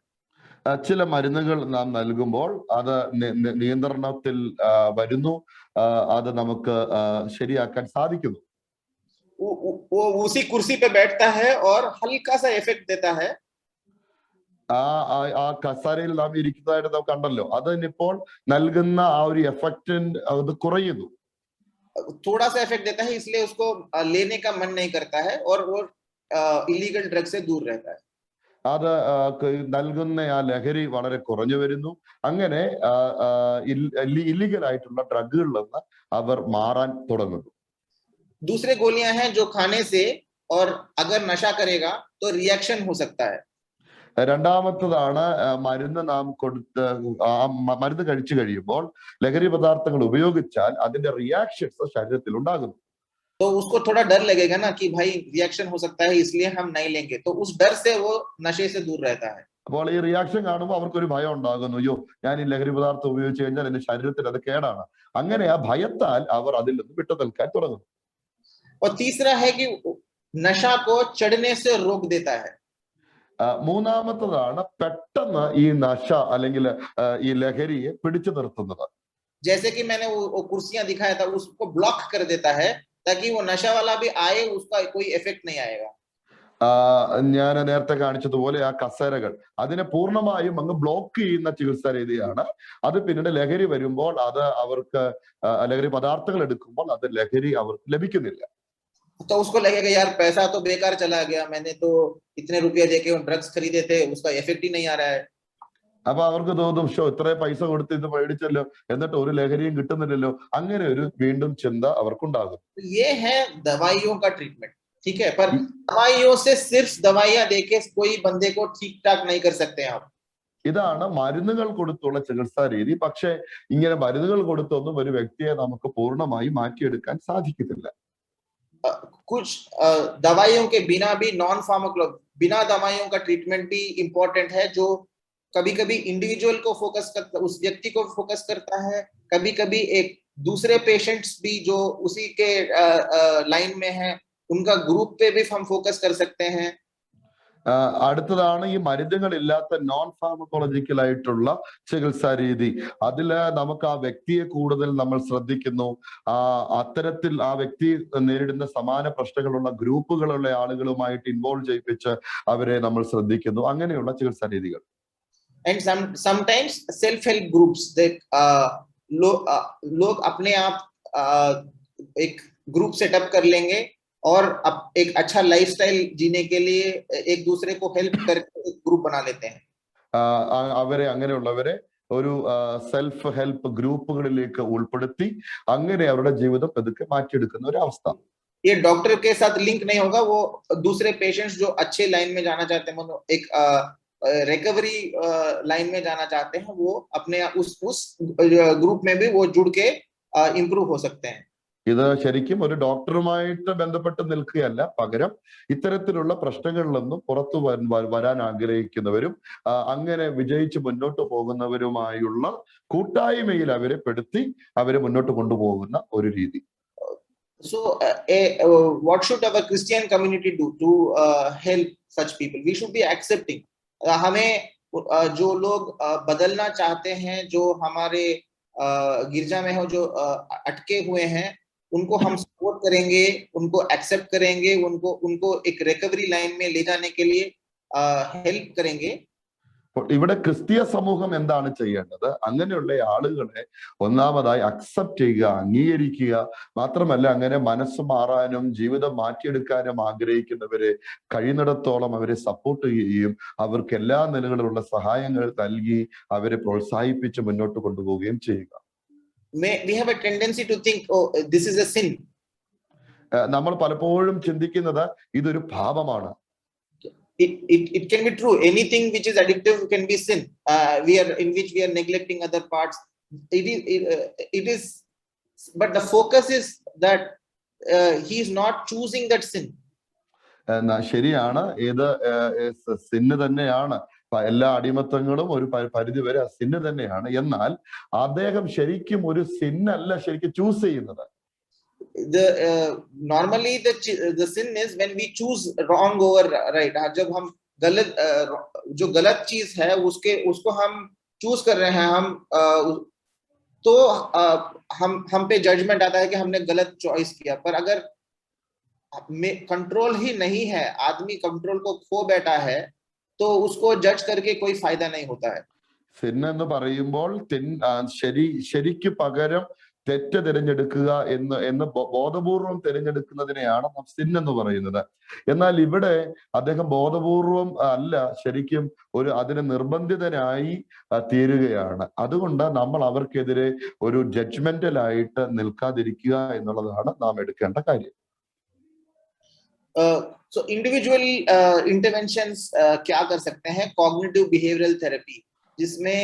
ചില മരുന്നുകൾ നാം നൽകുമ്പോൾ അത് നിയന്ത്രണത്തിൽ വരുന്നു, അത് നമുക്ക് ശരിയാക്കാൻ സാധിക്കുന്നു. वो उसी कुर्सी पे बैठता है और हल्का सा इफेक्ट देता है. ആ കസാരയിൽ നാം ഇരിക്കുന്നതായിട്ട് നാം കണ്ടല്ലോ, അതിനിപ്പോൾ നൽകുന്ന ആ ഒരു എഫക്റ്റ് അത് കുറയുന്നു. थोड़ा सा इफेक्ट देता है, इसलिए उसको लेने का मन नहीं करता है और वो इलीगल ड्रग से दूर रहता है. അത് നൽകുന്ന ആ ലഹരി വളരെ കുറഞ്ഞു വരുന്നു. അങ്ങനെ ഇല്ലീഗൽ ആയിട്ടുള്ള ഡ്രഗുകളിൽ നിന്ന് അവർ മാറാൻ തുടങ്ങുന്നു. दूसरे गोलियां हैं जो खाने से और अगर नशा करेगा तो रिएक्शन हो सकता है. രണ്ടാമത്തതാണ് മരുന്ന് നാം മരുന്ന് കഴിച്ചു കഴിയുമ്പോൾ ലഹരി പദാർത്ഥങ്ങൾ ഉപയോഗിച്ചാൽ അതിന്റെ റിയാക്ഷൻസ് ശരീരത്തിൽ ഉണ്ടാകുന്നു. तो उसको थोड़ा डर लगेगा ना कि भाई रिएक्शन हो सकता है इसलिए हम नहीं लेंगे, तो उस डर से वो नशे से दूर रहता है. അപ്പോൾ ഈ റിയാക്ഷൻ കാണുമ്പോൾ അവർക്കൊരു ഭയം ഉണ്ടാകുന്നു, അയ്യോ ഞാൻ ഈ ലഹരി പദാർത്ഥം ഉപയോഗിച്ചു കഴിഞ്ഞാൽ എന്റെ ശരീരത്തിൽ അത് കേടാണ്. അങ്ങനെ ആ ഭയത്താൽ അവർ അതിൽ നിന്ന് വിട്ടു നിൽക്കാൻ തുടങ്ങുന്നു. और तीसरा है कि नशा को चढ़ने से रोक देता है. മൂന്നാമത്തതാണ് പെട്ടെന്ന് ഈ നശ അല്ലെങ്കിൽ ഈ ലഹരിയെ പിടിച്ചു നിർത്തുന്നത്. जैसे कि मैंने वो कुर्सियां दिखाया था, उसको ब्लॉक कर देता है ताकि वो नशा वाला भी आए उसका कोई इफेक्ट नहीं आएगा. ഞാൻ നേരത്തെ കാണിച്ചതുപോലെ ആ കസേരകൾ അതിനെ പൂർണ്ണമായും അങ്ങ് ബ്ലോക്ക് ചെയ്യുന്ന ചികിത്സാ രീതിയാണ്. അത് പിന്നീട് ലഹരി വരുമ്പോൾ അത് അവർക്ക് ലഹരി പദാർത്ഥങ്ങൾ എടുക്കുമ്പോൾ അത് ലഹരി അവർക്ക് ലഭിക്കുന്നില്ല. तो उसको लगेगा यार पैसा तो बेकार चला गया, मैंने तो इतने रुपया देके ड्रग्स खरीदे थे, उसका इफेक्ट ही नहीं आ रहा है. അപ്പൊ അവർക്ക് തോന്നും, ഷോ ഇത്രയും പൈസ കൊടുത്ത് ഇത് മേടിച്ചല്ലോ എന്നിട്ട് ഒരു ലഹരിയും കിട്ടുന്നില്ലല്ലോ. അങ്ങനെ ഒരു വീണ്ടും ചിന്ത അവർക്കുണ്ടാകും. ये है दवाइयों का ट्रीटमेंट, ठीक है, पर दवाइयों से सिर्फ दवाइयां देके कोई बंदे को ठीक ठाक नहीं कर सकते आप. ഇതാണ് മരുന്നുകൾ കൊടുത്തുള്ള ചികിത്സാ രീതി. പക്ഷെ ഇങ്ങനെ മരുന്നുകൾ കൊടുത്തൊന്നും ഒരു വ്യക്തിയെ നമുക്ക് പൂർണ്ണമായി മാറ്റിയെടുക്കാൻ സാധിക്കത്തില്ല. कुछ दवाइयों के बिना भी नॉन फार्माकोलॉजी बिना दवाइयों का ट्रीटमेंट भी इम्पोर्टेंट है, जो कभी कभी इंडिविजुअल को फोकस करता, उस व्यक्ति को फोकस करता है. कभी कभी एक दूसरे पेशेंट्स भी जो उसी के लाइन में है उनका ग्रुप पे भी हम फोकस कर सकते हैं. അടുത്തതാണ് ഈ മരുന്നുകളില്ലാത്ത നോൺ ഫാർമക്കോളജിക്കൽ ആയിട്ടുള്ള ചികിത്സാ രീതി. അതില് നമുക്ക് ആ വ്യക്തിയെ കൂടുതൽ നമ്മൾ ശ്രദ്ധിക്കുന്നു. അത്തരത്തിൽ ആ വ്യക്തി നേരിടുന്ന സമാന പ്രശ്നങ്ങളുള്ള ഗ്രൂപ്പുകളുള്ള ആളുകളുമായിട്ട് ഇൻവോൾവ് ചെയ്യിപ്പിച്ച് അവരെ നമ്മൾ ശ്രദ്ധിക്കുന്നു. അങ്ങനെയുള്ള ചികിത്സാ രീതികൾ. And sometimes self help groups that लोग अपने आप एक ग्रुप सेटअप कर लेंगे और एक अच्छा लाइफस्टाइल जीने के लिए एक दूसरे को हेल्प करके एक ग्रुप बना लेते हैं. അവരെ അങ്ങനെയുള്ളവരെ ഒരു സെൽഫ് ഹെൽപ്പ് ഗ്രൂപ്പുകളിലേക്ക് ഉൾപ്പെടുത്തി അങ്ങനെ അവരുടെ ജീവിതം പതുക്കെ മാറ്റിയെടുക്കുന്ന ഒരു അവസ്ഥ. ये डॉक्टर के साथ लिंक नहीं होगा, वो दूसरे पेशेंट्स जो अच्छे लाइन में जाना चाहते हैं, एक रिकवरी लाइन में जाना चाहते हैं, वो अपने उस ग्रुप में भी वो जुड़ के इम्प्रूव हो सकते हैं. ഇത് ശരിക്കും ഒരു ഡോക്ടറുമായിട്ട് ബന്ധപ്പെട്ട് നിൽക്കുകയല്ല, പകരം ഇത്തരത്തിലുള്ള പ്രശ്നങ്ങളിൽ നിന്നും പുറത്തു വരാൻ ആഗ്രഹിക്കുന്നവരും അങ്ങനെ വിജയിച്ച് മുന്നോട്ട് പോകുന്നവരുമായുള്ള കൂട്ടായ്മയിൽ അവരെ പെടുത്തി അവരെ മുന്നോട്ട് കൊണ്ടുപോകുന്ന ഒരു രീതി. So what should our Christian community do to help such people? We should be accepting. हमें जो लोग बदलना चाहते हैं, जो हमारे गिरजा में हो, जो अटके हुए हैं, उनको हम सपोर्ट करेंगे, उनको एक्सेप्ट करेंगे, उनको एक रिकवरी लाइन में ले जाने के लिए हेल्प करेंगे. ഇവിടെ ക്രിസ്തീയ സമൂഹം എന്താണ് ചെയ്യേണ്ടത്? അങ്ങനെയുള്ള ആളുകളെ ഒന്നാമതായി അക്സെപ്റ്റ് ചെയ്യുക, അംഗീകരിക്കുക. മാത്രമല്ല അങ്ങനെ മനസ്സ് മാറാനും ജീവിതം മാറ്റിയെടുക്കാനും ആഗ്രഹിക്കുന്നവരെ കഴിയുന്നിടത്തോളം അവരെ സപ്പോർട്ട് ചെയ്യുകയും അവർക്ക് എല്ലാ നിലകളിലുള്ള സഹായങ്ങൾ നൽകി അവരെ പ്രോത്സാഹിപ്പിച്ച് മുന്നോട്ട് കൊണ്ടുപോവുകയും ചെയ്യുക. We have a tendency to think, oh, this is a sin. നമ്മൾ പലപ്പോഴും ചിന്തിക്കുന്നത് ഇതൊരു പാപമാണ്. It can be true. Anything which is addictive can be sin. In which we are neglecting other parts. It is, but the focus is that he is not choosing that sin. ശരിയാണ്, ഇത് സിന്ന് തന്നെയാണ്. എല്ലാ അടിമത്തങ്ങളും ഒരു പരിധി വരെ സിന്ന് തന്നെയാണ്. എന്നാൽ അദ്ദേഹം ശരിക്കും ഒരു സിന്നല്ല ശരിക്കും ചൂസ് ചെയ്യുന്നത്. Normally the sin is when we choose wrong over right. जब हम जो गलत चीज है उसको हम चूज कर रहे हैं, तो हम पे जजमेंट आता है कि हमने गलत चॉइस किया. पर अगर कंट्रोल ही नहीं है, आदमी कंट्रोल को खो बैठा है, तो उसको जज करके कोई फायदा नहीं होता है. സിൻ എന്ന് പറയുമ്പോൾ ശരിക്ക് പകരം തെറ്റ് തിരഞ്ഞെടുക്കുക എന്ന് ബോധപൂർവം തിരഞ്ഞെടുക്കുന്നതിനെയാണ് നാം സിൻ എന്ന് പറയുന്നത്. എന്നാൽ ഇവിടെ അദ്ദേഹം ബോധപൂർവം അല്ല, ശരിക്കും അതിന് നിർബന്ധിതനായി തീരുകയാണ്. അതുകൊണ്ട് നമ്മൾ അവർക്കെതിരെ ഒരു ജഡ്ജ്മെന്റലായിട്ട് നിൽക്കാതിരിക്കുക എന്നുള്ളതാണ് നാം എടുക്കേണ്ട കാര്യം. So individual interventions क्या कर सकते हैं? Cognitive behavioral therapy, जिसमें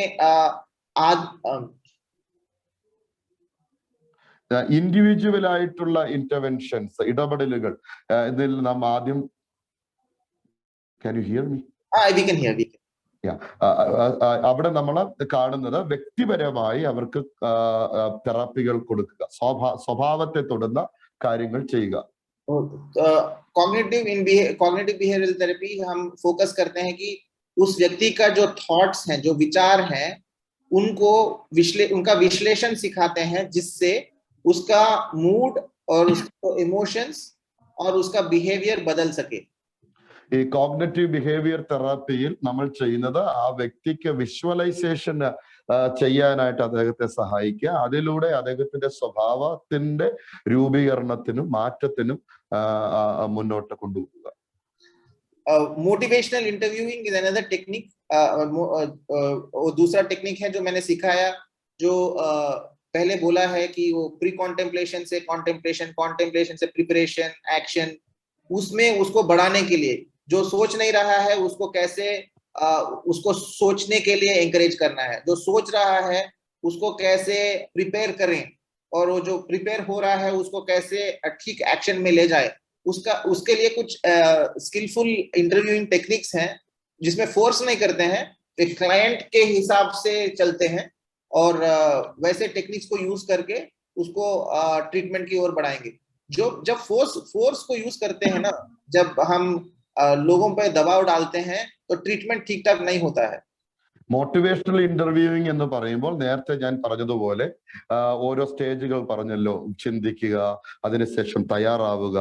ഇൻഡിവിജ്വൽ ആയിട്ടുള്ള ഇന്റർവെൻഷൻസ്, ഇടപെടലുകൾ. ഇതിൽ നാം ആദ്യം can you hear me? We can hear. അവിടെ നമ്മൾ കാണുന്നത് വ്യക്തിപരമായി അവർക്ക് തെറാപ്പികൾ കൊടുക്കുക, സ്വഭാവത്തെ തൊടുന്ന കാര്യങ്ങൾ ചെയ്യുക. कॉग्निटिव बिहेवियरल थेरेपी हम फोकस करते हैं कि उस व्यक्ति का जो थॉट्स हैं, जो विचार हैं, उनका विश्लेषण सिखाते हैं, जिससे उसका मूड और उसका इमोशंस और उसका बिहेवियर बदल सके. ഈ കോഗ്നിറ്റീവ് ബിഹേവിയർ തെറാപ്പിയിൽ നമ്മൾ ചെയ്യുന്നത് ആ വ്യക്തിക്ക് വിഷ്വലൈസേഷൻ ചെയ്യാനായിട്ട് അദ്ദേഹത്തെ സഹായിക്കുക. അതിലൂടെ അദ്ദേഹത്തിന്റെ സ്വഭാവത്തിന്റെ രൂപീകരണത്തിനും മാറ്റത്തിനും മുന്നോട്ട് കൊണ്ടുപോകുക. Motivational interviewing is another technique. दूसरा टेक्निक है जो मैंने सिखाया, जो पहले बोला है कि वो प्री कॉन्टेम्पलेशन से कॉन्टेम्पलेशन से प्रिपरेशन, एक्शन, उसमें उसको बढ़ाने के लिए जो सोच नहीं रहा है उसको कैसे उसको सोचने के लिए एंकरेज करना है, जो सोच रहा है उसको कैसे प्रिपेयर करें, और वो जो प्रिपेयर हो रहा है उसको कैसे ठीक एक्शन में ले जाए. उसके लिए कुछ स्किलफुल इंटरव्यूइंग टेक्निक्स हैं, जिसमें फोर्स नहीं करते हैं, एक क्लाइंट के हिसाब से चलते हैं, और वैसे टेक्निक्स को यूज करके उसको ट्रीटमेंट की ओर बढ़ाएंगे. जब फोर्स को यूज करते हैं ना, जब हम लोगों पे दबाव डालते हैं तो ट्रीटमेंट ठीक ठाक नहीं होता है। മോട്ടിവേഷണൽ ഇന്റർവ്യൂയിങ് എന്ന് പറയുമ്പോൾ നേരത്തെ ഞാൻ പറഞ്ഞതുപോലെ ഓരോ സ്റ്റേജുകൾ പറഞ്ഞല്ലോ, ചിന്തിക്കുക, അതിനുശേഷം തയ്യാറാവുക,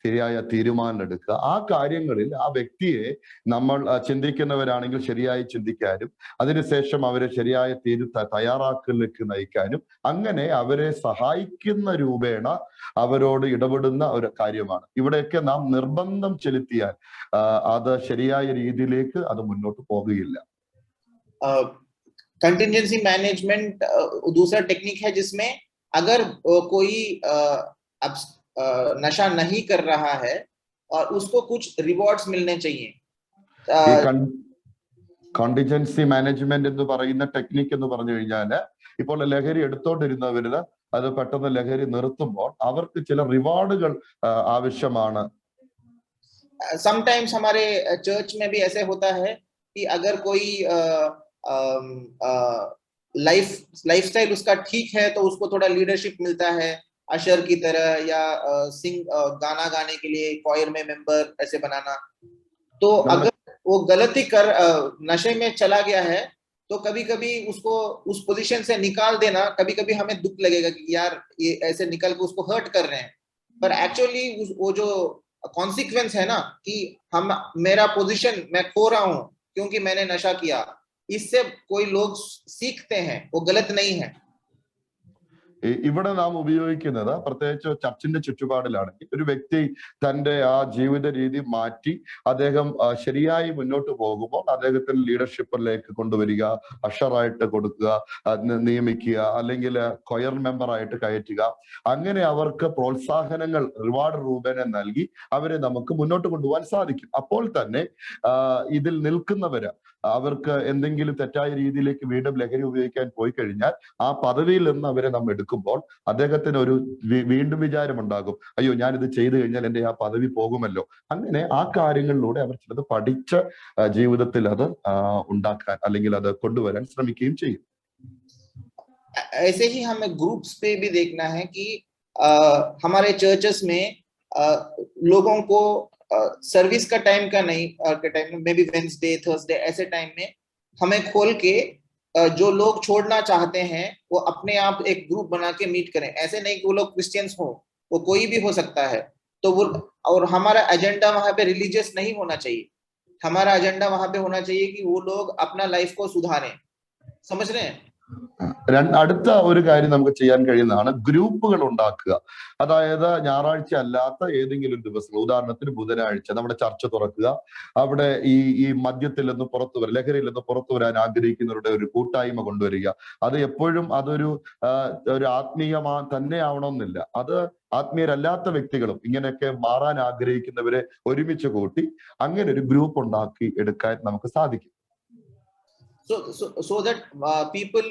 ശരിയായ തീരുമാനം എടുക്കുക. ആ കാര്യങ്ങളിൽ ആ വ്യക്തിയെ നമ്മൾ ചിന്തിക്കുന്നവരാണെങ്കിൽ ശരിയായി ചിന്തിക്കാനും അതിനുശേഷം അവരെ ശരിയായ തയ്യാറാക്കലിലേക്ക് നയിക്കാനും അങ്ങനെ അവരെ സഹായിക്കുന്ന രൂപേണ അവരോട് ഇടപെടുന്ന ഒരു കാര്യമാണ്. ഇവിടെയൊക്കെ നാം നിർബന്ധം ചെലുത്തിയാൽ അത് ശരിയായ രീതിയിലേക്ക് അത് മുന്നോട്ട് പോകുകയില്ല. कंटिजेंसी मैनेजमेंट दूसरा टेक्निक है जिसमें अगर कोई नशा नहीं कर रहा है और उसको कुछ रिवॉर्ड्स मिलने चाहिए. കണ്ടിജൻസി മാനേജ്മെന്റ് എന്ന് പറയുന്ന ടെക്നിക്ക് എന്ന് പറഞ്ഞു കഴിഞ്ഞാല് ഇപ്പോൾ ലഹരി എടുത്തോണ്ടിരുന്നവര് അത് പെട്ടെന്ന് ലഹരി നിർത്തുമ്പോൾ അവർക്ക് ചില റിവാർഡുകൾ ആവശ്യമാണ്. समटाइम्स हमारे चर्च में भी ऐसे होता है कि अगर कोई लाइफस्टाइल उसका ठीक है तो उसको थोड़ा लीडरशिप मिलता है, अशर की तरह, या गाना गाने के लिए कॉयर में मेंबर ऐसे बनाना. तो अगर वो गलती कर नशे में चला गया है तो कभी कभी उसको उस पोजीशन से निकाल देना, कभी कभी हमें दुख लगेगा कि यार ये ऐसे निकल के उसको हर्ट कर रहे हैं, पर एक्चुअली वो जो कॉन्सिक्वेंस है ना कि मेरा पोजीशन मैं खो रहा हूं क्योंकि मैंने नशा किया, इससे कोई लोग सीखते हैं, वो गलत नहीं है. ഇവിടെ നാം ഉപയോഗിക്കുന്നത് പ്രത്യേകിച്ച് ചർച്ചിന്റെ ചുറ്റുപാടിലാണെങ്കിൽ ഒരു വ്യക്തി തന്റെ ആ ജീവിത രീതി മാറ്റി അദ്ദേഹം ശരിയായി മുന്നോട്ട് പോകുമ്പോൾ അദ്ദേഹത്തിന് ലീഡർഷിപ്പിലേക്ക് കൊണ്ടുവരിക, അഷറായിട്ട് കൊടുക്കുക, നിയമിക്കുക, അല്ലെങ്കിൽ കൊയർ മെമ്പർ ആയിട്ട് കയറ്റുക, അങ്ങനെ അവർക്ക് പ്രോത്സാഹനങ്ങൾ റിവാർഡ് രൂപേണ നൽകി അവരെ നമുക്ക് മുന്നോട്ട് കൊണ്ടുപോകാൻ സാധിക്കും. അപ്പോൾ തന്നെ ഇതിൽ നിൽക്കുന്നവര് അവർക്ക് എന്തെങ്കിലും തെറ്റായ രീതിയിലേക്ക് വീണ്ടും ലഹരി ഉപയോഗിക്കാൻ പോയി കഴിഞ്ഞാൽ ആ പദവിയിൽ നിന്ന് അവരെ നാം എടുക്കുമ്പോൾ അദ്ദേഹത്തിന് ഒരു വീണ്ടും വിചാരം ഉണ്ടാകും, അയ്യോ ഞാനിത് ചെയ്തു കഴിഞ്ഞാൽ എന്റെ ആ പദവി പോകുമല്ലോ. അങ്ങനെ ആ കാര്യങ്ങളിലൂടെ അവർ ചിലത് പഠിച്ച ജീവിതത്തിൽ അത് ഉണ്ടാക്കാൻ അല്ലെങ്കിൽ അത് കൊണ്ടുവരാൻ ശ്രമിക്കുകയും ചെയ്യും. ऐसे ही हमें ग्रुप्स पे भी देखना है कि हमारे चर्चेस में लोगों को सर्विस का टाइम का नहीं, के टाइम में मे बी वेडनेसडे, थर्सडे, ऐसे टाइम में हमें खोल के जो लोग छोड़ना चाहते हैं वो अपने आप एक ग्रुप बना के मीट करें. ऐसे नहीं कि वो लोग क्रिश्चियंस हो, वो कोई भी हो सकता है. तो वो, और हमारा एजेंडा वहां पे रिलीजियस नहीं होना चाहिए, हमारा एजेंडा वहां पे होना चाहिए कि वो लोग अपना लाइफ को सुधारें. समझ रहे हैं? അടുത്ത ഒരു കാര്യം നമുക്ക് ചെയ്യാൻ കഴിയുന്നതാണ് ഗ്രൂപ്പുകൾ ഉണ്ടാക്കുക. അതായത് ഞായറാഴ്ച അല്ലാത്ത ഏതെങ്കിലും ഒരു ദിവസം, ഉദാഹരണത്തിന് ബുധനാഴ്ച നമ്മുടെ ചർച്ച തുറക്കുക. അവിടെ ഈ മദ്യത്തിൽ നിന്ന് പുറത്തു വരാൻ, ലഹരിയിൽ നിന്ന് പുറത്തു വരാൻ ആഗ്രഹിക്കുന്നവരുടെ ഒരു കൂട്ടായ്മ കൊണ്ടുവരിക. അത് എപ്പോഴും അതൊരു ആത്മീയമാ തന്നെ ആവണമെന്നില്ല, അത് ആത്മീയരല്ലാത്ത വ്യക്തികളും ഇങ്ങനെയൊക്കെ മാറാൻ ആഗ്രഹിക്കുന്നവരെ ഒരുമിച്ച് കൂട്ടി അങ്ങനെ ഒരു ഗ്രൂപ്പ് ഉണ്ടാക്കി എടുക്കാൻ നമുക്ക് സാധിക്കും. So that people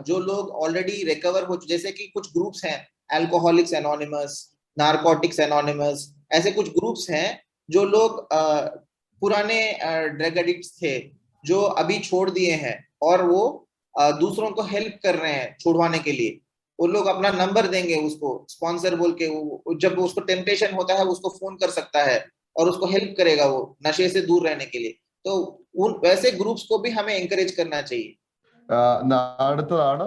जो लोग ऑलरेडी रिकवर हो, जैसे कि कुछ ग्रुप्स हैं अल्कोहलिक्स एनोनिमस, नारकोटिक्स एनोनिमस, ऐसे कुछ ग्रुप्स हैं जो लोग पुराने ड्रग एडिक्ट्स थे जो अभी छोड़ दिए हैं और वो दूसरों को हेल्प कर रहे हैं छुड़वाने के लिए. वो लोग अपना नंबर देंगे उसको स्पॉन्सर बोल के, जब उसको टेम्पटेशन होता है उसको फोन कर सकता है और उसको हेल्प करेगा वो नशे से दूर रहने के लिए. तो उन वैसे ग्रुप्स को भी हमें एनकरेज करना चाहिए. അടുത്തതാണ്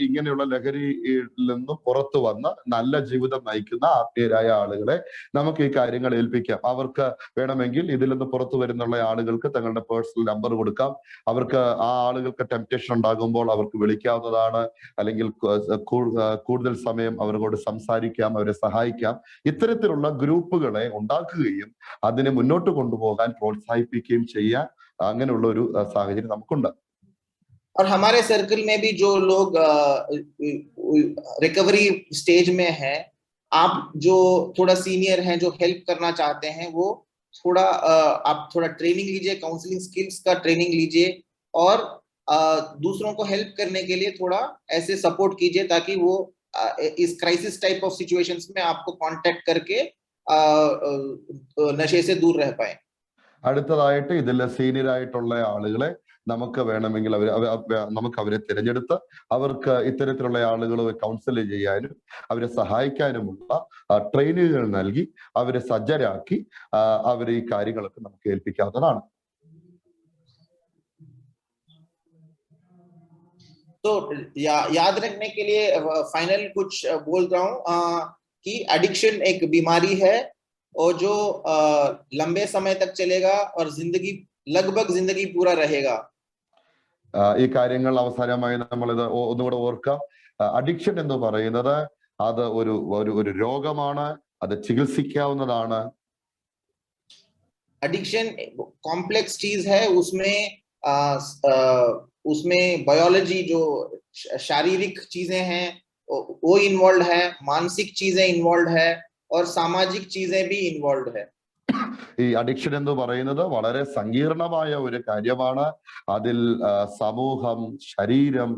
ഇങ്ങനെയുള്ള ലഹരിയിൽ നിന്നും പുറത്തു വന്ന് നല്ല ജീവിതം നയിക്കുന്ന ആത്മീയരായ ആളുകളെ നമുക്ക് ഈ കാര്യങ്ങൾ ഏൽപ്പിക്കാം. അവർക്ക് വേണമെങ്കിൽ ഇതിൽ നിന്ന് പുറത്തു വരുന്നുള്ള ആളുകൾക്ക് തങ്ങളുടെ പേഴ്സണൽ നമ്പർ കൊടുക്കാം. അവർക്ക് ആ ആളുകൾക്ക് ടെംപ്റ്റേഷൻ ഉണ്ടാകുമ്പോൾ അവർക്ക് വിളിക്കാവുന്നതാണ്, അല്ലെങ്കിൽ കൂടുതൽ സമയം അവരോട് സംസാരിക്കാം, അവരെ സഹായിക്കാം. ഇത്തരത്തിലുള്ള ഗ്രൂപ്പുകളെ ഉണ്ടാക്കുകയും അതിനെ മുന്നോട്ട് കൊണ്ടുപോകാൻ പ്രോത്സാഹിപ്പിക്കുകയും ചെയ്യാൻ അങ്ങനെയുള്ള ഒരു സാഹചര്യം നമുക്കുണ്ട്. और हमारे सर्कल में भी जो लोग रिकवरी स्टेज में हैं, आप जो थोड़ा सीनियर हैं जो हेल्प करना चाहते हैं, वो थोड़ा आप थोड़ा ट्रेनिंग लीजिए, काउंसलिंग स्किल्स का ट्रेनिंग लीजिए और दूसरों को हेल्प करने के लिए थोड़ा ऐसे सपोर्ट कीजिए ताकि वो इस क्राइसिस टाइप ऑफ सिचुएशंस में आपको कांटेक्ट करके नशे से दूर रह पाए. അടുത്തതായിട്ട് ഇതിലെ സീനിയർ ആയിട്ടുള്ള ആളുകളെ നമുക്ക് വേണമെങ്കിൽ നമുക്ക് അവരെ തിരഞ്ഞെടുത്ത് അവർക്ക് ഇത്തരത്തിലുള്ള ആളുകൾ കൗൺസിൽ ചെയ്യാനും അവരെ സഹായിക്കാനുമുള്ള ട്രെയിനിങ്ങുകൾ നൽകി അവരെ സജ്ജരാക്കി അവരെ ഈ കാര്യങ്ങളൊക്കെ നമുക്ക് ഏൽപ്പിക്കാവുന്നതാണ്. तो याद रखने के लिए फाइनल कुछ बोल रहा हूँ कि एडिक्शन एक बीमारी है और जो लंबे समय तक चलेगा और लगभग जिंदगी पूरा रहेगा. ഈ കാര്യങ്ങൾ അവസാനമായി നമ്മളിത് ഒന്നുകൂടെ ഓർക്കാം. അഡിക്ഷൻ എന്ന് പറയുന്നത് അത് ഒരു രോഗമാണ്, അത് ചികിത്സിക്കാവുന്നതാണ്. एडिक्शन कॉम्प्लेक्स चीज है, उसमें बायोलॉजी जो शारीरिक चीजें हैं वो इन्वॉल्व है, मानसिक चीजें इन्वॉल्व है और सामाजिक चीजें भी इन्वॉल्व है. ഈ അഡിക്ഷൻ എന്ന് പറയുന്നത് വളരെ സങ്കീർണമായ ഒരു കാര്യമാണ്. അതിൽ സമൂഹം, ശരീരം,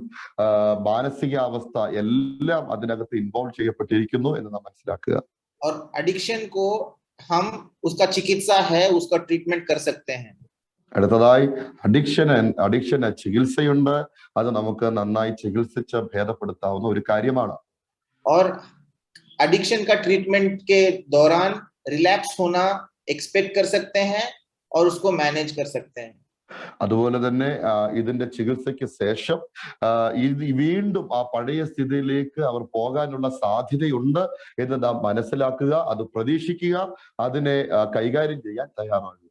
മാനസികാവസ്ഥ എല്ലാം അതിനകത്ത് ഇൻവോൾവ് ചെയ്യപ്പെട്ടിരിക്കുന്നു എന്ന് നാം മനസ്സിലാക്കുക. और एडिक्शन को हम उसका चिकित्सा है, उसका ट्रीटमेंट कर सकते हैं. അടുത്തതായി അഡിക്ഷന് ചികിത്സയുണ്ട്, അത് നമുക്ക് നന്നായി ചികിത്സിച്ച് ഭേദപ്പെടുത്താവുന്ന ഒരു കാര്യമാണ്. और एडिक्शन का ट्रीटमेंट के दौरान रिलैप्स होना एक्सपेक्ट कर सकते हैं और उसको मैनेज कर सकते हैं. അതുപോലെ തന്നെ ഇതിന്റെ ചികിത്സയ്ക്ക് ശേഷം വീണ്ടും ആ പഴയ സ്ഥിതിയിലേക്ക് അവർ പോകാനുള്ള സാധ്യതയുണ്ട് എന്ന് നാം മനസ്സിലാക്കുക, അത് പ്രതീക്ഷിക്കുക, അതിനെ കൈകാര്യം ചെയ്യാൻ തയ്യാറാകുക.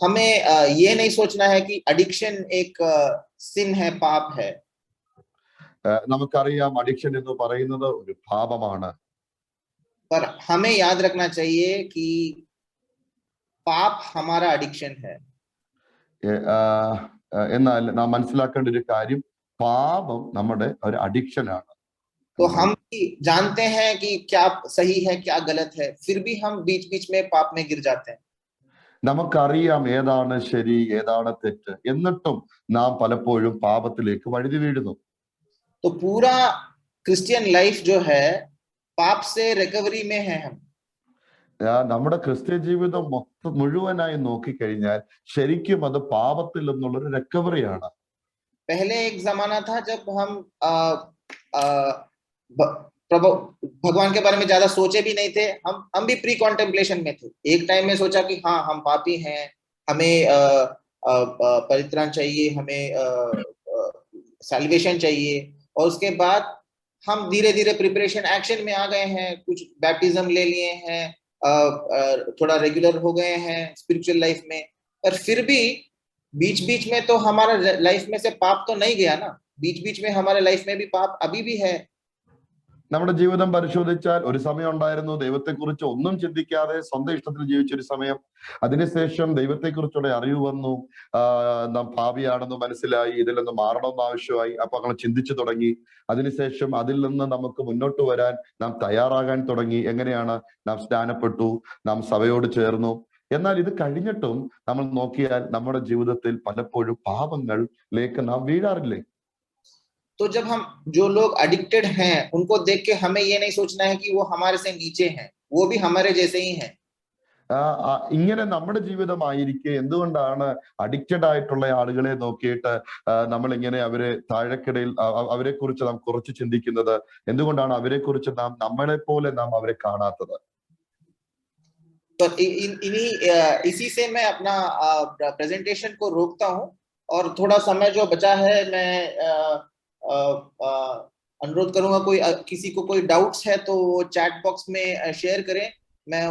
हमें ये नहीं सोचना है कि एडिक्शन एक सिन है, पाप है. നമുക്കറിയാം അഡിക്ഷൻ എന്ന് പറയുന്നത് ഒരു പാപമാണ്. पर हमें याद रखना चाहिए कि पाप हमारा एडिक्शन है. എന്നാൽ നാം മനസ്സിലാക്കേണ്ട ഒരു കാര്യം, പാപം നമ്മുടെ ഒരു അഡിക്ഷൻ ആണ്. तो हम भी जानते हैं कि क्या सही है क्या गलत है, फिर भी हम बीच बीच में पाप में गिर जाते हैं. നമുക്കറിയാം ഏതാണ് ശരി ഏതാണ് തെറ്റ്, എന്നിട്ടും നാം പലപ്പോഴും പാപത്തിലേക്ക് വഴുതി വീഴുന്നു. तो पूरा क्रिश्चियन लाइफ जो है पाप से रिकवरी में है. हम നമ്മുടെ ക്രിസ്ത്യ ജീവിതം മുഴുവനായി നോക്കിക്കഴിഞ്ഞാൽ ശരിക്കും അത് പാപത്തിൽ നിന്നുള്ളൊരു റിക്കവറിയാണ്. पहले एक जमाना था जब हम भगवान के बारे में ज्यादा सोचे भी नहीं थे, हम भी प्री कॉन्टेम्पलेशन में थे. एक टाइम में सोचा कि हाँ हम पापी हैं, हमें परित्राण चाहिए, हमें सैल्वेशन चाहिए. और उसके बाद हम धीरे धीरे प्रिपरेशन एक्शन में आ गए हैं, कुछ बैप्टिज्म ले लिए हैं, थोड़ा रेगुलर हो गए हैं स्पिरिचुअल लाइफ में. पर फिर भी बीच बीच में तो हमारा लाइफ में से पाप तो नहीं गया ना, बीच बीच में हमारे लाइफ में भी पाप अभी भी है. നമ്മുടെ ജീവിതം പരിശോധിച്ചാൽ ഒരു സമയം ഉണ്ടായിരുന്നു ദൈവത്തെക്കുറിച്ച് ഒന്നും ചിന്തിക്കാതെ സ്വന്തം ഇഷ്ടത്തിൽ ജീവിച്ചൊരു സമയം. അതിനുശേഷം ദൈവത്തെക്കുറിച്ചുള്ള അറിവ് വന്നു, നാം പാപിയാണെന്ന് മനസ്സിലായി, ഇതിൽ നിന്ന് മാറണമെന്ന് ആവശ്യമായി. അപ്പൊ അങ്ങനെ ചിന്തിച്ചു തുടങ്ങി. അതിനുശേഷം അതിൽ നിന്ന് നമുക്ക് മുന്നോട്ട് വരാൻ നാം തയ്യാറാകാൻ തുടങ്ങി. എങ്ങനെയാണ്? നാം സ്നാനപ്പെട്ടു, നാം സഭയോട് ചേർന്നു. എന്നാൽ ഇത് കഴിഞ്ഞിട്ടും നമ്മൾ നോക്കിയാൽ നമ്മുടെ ജീവിതത്തിൽ പലപ്പോഴും പാപങ്ങളിലേക്ക് നാം വീഴാറില്ലേ? तो जब हम जो लोग एडिक्टेड हैं उनको देख के हमें ये नहीं सोचना है कि वो हमारे से नीचे हैं, वो भी हमारे जैसे ही हैं. ഇങ്ങനെ നമ്മുടെ ജീവിതമായിരിക്കെ എന്തുകൊണ്ടാണ് അഡിക്റ്റഡ് ആയിട്ടുള്ള ആളുകളെ നോക്കിയിട്ട് നമ്മൾ ഇങ്ങനെ അവരെ താഴെക്കിടയിൽ അവരെ കുറിച്ച് നാം കുറച്ച് ചിന്തിക്കുന്നത്? എന്തുകൊണ്ടാണ് അവരെ കുറിച്ച് നാം നമ്മളെ പോലെ നാം അവരെ കാണാത്തത്? इसी से मैं अपना प्रेजेंटेशन को रोकता हूँ और थोड़ा समय जो बचा है मैं अनुरोध करूंगा किसी को कोई डाउट्स है तो चैट बॉक्स में शेयर करें. मैं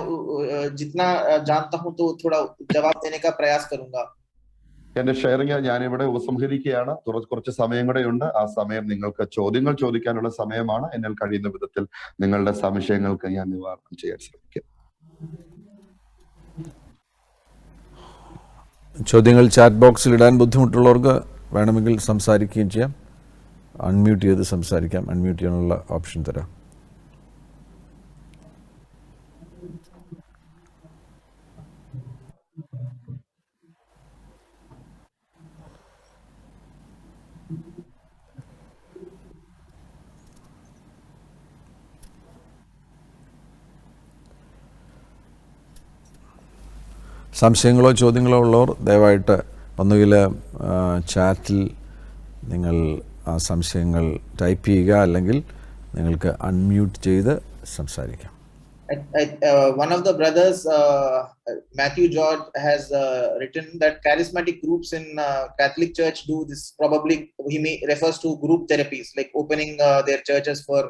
जितना जानता हूं तो थोड़ा जवाब देने का प्रयास करूंगा. എന്റെ ഷെയറിംഗ് ഞാനിവിടെ ഉപസംഹരിക്കുകയാണ്. കുറച്ച് സമയം കൂടെ ഉണ്ട്. ആ സമയം നിങ്ങൾക്ക് ചോദ്യങ്ങൾ ചോദിക്കാനുള്ള സമയമാണ്. എന്നാൽ കഴിയുന്ന വിധത്തിൽ നിങ്ങളുടെ സംശയങ്ങൾക്ക് ഞാൻ നിവാരണം ചെയ്യാൻ ശ്രമിക്കാം. ചോദ്യങ്ങൾ ചാറ്റ് ബോക്സിൽ ഇടാൻ ബുദ്ധിമുട്ടുള്ളവർക്ക് വേണമെങ്കിൽ സംസാരിക്കുകയും ചെയ്യാം. അൺമ്യൂട്ട് ചെയ്ത് സംസാരിക്കാം. അൺമ്യൂട്ട് ചെയ്യാനുള്ള ഓപ്ഷൻ തരാം. സംശയങ്ങളോ ചോദ്യങ്ങളോ ഉള്ളവർ ദയവായിട്ട് ഒന്നുകിൽ ചാറ്റിൽ നിങ്ങൾ ആ സംശയങ്ങൾ ടൈപ്പ് ചെയ്യുക, അല്ലെങ്കിൽ നിങ്ങൾക്ക് അൺമ്യൂട്ട് ചെയ്ത് സംസാരിക്കാം. One of the brothers, Matthew George, has written that charismatic groups in Catholic Church do this. Probably he refers to group therapies, like opening their churches for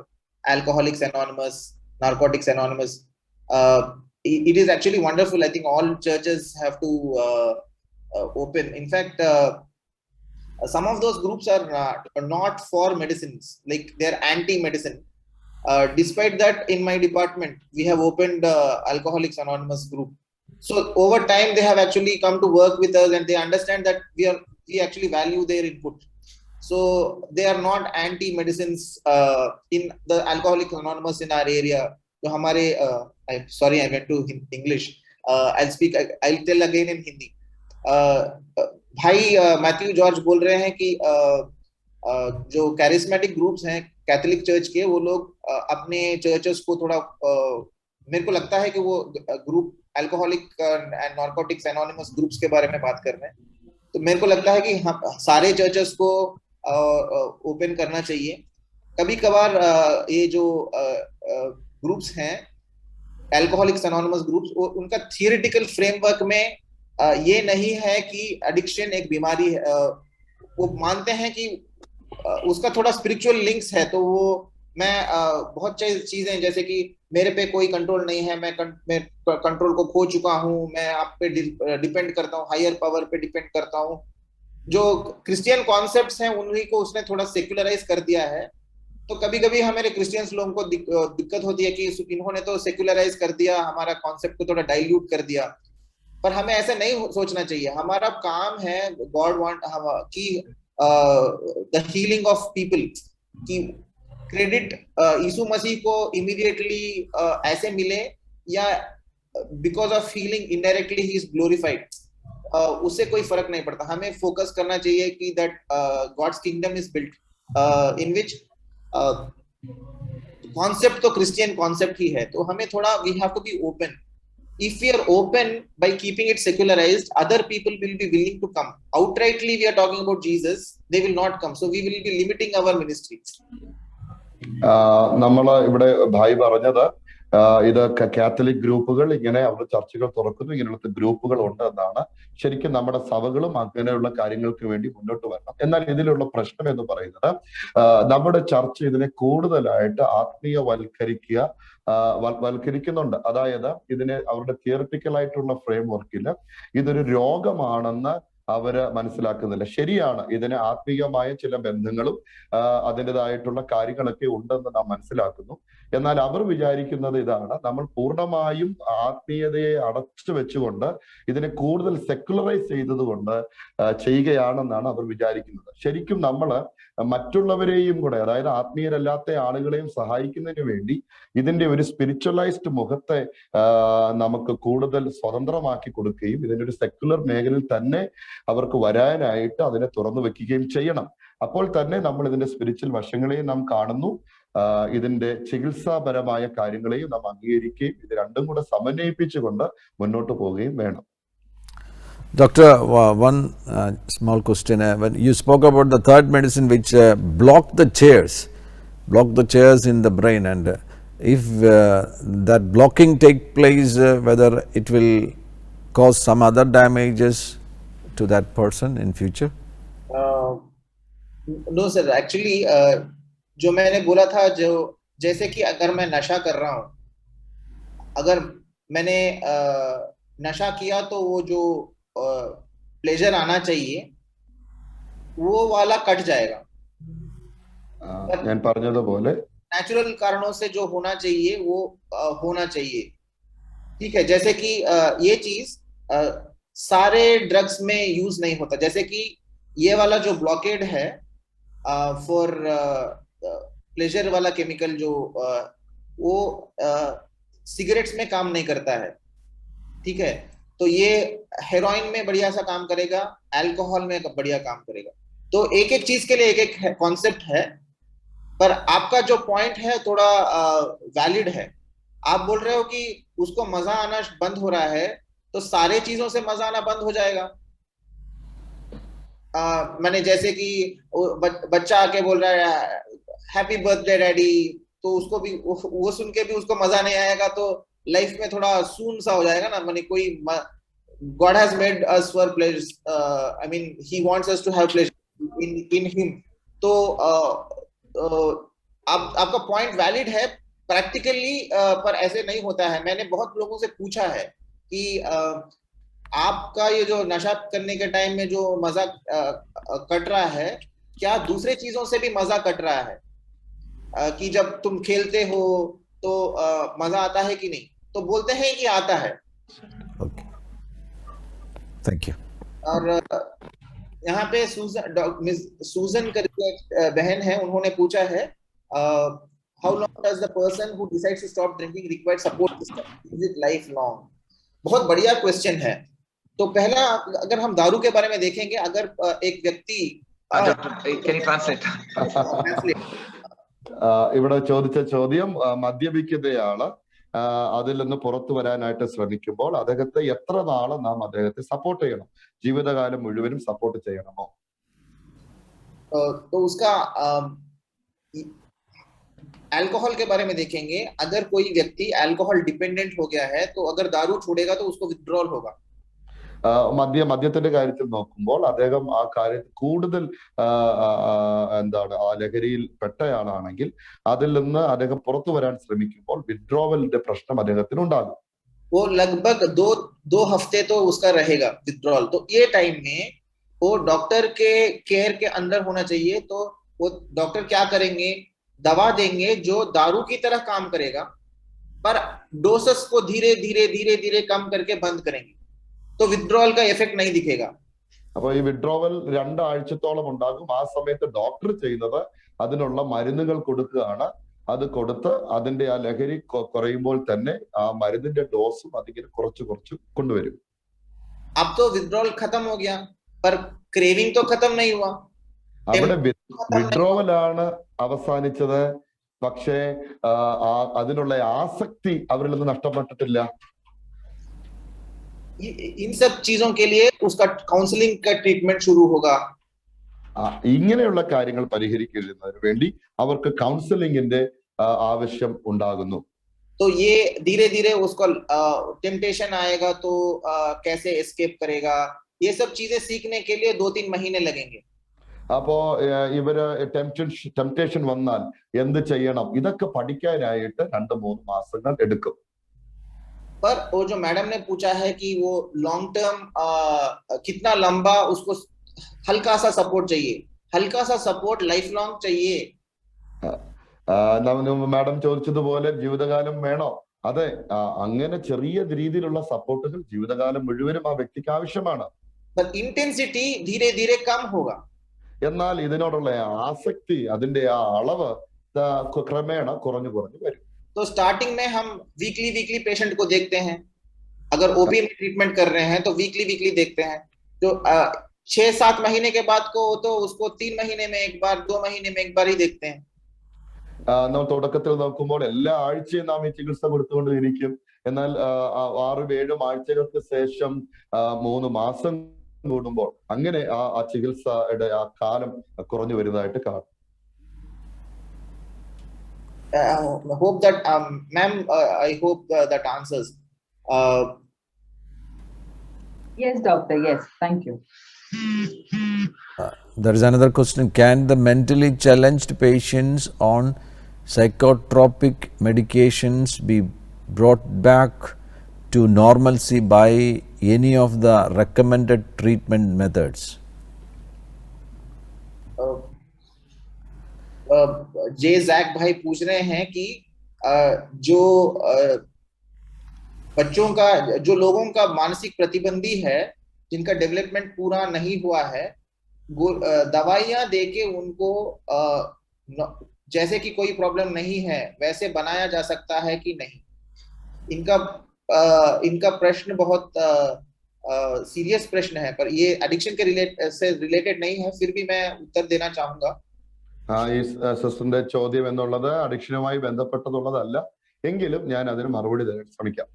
Alcoholics Anonymous, Narcotics Anonymous. It is actually wonderful. I think all churches have to open. In fact, some of those groups are not for medicines, like they're anti-medicine. Despite that, in my department, we have opened Alcoholics Anonymous group. So over time, they have actually come to work with us, and they understand that we actually value their input. So they are not anti-medicines in the Alcoholics Anonymous in our area. So hamare, sorry, I went to English. I'll tell again in Hindi. भाई Matthew George बोल रहे हैं कि जो charismatic groups हैं Catholic church के, वो लोग अपने चर्चेस को थोड़ा, मेरे को लगता है कि वो group alcoholic and narcotics anonymous groups के बारे में बात कर रहे हैं. तो मेरे को लगता है कि हम सारे चर्चेस को ओपन करना चाहिए. कभी कभार ये जो ग्रुप्स हैं अल्कोहलिक्स एनोनिमस ग्रुप्स, उनका थियोरेटिकल फ्रेमवर्क में ये नहीं है कि एडिक्शन एक बीमारी है. वो मानते हैं कि उसका थोड़ा स्पिरिचुअल लिंक्स है. तो वो मैं बहुत चीजें, जैसे कि मेरे पे कोई कंट्रोल नहीं है, मैं कंट्रोल को खो चुका हूँ, मैं आप पे डिपेंड करता हूँ, हायर पावर पे डिपेंड करता हूँ. जो क्रिश्चियन कॉन्सेप्ट्स हैं उन्हीं को उसने थोड़ा सेक्युलराइज कर दिया है. तो कभी कभी हमारे क्रिश्चियंस लोगों को दिक्कत होती है कि इन्होंने तो सेक्युलराइज कर दिया, हमारा कॉन्सेप्ट को थोड़ा डाइल्यूट कर दिया. पर हमें ऐसा नहीं सोचना चाहिए. हमारा काम है, गॉड वांट कि द हीलिंग ऑफ पीपल, कि क्रेडिट यीशु मसीह को इमीडिएटली ऐसे मिले, या because of healing indirectly he is glorified, उससे कोई फर्क नहीं पड़ता. हमें फोकस करना चाहिए कि that God's kingdom is built in which concept तो क्रिश्चियन कॉन्सेप्ट ही है. तो हमें थोड़ा, we have to be open. If we are open by keeping it secularized, other people will be willing to come. Outrightly, we are talking about Jesus, they will not come. So we will be limiting our ministry. നമ്മള് ഇവിടെ ഭായി പറഞ്ഞത് ഇത് Catholic ഗ്രൂപ്പുകൾ ഇങ്ങനെ അവരുടെ ചർച്ചകൾ തുറക്കുന്നു, ഇങ്ങനെയുള്ള ഗ്രൂപ്പുകൾ ഉണ്ട് എന്നാണ്. ശരിക്കും നമ്മുടെ സഭകളും അങ്ങനെയുള്ള കാര്യങ്ങൾക്ക് വേണ്ടി മുന്നോട്ട് വരണം. എന്നാൽ ഇതിലുള്ള പ്രശ്നം എന്ന് പറയുന്നത്, നമ്മുടെ ചർച്ച ഇതിനെ കൂടുതലായിട്ട് വൽക്കരിക്കുന്നുണ്ട്. അതായത് ഇതിനെ അവരുടെ തിയറിറ്റിക്കൽ ആയിട്ടുള്ള ഫ്രെയിം വർക്കിൽ ഇതൊരു രോഗമാണെന്ന് അവര് മനസ്സിലാക്കുന്നില്ല. ശരിയാണ്, ഇതിന് ആത്മീയമായ ചില ബന്ധങ്ങളും അതിൻ്റെതായിട്ടുള്ള കാര്യങ്ങളൊക്കെ ഉണ്ടെന്ന് നാം മനസ്സിലാക്കുന്നു. എന്നാൽ അവർ വിചാരിക്കുന്നത് ഇതാണ്, നമ്മൾ പൂർണ്ണമായും ആത്മീയതയെ അടച്ചു വെച്ചുകൊണ്ട് ഇതിനെ കൂടുതൽ സെക്യുലറൈസ് ചെയ്തതുകൊണ്ട് ചെയ്യുകയാണെന്നാണ് അവർ വിചാരിക്കുന്നത്. ശരിക്കും നമ്മൾ മറ്റുള്ളവരെയും കൂടെ, അതായത് ആത്മീയരല്ലാത്ത ആളുകളെയും സഹായിക്കുന്നതിന് വേണ്ടി ഇതിന്റെ ഒരു സ്പിരിച്വലൈസ്ഡ് മുഖത്തെ നമുക്ക് കൂടുതൽ സ്വതന്ത്രമാക്കി കൊടുക്കുകയും ഇതിന്റെ ഒരു സെക്യുലർ മേഖലയിൽ തന്നെ അവർക്ക് വരാനായിട്ട് അതിനെ തുറന്നു വെക്കുകയും ചെയ്യണം. അപ്പോൾ തന്നെ നമ്മൾ ഇതിന്റെ സ്പിരിച്വൽ വശങ്ങളെയും നാം കാണുന്നു, ഇതിന്റെ ചികിത്സാപരമായ കാര്യങ്ങളെയും നാം അംഗീകരിക്കുകയും ഇത് രണ്ടും കൂടെ സമന്വയിപ്പിച്ചുകൊണ്ട് മുന്നോട്ട് പോവുകയും വേണം. Doctor, one small question. When you spoke about the third medicine which blocked the chairs in the brain, and if that blocking take place, whether it will cause some other damages to that person in future? No sir, actually जो मैंने बोला था, जो जैसे कि अगर मैं नशा कर रहा हूँ, अगर मैंने नशा किया तो वो जो प्लेजर आना चाहिए वो वाला कट जाएगा. ഞാൻ പറഞ്ഞതുപോലെ नेचुरल कारणों से जो होना चाहिए वो होना चाहिए. ठीक है, जैसे कि ये चीज सारे ड्रग्स में यूज नहीं होता. जैसे कि ये वाला जो ब्लॉकेड है फॉर प्लेजर वाला केमिकल, जो वो सिगरेट्स में काम नहीं करता है. ठीक है, तो ये हेरोइन में बढ़िया सा काम करेगा, अल्कोहल में बढ़िया काम करेगा. तो एक एक चीज के लिए एक एक कॉन्सेप्ट है. पर आपका जो पॉइंट है थोड़ा वैलिड है. आप बोल रहे हो कि उसको मजा आना बंद हो रहा है, तो सारे चीजों से मजा आना बंद हो जाएगा. मैंने जैसे कि बच्चा आके बोल रहा है हैप्पी बर्थडे डैडी, तो उसको भी वो सुन के भी उसको मजा नहीं आएगा, तो लाइफ में थोड़ा सून सा हो जाएगा ना। मैंने कोई God has made us for pleasure. I mean, He wants us to have pleasure in Him. तो आपका पॉइंट वैलिड है प्रैक्टिकली, पर ऐसे नहीं होता है। मैंने बहुत लोगों से पूछा है कि आपका ये जो नशा करने के टाइम में जो मजा कट रहा है, क्या दूसरे चीजों से भी मजा कट रहा है? कि जब तुम खेलते हो तो मजा आता है कि नहीं? तो बोलते हैं कि आता है। Okay. Thank you. और यहाँ पे सूजन करके एक बहन है, उन्होंने पूछा है how long does the person who decides to stop drinking require support system, is it lifelong? बहुत बढ़िया क्वेश्चन है। तो पहला, अगर हम दारू के बारे में देखेंगे, अगर एक व्यक्ति can you translate? ഇവിടെ ചോദിച്ച ചോദ്യം, മദ്യപിക്കുന്നയാള് അതിൽ നിന്ന് പുറത്തു വരാനായിട്ട് ശ്രമിക്കുമ്പോൾ അദ്ദേഹത്തെ എത്ര നാള് നാം അദ്ദേഹത്തെ സപ്പോർട്ട് ചെയ്യണം? ജീവിതകാലം മുഴുവനും സപ്പോർട്ട് ചെയ്യണമോ? तो उसका अल्कोहल के बारे में देखेंगे। अगर कोई व्यक्ति अल्कोहल डिपेंडेंट हो गया है, तो अगर दारू छोड़ेगा तो उसको विथड्रॉल होगा। മദ്യത്തിന്റെ കാര്യത്തിൽ നോക്കുമ്പോൾ അദ്ദേഹം ആ കാര്യത്തിൽ കൂടുതൽ എന്താണ് ആ ലഹരിയിൽ പെട്ടയാളാണെങ്കിൽ അതിൽ നിന്ന് അദ്ദേഹം പുറത്തു വരാൻ ശ്രമിക്കുമ്പോൾ വിത്ഡ്രോവലിന്റെ പ്രശ്നം അദ്ദേഹത്തിന് ഉണ്ടാകും। वो लगभग दो हफ्ते तो उसका रहेगा विथड्रॉल। तो ये टाइम में वो डॉक्टर के केयर के अंदर होना चाहिए। तो वो डॉक्टर क्या करेंगे, दवा देंगे जो दारू की तरह काम करेगा, पर डोसेस को धीरे धीरे धीरे धीरे कम करके बंद करेंगे, तो विथड्रॉल का इफेक्ट नहीं दिखेगा। അപ്പൊ ഈ വിത്ഡ്രോവൽ 2 ആഴ്ചത്തോളം ഉണ്ടാകും। ആ സമയത്ത് ഡോക്ടർ ചെയ്യുന്നത് അതിനുള്ള മരുന്നുകൾ കൊടുക്കുകയാണ്। അത് കൊടുത്ത് അതിന്റെ ആ ലഹരി കുറയുമ്പോൾ തന്നെ ആ മരുന്നിന്റെ ഡോസും അതിങ്ങനെ കുറച്ച് കുറച്ച് കൊണ്ടുവരും। अब तो विथड्रॉल खत्म हो गया, पर क्रेविंग तो खत्म नहीं हुआ। അവിടെ വിത്ഡ്രോവലാണ് അവസാനിച്ചത്, പക്ഷേ അതിനുള്ള ആസക്തി അവരിൽ നിന്ന് നഷ്ടപ്പെട്ടിട്ടില്ല। इन सब चीजों के लिए उसका काउंसलिंग का ट्रीटमेंट शुरू होगा। ഇങ്ങനെയുള്ള കാര്യങ്ങൾ പരിഹരിക്കുന്നതിന് വേണ്ടി അവർക്ക് കൗൺസിലിംഗിന്റെ ആവശ്യം ഉണ്ടാകുന്നു। तो ये धीरे धीरे उसको टेम्पटेशन आएगा तो कैसे एस्केप करेगा, ये सब चीजें सीखने के लिए 2-3 महीने लगेंगे। അപ്പോ ഇവര് ടെംപ്റ്റേഷൻ വന്നാൽ എന്ത് ചെയ്യണം, ഇതൊക്കെ പഠിക്കാനായിട്ട് 2-3 മാസങ്ങൾ എടുക്കും। पर वो जो मैडम ने पूछा है कि वो लॉन्ग टर्म कितना लंबा, उसको हल्का सा सपोर्ट चाहिए, हल्का सा सपोर्ट लाइफ लॉन्ग चाहिए। മാഡം ചോദിച്ചതുപോലെ ജീവിതകാലം വേണോ? അതെ, അങ്ങനെ ചെറിയ രീതിയിലുള്ള സപ്പോർട്ടുകൾ ജീവിതകാലം മുഴുവനും ആ വ്യക്തിക്ക് ആവശ്യമാണ്। पर इंटेंसिटी धीरे धीरे कम होगा। എന്നാൽ ഇതിനോടുള്ള ആസക്തി, അതിന്റെ ആ അളവ് ക്രമേണ കുറഞ്ഞു കുറഞ്ഞു വരും। तो स्टार्टिंग में हम वीकली पेशेंट को देखते हैं। अगर ओपी में ट्रीटमेंट कर रहे हैं तो वीकली देखते हैं। जो 6-7 महीने के बाद को तो उसको 3 महीने में एक बार, 2 महीने में एक बार ही देखते हैं। നാം തുടക്കത്തിൽ നോക്കുമ്പോൾ എല്ലാ ആഴ്ചയും നാം ഈ ചികിത്സ കൊടുത്തുകൊണ്ടിരിക്കും। എന്നാൽ 6-7 ആഴ്ചകൾക്ക് ശേഷം 3 മാസം കൂടുമ്പോൾ അങ്ങനെ ആ ചികിത്സയുടെ ആ കാലം കുറഞ്ഞു വരുന്നതായിട്ട് കാണും। hope that ma'am, I hope that answers. Yes, doctor. Yes, thank you. There is another question. Can the mentally challenged patients on psychotropic medications be brought back to normalcy by any of the recommended treatment methods? J Jack भाई पूछ रहे हैं कि जो बच्चों का, जो लोगों का मानसिक प्रतिबंधी है, जिनका डेवलपमेंट पूरा नहीं हुआ है, दवाइयां देके उनको जैसे कि कोई प्रॉब्लम नहीं है वैसे बनाया जा सकता है कि नहीं? इनका प्रश्न बहुत सीरियस प्रश्न है, पर ये एडिक्शन के से रिलेटेड नहीं है, फिर भी मैं उत्तर देना चाहूंगा। ഈ സിസ്റ്ററിന്റെ ചോദ്യം എന്നുള്ളത് അഡിക്ഷനുമായി ബന്ധപ്പെട്ടതുള്ളതല്ല, എങ്കിലും ഞാൻ അതിന് മറുപടി തരാൻ ശ്രമിക്കാം।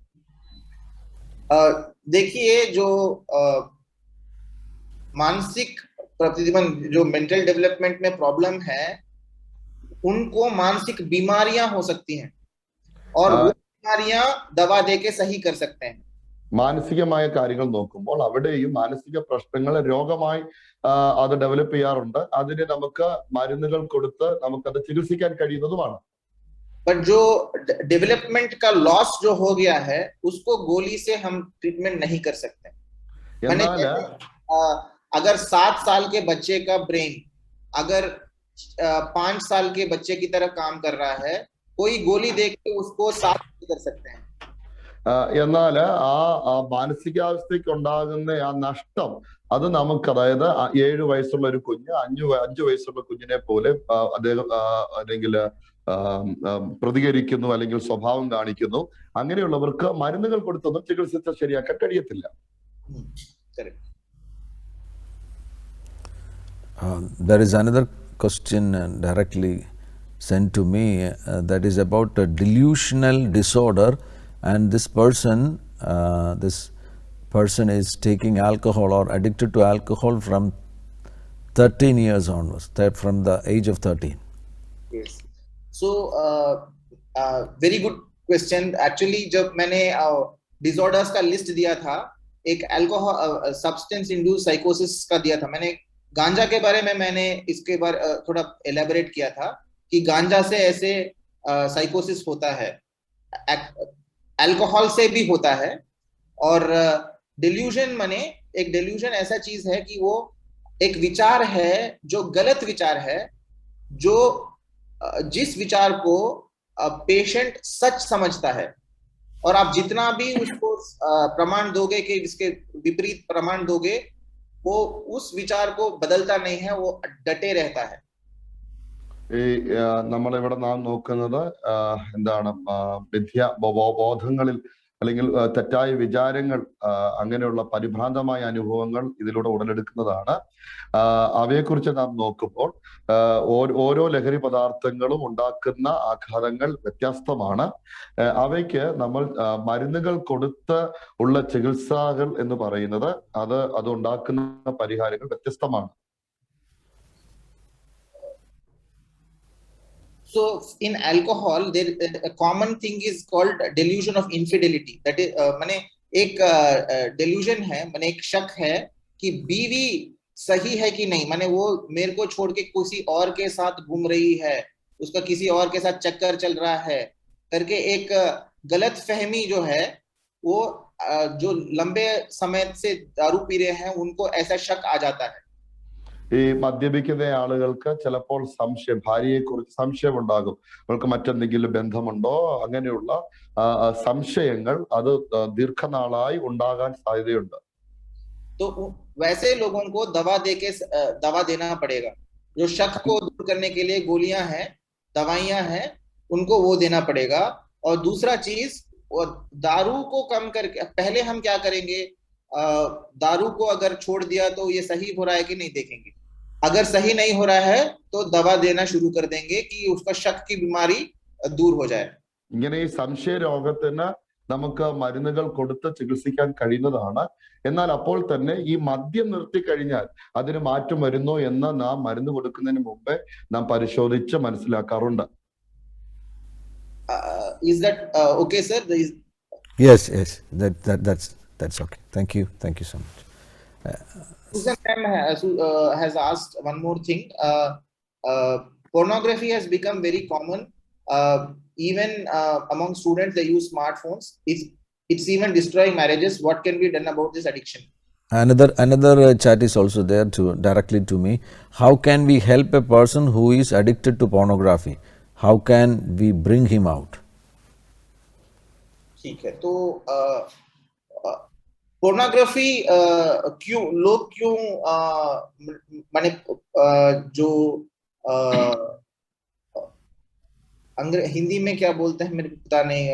देखिए, जो मानसिक प्रतिदिन जो मेंटल डेवलपमेंट में प्रॉब्लम है, उनको मानसिक बीमारियां हो सकती हैं और वो बीमारियां दवा देके सही कर सकते हैं। മാനസികമായ കാര്യങ്ങൾ നോക്കുമ്പോൾ അവിടെയും മാനസിക പ്രശ്നങ്ങൾ രോഗമായി അത് ഡെവലപ്പ് ചെയ്യാറുണ്ട്. അതിന് നമുക്ക് മരുന്നുകൾ കൊടുത്ത് നമുക്കത് ചികിത്സിക്കാൻ കഴിയുന്നതുമാണ്. बट जो डेवलपमेंट का लॉस जो हो गया है, उसको गोली से हम ट्रीटमेंट नहीं कर सकते। मैंने अगर 7 साल के बच्चे का ब्रेन अगर 5 साल के बच्चे की तरह काम कर रहा है, कोई गोली देके उसको 7 कर सकते हैं। എന്നാൽ ആ മാനസികാവസ്ഥയ്ക്ക് ഉണ്ടാകുന്ന ആ നഷ്ടം അത് നമുക്ക്, അതായത് 7 വയസ്സുള്ള ഒരു കുഞ്ഞ് 5 വയസ്സുള്ള കുഞ്ഞിനെ പോലെ അദ്ദേഹം അല്ലെങ്കിൽ പ്രതികരിക്കുന്നു, അല്ലെങ്കിൽ സ്വഭാവം കാണിക്കുന്നു. അങ്ങനെയുള്ളവർക്ക് മരുന്നുകൾ കൊടുത്തൊന്നും ചികിത്സിച്ച് ശരിയാക്കാൻ കഴിയത്തില്ല. There is another question directly sent to me that is about a delusional disorder, and this person is taking alcohol or addicted to alcohol from 13 years onwards, from the age of 13. Yes. So very good question. Actually जब मैंने disorders का list दिया था, एक alcohol substance induce साइकोसिस का दिया था। मैंने गांजा के बारे में मैंने इसके बारे थोड़ा एलेबोरेट किया था कि गांजा से ऐसे साइकोसिस होता है, अल्कोहल से भी होता है। और डिल्यूजन माने, एक डिल्यूजन ऐसा चीज है कि वो एक विचार है जो गलत विचार है, जो जिस विचार को पेशेंट सच समझता है, और आप जितना भी उसको प्रमाण दोगे कि इसके विपरीत प्रमाण दोगे, वो उस विचार को बदलता नहीं है, वो डटे रहता है। ഈ നമ്മളിവിടെ നാം നോക്കുന്നത് എന്താണ്, ബോധങ്ങളിൽ അല്ലെങ്കിൽ തെറ്റായ വിചാരങ്ങൾ, അങ്ങനെയുള്ള പരിഭ്രാന്തമായ അനുഭവങ്ങൾ ഇതിലൂടെ ഉടലെടുക്കുന്നതാണ്. അവയെക്കുറിച്ച് നാം നോക്കുമ്പോൾ ഓരോ ലഹരി പദാർത്ഥങ്ങളും ഉണ്ടാക്കുന്ന ആഘാതങ്ങൾ വ്യത്യസ്തമാണ്. അവയ്ക്ക് നമ്മൾ മരുന്നുകൾ കൊടുത്ത് ഉള്ള ചികിത്സകൾ എന്ന് പറയുന്നത് അത് ഉണ്ടാക്കുന്ന പരിഹാരങ്ങൾ വ്യത്യസ്തമാണ്. So in alcohol, there a common thing is called delusion of infidelity. That is माने एक delusion है, माने एक शक है कि बीवी सही है कि नहीं, माने वो मेरे को छोड़ के किसी और के साथ घूम रही है, उसका किसी और के साथ चक्कर चल रहा है करके एक गलत फहमी जो है, वो जो लंबे समय से दारू पी रहे हैं उनको ऐसा शक आ जाता है. ഈ മദ്യപിക്കുന്ന ആളുകൾക്ക് ചിലപ്പോൾ ഭാര്യയെ കുറിച്ച് സംശയം ഉണ്ടാകും. അവർക്ക് മറ്റെന്തെങ്കിലും ബന്ധമുണ്ടോ, അങ്ങനെയുള്ള സംശയങ്ങൾ അത് ദീർഘനാളായി ഉണ്ടാകാൻ സാധ്യതയുണ്ട്. तो वैसे लोगों को दवा देना पड़ेगा. जो शक को दूर करने के लिए गोलियां हैं, दवाइयां हैं, उनको वो देना पड़ेगा. और दूसरा चीज, दारू को कम करके पहले हम क्या करेंगे, दारू को अगर छोड़ दिया तो ये सही हो रहा है कि नहीं देखेंगे. अगर सही नहीं हो रहा है तो दवा देना शुरू कर देंगे कि उसका शक की बीमारी दूर हो जाए. ഇങ്ങനെ ഈ സംശയ രോഗത്തിന് നമുക്ക് മരുന്നുകൾ കൊടുത്ത് ചികിത്സിക്കാൻ കഴിയുന്നതാണ്. എന്നാൽ അപ്പോൾ തന്നെ ഈ മദ്യം നിർത്തി കഴിഞ്ഞാൽ അതിന് മാറ്റം വരുന്നോ എന്ന് നാം മരുന്ന് കൊടുക്കുന്നതിന് മുമ്പേ നാം പരിശോധിച്ച് മനസ്സിലാക്കാറുണ്ട്. Is that okay, sir? Yes, that's okay. Thank you so much. Susan has asked one more thing. Pornography has become very common. Even among students, they use smartphones. It's even destroying marriages. What can be done about this addiction? Another chat is also there directly to me. How can we help a person who is addicted to pornography? How can we bring him out? ठीक है, तो pornography लोग क्यों माने जो हिंदी में क्या बोलते हैं मेरे को पता नहीं,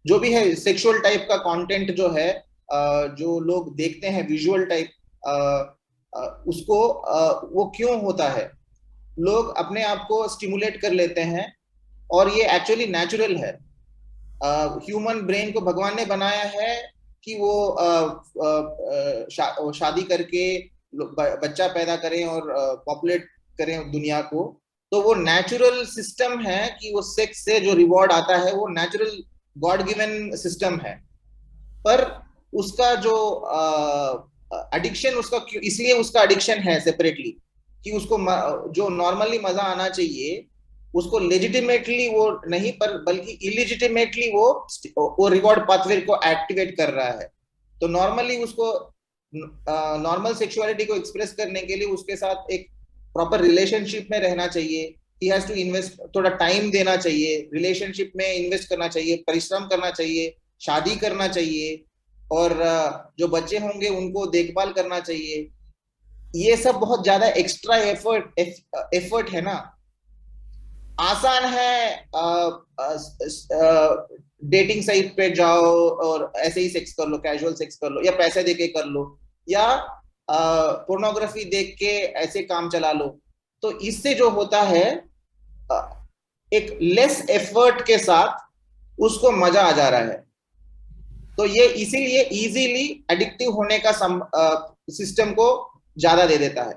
जो भी है सेक्सुअल टाइप का कंटेंट जो है, जो लोग देखते हैं विजुअल टाइप, उसको वो क्यों होता है? लोग अपने आप को स्टिमुलेट कर लेते हैं और ये एक्चुअली नेचुरल है. ह्यूमन ब्रेन को भगवान ने बनाया है कि वो शादी करके बच्चा पैदा करें और पॉपुलेट करें दुनिया को, तो वो नेचुरल सिस्टम है कि वो सेक्स से जो रिवॉर्ड आता है वो नेचुरल गॉड गिवन सिस्टम है। पर उसका जो एडिक्शन, उसका इसलिए उसका एडिक्शन है सेपरेटली कि उसको जो नॉर्मली मजा आना चाहिए उसको लेजिटिमेटली वो नहीं, पर बल्कि इलिजिटिमेटली वो रिवॉर्ड पाथवे को एक्टिवेट कर रहा है। तो नॉर्मली उसको नॉर्मल सेक्सुअलिटी को एक्सप्रेस करने के लिए उसके साथ एक प्रॉपर रिलेशनशिप में रहना चाहिए। ही हैज टू इन्वेस्ट, थोड़ा टाइम देना चाहिए, रिलेशनशिप में इन्वेस्ट करना चाहिए, परिश्रम करना चाहिए, शादी करना चाहिए, और जो बच्चे होंगे उनको देखभाल करना चाहिए। ये सब बहुत ज्यादा एक्स्ट्रा एफर्ट है ना। आसान है डेटिंग साइट पे जाओ और ऐसे ही सेक्स कर लो, कैजुअल सेक्स कर लो, या पैसे देके कर लो, या पोर्नोग्राफी देख के ऐसे काम चला लो। तो इससे जो होता है एक लेस एफर्ट के साथ उसको मजा आ जा रहा है। तो ये इसीलिए इजीली एडिक्टिव होने का सिस्टम को ज्यादा दे देता है।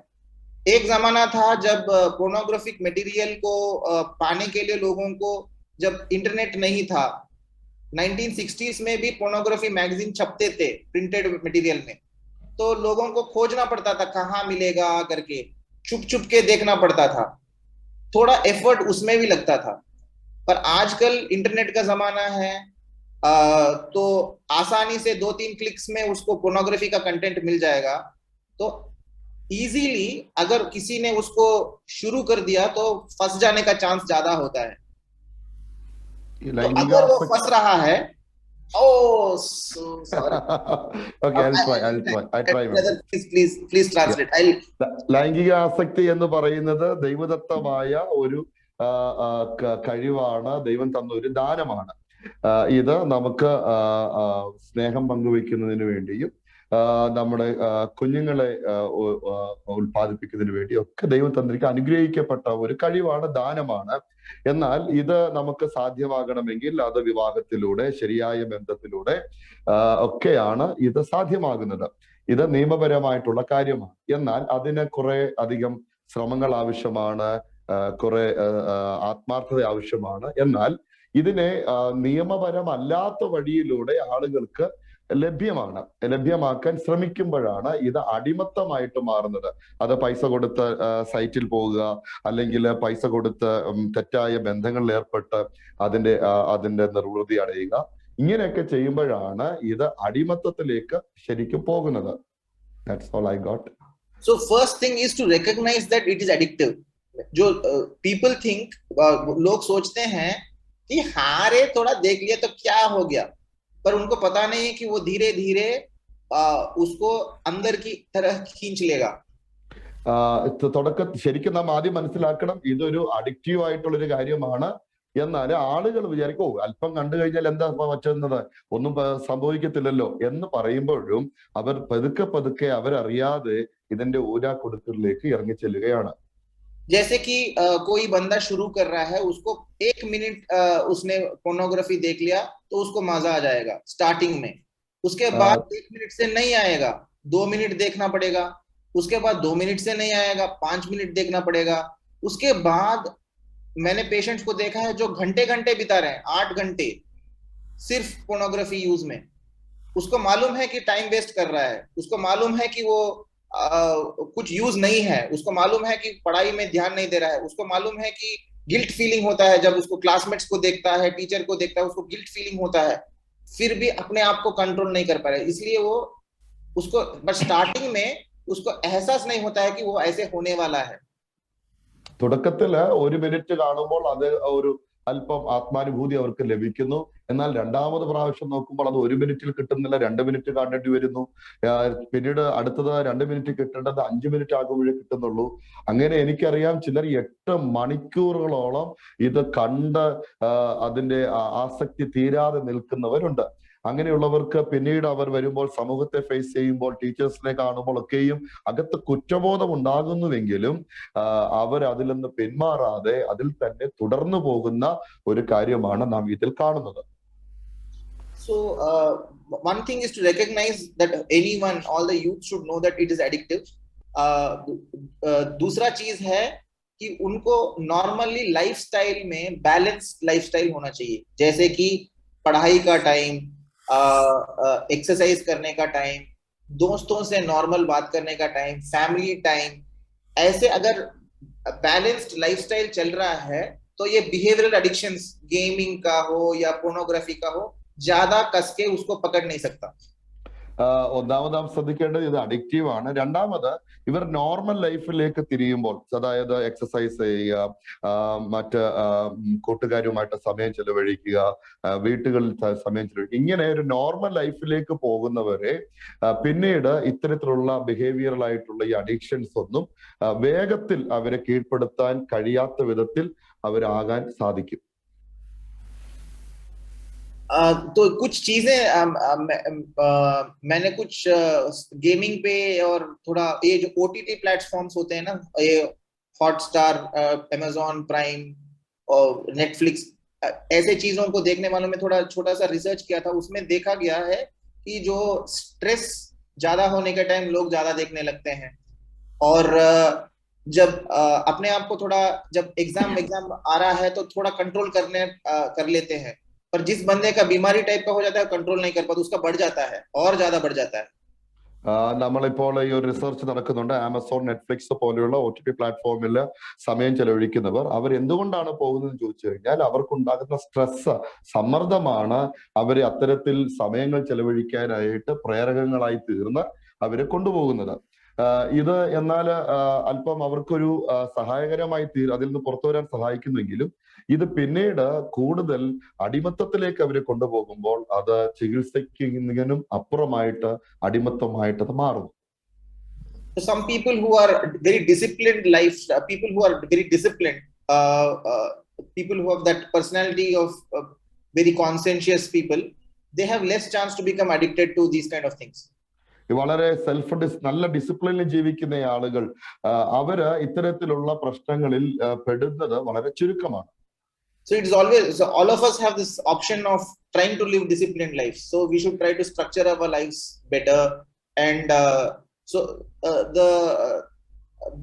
एक जमाना था जब पोर्नोग्राफिक मटेरियल को पाने के लिए लोगों को, जब इंटरनेट नहीं था, 1960s में भी पोर्नोग्राफी मैगजीन छपते थे प्रिंटेड मटेरियल में, तो लोगों को खोजना पड़ता था कहाँ मिलेगा करके, छुप छुप के देखना पड़ता था, थोड़ा एफर्ट उसमें भी लगता था। पर आजकल इंटरनेट का जमाना है, तो आसानी से 2-3 क्लिक्स में उसको पोर्नोग्राफी का कंटेंट मिल जाएगा। तो इजीली अगर किसी ने उसको शुरू कर दिया तो फंस जाने का चांस ज्यादा होता है। तो अगर वो फंस रहा है, ലൈംഗിക ആസക്തി എന്ന് പറയുന്നത് ദൈവദത്തമായ ഒരു കഴിവാണ്, ദൈവം തന്ന ഒരു ദാനമാണ്. ഇത് നമുക്ക് സ്നേഹം പങ്കുവെക്കുന്നതിന് വേണ്ടിയും നമ്മുടെ കുഞ്ഞുങ്ങളെ ഉൽപ്പാദിപ്പിക്കുന്നതിന് വേണ്ടിയും ഒക്കെ ദൈവം തന്നിരിക്കുന്ന അനുഗ്രഹിക്കപ്പെട്ട ഒരു കഴിവാണ്, ദാനമാണ്. എന്നാൽ ഇത് നമുക്ക് സാധ്യമാകണമെങ്കിൽ അത് വിവാഹത്തിലൂടെ, ശരിയായ ബന്ധത്തിലൂടെ ഒക്കെയാണ് ഇത് സാധ്യമാകുന്നത്. ഇത് നിയമപരമായിട്ടുള്ള കാര്യമാണ്. എന്നാൽ അതിന് കുറെ അധികം ശ്രമങ്ങൾ ആവശ്യമാണ്, കുറെ ആത്മാർത്ഥത ആവശ്യമാണ്. എന്നാൽ ഇതിനെ നിയമപരമല്ലാത്ത വഴിയിലൂടെ ആളുകൾക്ക് ലഭ്യമാക്കാൻ ശ്രമിക്കുമ്പോഴാണ് ഇത് അടിമത്തമായിട്ട് മാറുന്നത്. അത് പൈസ കൊടുത്ത് സൈറ്റിൽ പോവുക, അല്ലെങ്കിൽ പൈസ കൊടുത്ത് തെറ്റായ ബന്ധങ്ങളിൽ ഏർപ്പെട്ട് അതിന്റെ നിർവൃതി അടയുക, ഇങ്ങനെയൊക്കെ ചെയ്യുമ്പോഴാണ് ഇത് അടിമത്തത്തിലേക്ക് ശരിക്കും പോകുന്നത്. That's all I got. So first thing is to recognize that it is addictive. जो people think, लोग सोचते हैं कि हाँ रे थोड़ा देख लिया तो क्या हो गया, पर उनको पता नहीं है कि वो धीरे धीरे उसको अंदर की तरह खींच लेगा. തുടക്കത്തിൽ ശരിക്കും നാം ആദ്യം മനസ്സിലാക്കണം, ഇതൊരു അഡിക്റ്റീവ് ആയിട്ടുള്ളൊരു കാര്യമാണ്. എന്നാൽ ആളുകൾ വിചാരിക്കും അല്പം കണ്ടു കഴിഞ്ഞാൽ എന്താ പറ്റുന്നത്, ഒന്നും സംഭവിക്കത്തില്ലല്ലോ എന്ന് പറയുമ്പോഴും അവർ പതുക്കെ അവരറിയാതെ ഇതിന്റെ ഊരാക്കുടുക്കിലേക്ക് ഇറങ്ങിച്ചെല്ലുകയാണ്. जैसे कि कोई बंदा शुरू कर रहा है, उसको 1 मिनट उसने पोर्नोग्राफी देख लिया तो उसको मजा आ जाएगा स्टार्टिंग में, उसके बाद 1 मिनट से नहीं आएगा, 2 मिनट देखना पड़ेगा, उसके बाद 2 मिनट से नहीं आएगा, 5 मिनट देखना पड़ेगा, उसके बाद मैंने पेशेंट्स को देखा है जो घंटे घंटे बिता रहे हैं, 8 घंटे सिर्फ पोर्नोग्राफी यूज में। उसको मालूम है कि टाइम वेस्ट कर रहा है, उसको मालूम है कि वो कुछ यूज नहीं है, उसको मालूम है कि पढ़ाई में ध्यान नहीं दे रहा है, उसको मालूम है कि गिल्ट फीलिंग होता है जब उसको क्लासमेट्स को देखता है, टीचर को देखता है, उसको गिल्ट फीलिंग होता है, फिर भी अपने आप को कंट्रोल नहीं कर पा रहा है, इसलिए वो उसको बट स्टार्टिंग में उसको एहसास नहीं होता है कि वो ऐसे होने वाला है. തുടക്കത്തില് 1 മിനിറ്റ് കാണുമ്പോൾ അത് ഒരു അല്പം ആത്മാനുഭൂതി അവർക്ക് ലഭിക്കുന്നു. എന്നാൽ രണ്ടാമത് പ്രാവശ്യം നോക്കുമ്പോൾ അത് 1 മിനിറ്റിൽ കിട്ടുന്നില്ല, 2 മിനിറ്റ് കാണേണ്ടി വരുന്നു. പിന്നീട് അടുത്തത് 2 മിനിറ്റ് കിട്ടേണ്ടത് 5 മിനിറ്റ് ആകുമ്പോഴേ കിട്ടുന്നുള്ളൂ. അങ്ങനെ എനിക്കറിയാം ചിലർ 8 മണിക്കൂറുകളോളം ഇത് കണ്ട് അതിന്റെ ആസക്തി തീരാതെ നിൽക്കുന്നവരുണ്ട്. അങ്ങനെയുള്ളവർക്ക് പിന്നീട് അവർ വരുമ്പോൾ, സമൂഹത്തെ ഫേസ് ചെയ്യുമ്പോൾ, ടീച്ചേഴ്സിനെ കാണുമ്പോൾ ഒക്കെയും അകത്ത് കുറ്റബോധം ഉണ്ടാകുന്നുവെങ്കിലും അവർ അതിൽ നിന്ന് പിന്മാറാതെ അതിൽ തന്നെ തുടർന്നു പോകുന്ന ഒരു കാര്യമാണ് നാം ഇതിൽ കാണുന്നത്. So one thing is to recognize that anyone, all the youth should know that it is addictive. दूसरा चीज है कि उनको नॉर्मली लाइफस्टाइल में बैलेंस लाइफस्टाइल होना चाहिए, जैसे कि पढ़ाई का टाइम, एक्सरसाइज करने का टाइम, दोस्तों से नॉर्मल बात करने का टाइम, फैमिली टाइम। ऐसे अगर बैलेंस्ड लाइफस्टाइल चल रहा है तो ये बिहेवियरल एडिक्शंस, गेमिंग का हो या पोर्नोग्राफी का हो, ज्यादा कस के उसको पकड़ नहीं सकता। ഒന്നാമത് നാം ശ്രദ്ധിക്കേണ്ടത് ഇത് അഡിക്റ്റീവ് ആണ്. രണ്ടാമത് ഇവർ നോർമൽ ലൈഫിലേക്ക് തിരിയുമ്പോൾ, അതായത് എക്സസൈസ് ചെയ്യുക, മറ്റ് കൂട്ടുകാരുമായിട്ട് സമയം ചെലവഴിക്കുക, വീട്ടുകളിൽ സമയം ചെലവഴിക്കുക, ഇങ്ങനെ ഒരു നോർമൽ ലൈഫിലേക്ക് പോകുന്നവരെ പിന്നീട് ഇത്തരത്തിലുള്ള ബിഹേവിയറൽ ആയിട്ടുള്ള ഈ അഡിക്ഷൻസ് ഒന്നും വേഗത്തിൽ അവരെ കീഴ്പ്പെടുത്താൻ കഴിയാത്ത വിധത്തിൽ അവരാകാൻ സാധിക്കും. तो कुछ चीजें मैंने कुछ गेमिंग पे और थोड़ा ये जो OTT प्लेटफॉर्म्स होते हैं ना, ये हॉटस्टार, अमेजॉन प्राइम और नेटफ्लिक्स, ऐसे चीजों को देखने वालों में थोड़ा छोटा सा रिसर्च किया था। उसमें देखा गया है कि जो स्ट्रेस ज्यादा होने के टाइम लोग ज्यादा देखने लगते हैं, और जब अपने आप को थोड़ा, जब एग्जाम आ रहा है तो थोड़ा कंट्रोल कर लेते हैं, पर जिस बंदे का बीमारी टाइप का हो जाता है कंट्रोल नहीं कर पाता, उसका बढ़ जाता है और ज्यादा बढ़ जाता है. നമ്മളിപ്പോൾ ഈ ഒരു റിസർച്ച് നടക്കുന്നുണ്ട്. ആമസോൺ, നെറ്റ്ഫ്ലിക്സ് പോലെയുള്ള OTT പ്ലാറ്റ്ഫോമിൽ സമയം ചെലവഴിക്കുന്നവർ അവർ എന്തുകൊണ്ടാണ് പോകുന്നത് ചോദിച്ചു കഴിഞ്ഞാൽ അവർക്കുണ്ടാകുന്ന സ്ട്രെസ്, സമ്മർദ്ദമാണ് അവരെ അത്തരത്തിൽ സമയങ്ങൾ ചെലവഴിക്കാനായിട്ട് പ്രേരകങ്ങളായി തീർന്ന് അവരെ കൊണ്ടുപോകുന്നത്. ഇത് എന്നാൽ അല്പം അവർക്കൊരു സഹായകരമായി അതിൽ നിന്ന് പുറത്തു വരാൻ സഹായിക്കുന്നെങ്കിലും ഇത് പിന്നീട് കൂടുതൽ അടിമത്തത്തിലേക്ക് അവരെ കൊണ്ടുപോകുമ്പോൾ അത് ചികിത്സിക്കുന്നതിനും അപ്പുറമായിട്ട് അടിമത്തമായിട്ട് അത് മാറുന്നു. Some people who are very disciplined people who are very disciplined, people who have that personality of very conscientious people, they have less chance to become addicted to these kind of things. വളരെ നല്ല ഡിസിപ്ലിനിൽ ജീവിക്കുന്ന ആളുകൾ അവര് ഇത്തരത്തിലുള്ള പ്രശ്നങ്ങളിൽ പെടുന്നത് വളരെ ചുരുക്കമാണ്. So it's always, so all of us have this option of trying to live disciplined lives. So we should try to structure our lives better. And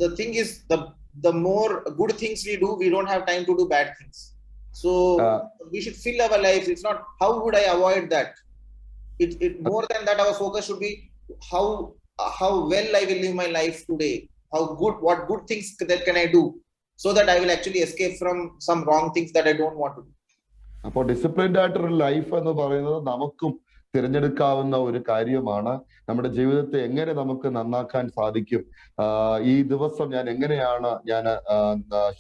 the thing is, the more good things we do, we don't have time to do bad things. So we should fill our lives. It's not how would I avoid that. It more than that, our focus should be how well I will live my life today. What good things that can I do, so that I will actually escape from some wrong things that I don't want to do. അപ്പോൾ disciplined ആയിട്ടൊരു life എന്ന് പറയുന്നത് നമുക്കും തിരഞ്ഞെടുക്കാവുന്ന ഒരു കാര്യമാണ്. നമ്മുടെ ജീവിതത്തെ എങ്ങനെ നമുക്ക് നന്നാക്കാൻ സാധിക്കും, ഈ ദിവസം ഞാൻ എങ്ങനെയാണ്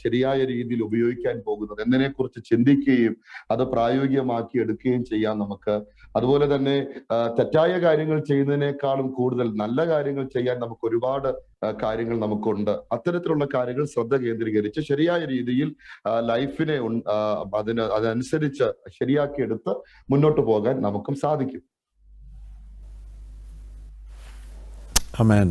ശരിയായ രീതിയിൽ ഉപയോഗിക്കാൻ പോകുന്നത് എന്നതിനെ കുറിച്ച് ചിന്തിക്കുകയും അത് പ്രായോഗികമാക്കി എടുക്കുകയും ചെയ്യാം നമുക്ക്. അതുപോലെ തന്നെ തെറ്റായ കാര്യങ്ങൾ ചെയ്യുന്നതിനേക്കാളും കൂടുതൽ നല്ല കാര്യങ്ങൾ ചെയ്യാൻ നമുക്ക് ഒരുപാട് കാര്യങ്ങൾ നമുക്കുണ്ട്. അത്തരത്തിലുള്ള കാര്യങ്ങൾ ശ്രദ്ധ കേന്ദ്രീകരിച്ച് ശരിയായ രീതിയിൽ ലൈഫിനെ അതനുസരിച്ച് ശരിയാക്കിയെടുത്ത് മുന്നോട്ട് പോകാൻ നമുക്കും സാധിക്കും. Amen.